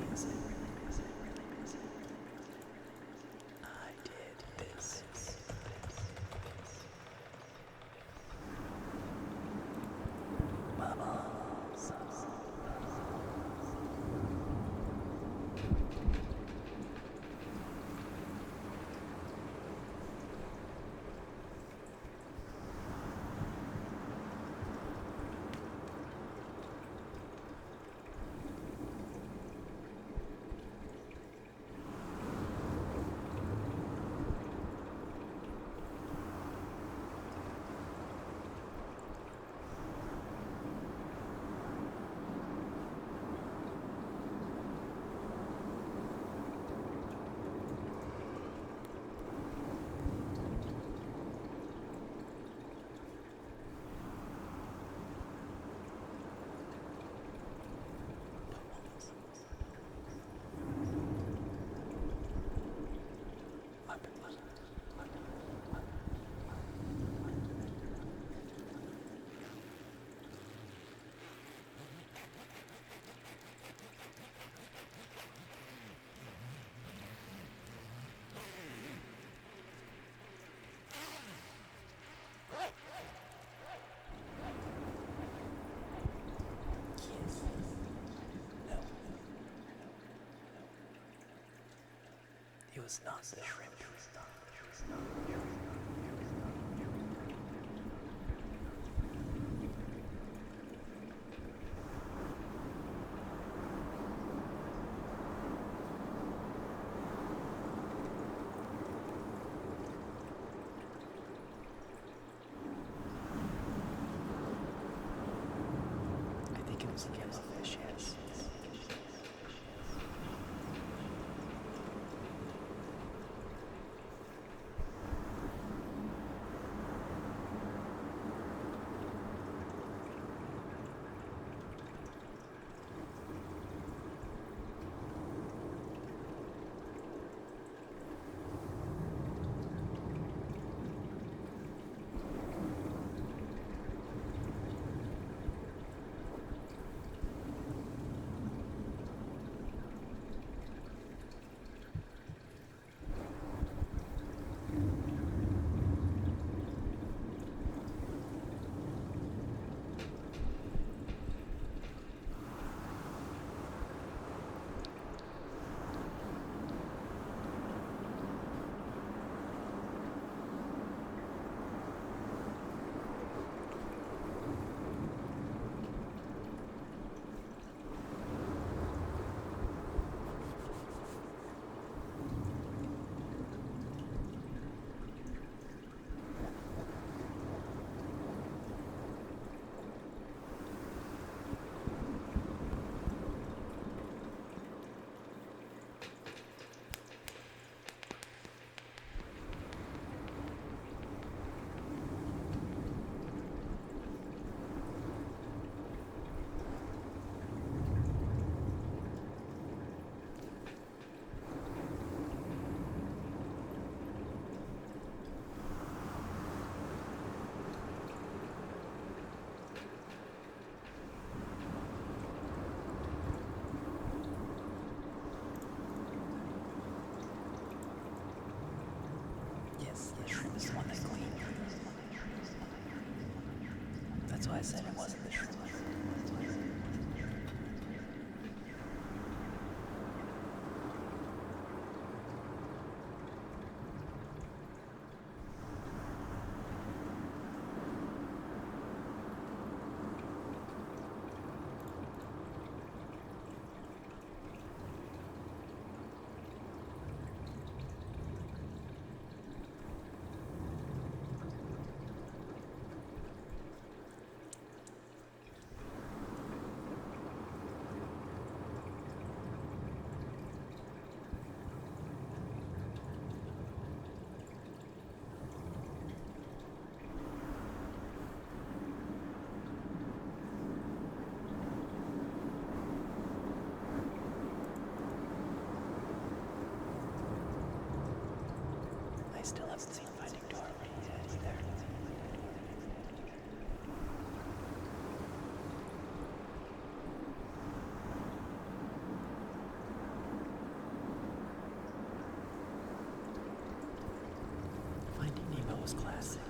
I did this. Bubbles. It was not the shrimp. I think it was a yellowfish, yes. This is the one they cleaned. That's why I said it wasn't the shrimp. I still haven't seen Finding Dory yet either. Finding Nemo was classic.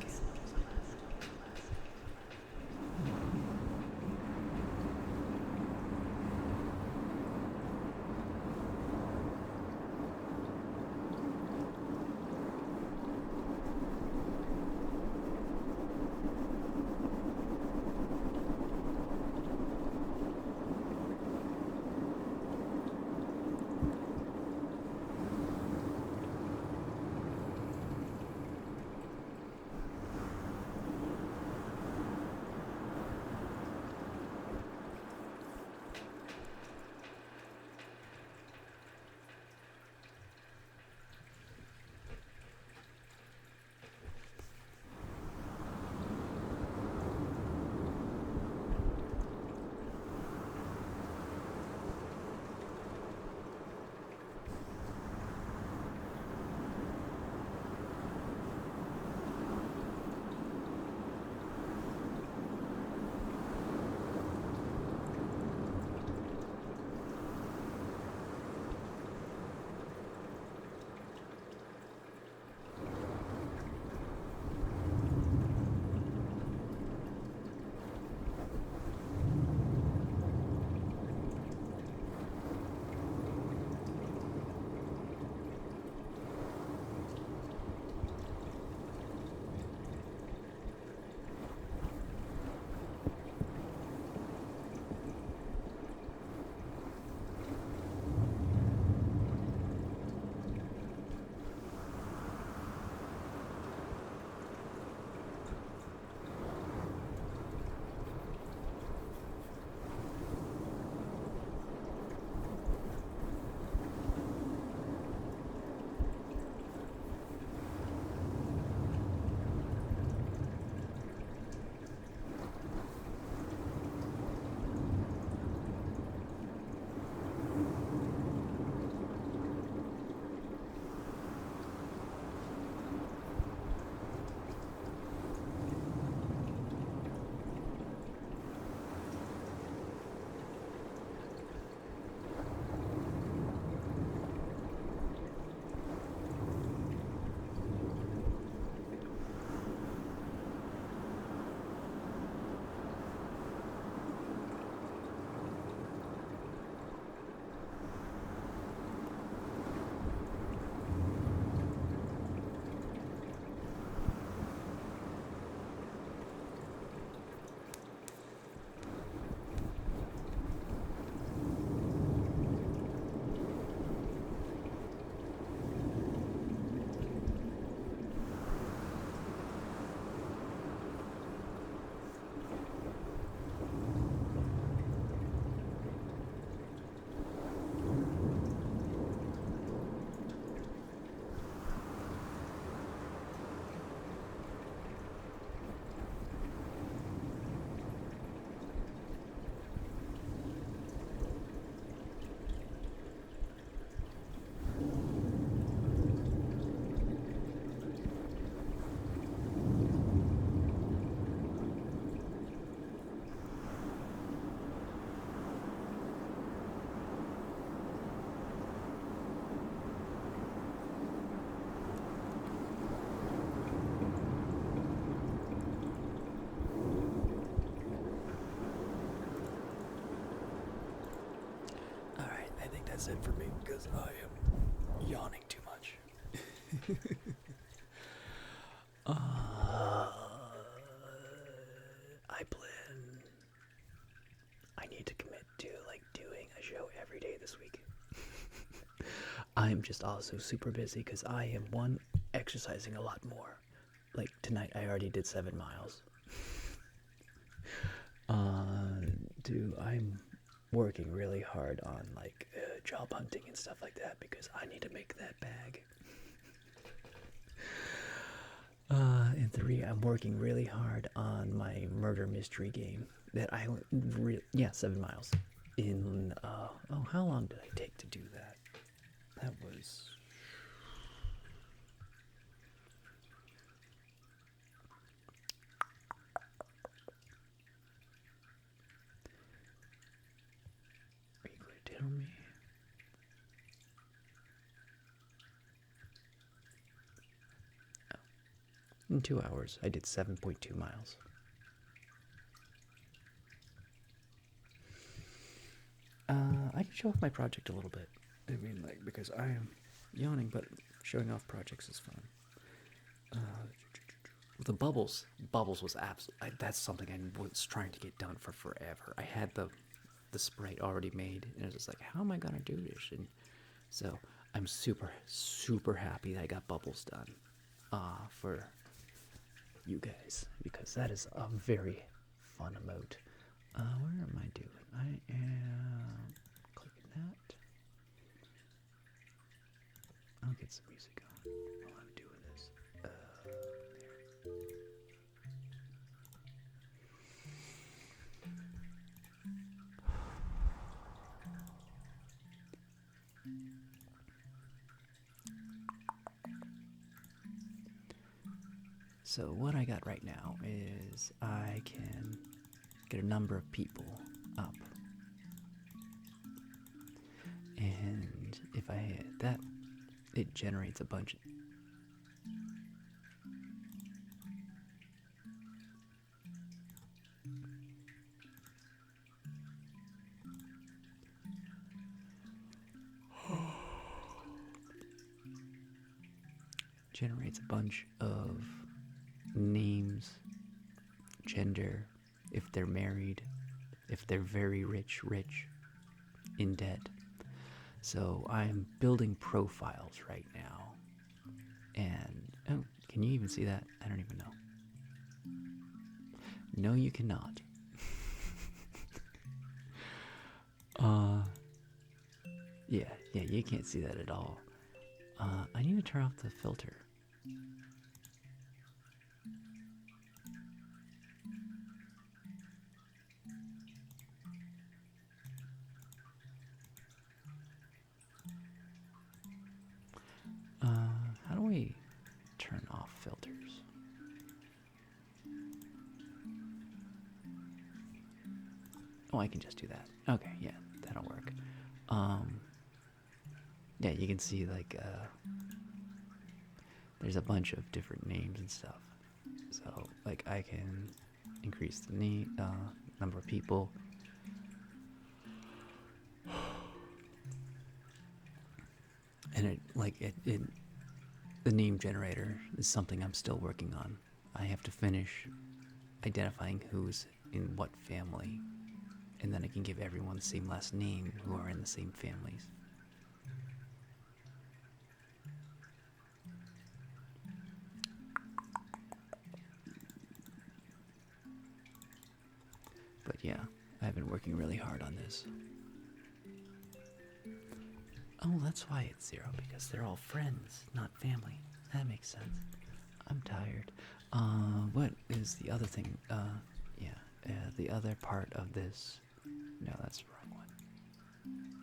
that's it for me because I am yawning too much. I plan. I need to commit to like doing a show every day this week. I'm just also super busy because I am exercising a lot more. Like tonight, I already did 7 miles. I'm working really hard on like job hunting and stuff like that because I need to make that bag. And 3, I'm working really hard on my murder mystery game that 7 miles. How long did I take to do that? That was Are you going to tell me? Oh. In 2 hours, I did 7.2 miles. I can show off my project a little bit. I mean, like, because I am yawning, but showing off projects is fun. The bubbles was absolutely. That's something I was trying to get done for forever. I had the sprite already made, and I was just like, how am I gonna do this? And so I'm super happy that I got bubbles done for You guys, because that is a very fun emote. Where am I doing? I am clicking that. I'll get some music on while I'm doing this. So what I got right now is I can get a number of people up. And if I hit that, it generates a bunch. Generates a bunch of names, gender, if they're married, if they're very rich, in debt. So I'm building profiles right now. And, can you even see that? I don't even know. No, you cannot. Yeah, you can't see that at all. I need to turn off the filter. How do we turn off filters? Oh, I can just do that. Okay, yeah, that'll work. Yeah, you can see like there's a bunch of different names and stuff. So like I can increase the number of people. And the name generator is something I'm still working on. I have to finish identifying who's in what family, and then I can give everyone the same last name who are in the same families. But yeah, I've been working really hard on this. Oh, that's why it's 0, because they're all friends, not family. That makes sense. I'm tired. What is the other thing? The other part of this. No, that's the wrong one.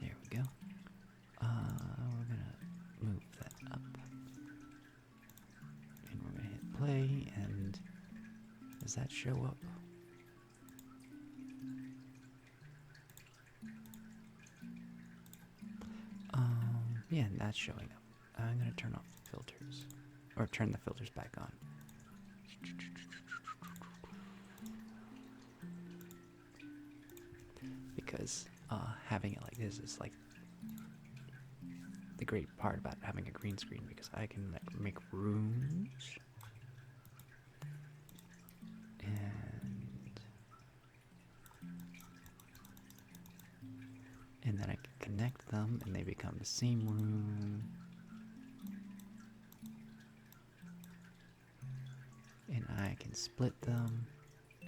There we go. We're gonna move that up. And we're gonna hit play, and does that show up? Yeah, that's showing up. I'm gonna turn off the filters. Or turn the filters back on. Because having it like this is like the great part about having a green screen because I can like make rooms and then I can connect them and they become the same room. And I can split them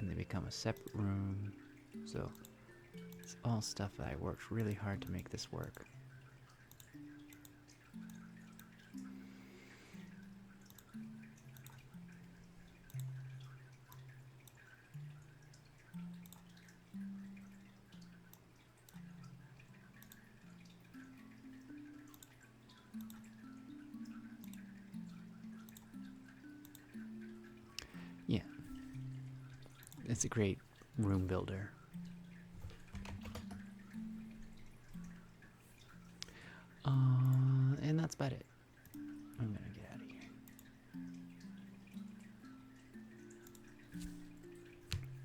and they become a separate room. So it's all stuff that I worked really hard to make this work. Yeah, it's a great room builder. And that's about it. I'm gonna get out of here.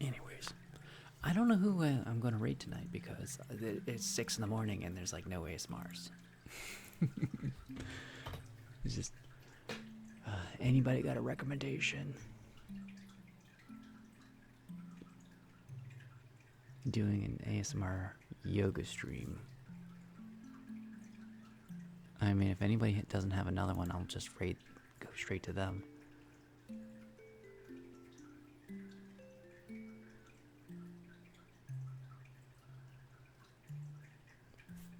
Anyways, I don't know who I'm gonna raid tonight because it's 6 in the morning and there's like no ASMRs. It's just anybody got a recommendation? Doing an ASMR yoga stream. I mean, if anybody doesn't have another one, I'll just go straight to them.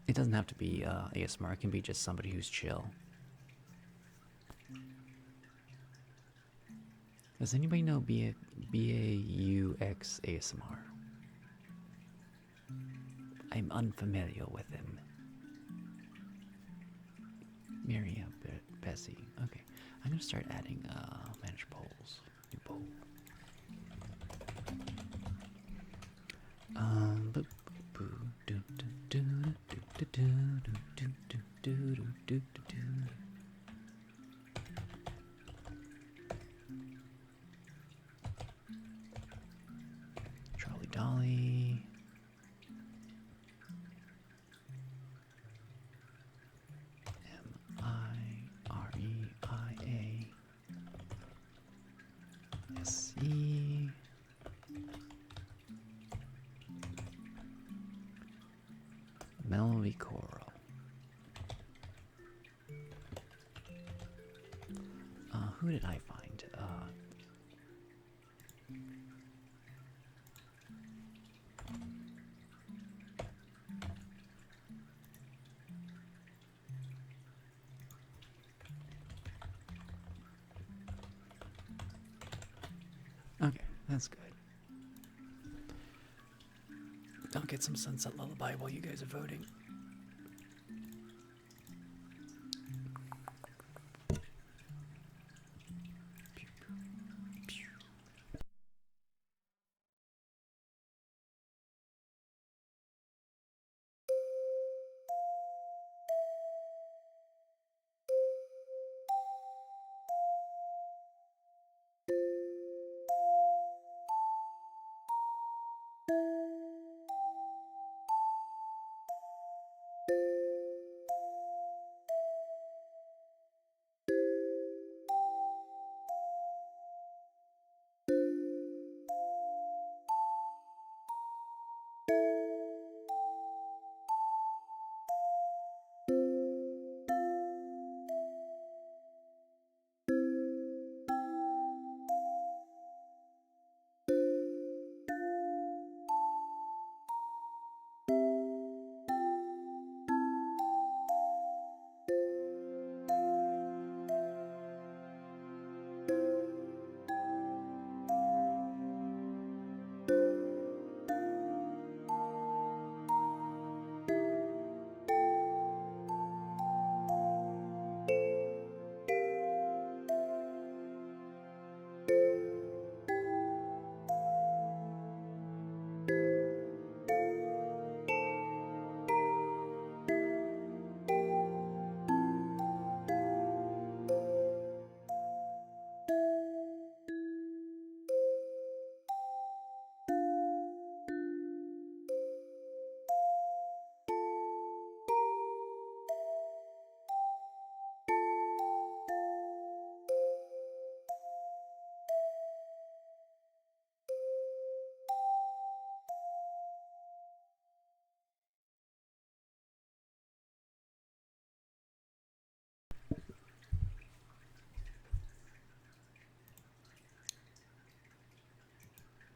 It doesn't have to be ASMR, it can be just somebody who's chill. Does anybody know BAUX ASMR? I'm unfamiliar with him. Miriam Bessie. Okay. I'm gonna start adding manage polls. New poll. Boop, boo, do, do, do, do, do, do, do, do, do, do, do, do. Charlie Dolly. MariaSE. Melody Coral. Who did I find? Okay, that's good. I'll get some Sunset Lullaby while you guys are voting.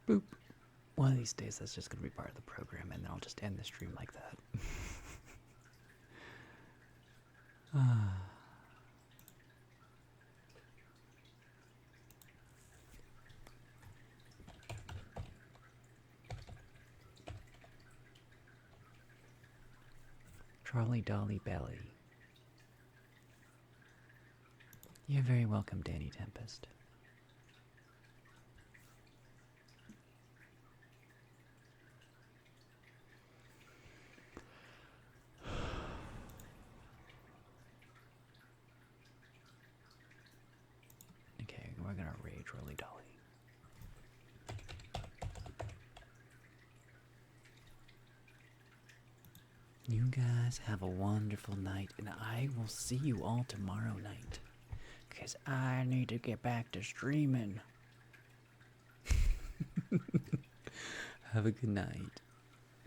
Boop. One of these days, that's just gonna be part of the program, and then I'll just end the stream like that. Charlie Dolly Belly. You're very welcome, Danny Tempest. Okay, we're gonna rage Rolly Dolly. You guys have a wonderful night, and I will see you all tomorrow night. Because I need to get back to streaming. Have a good night.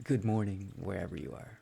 Good morning, wherever you are.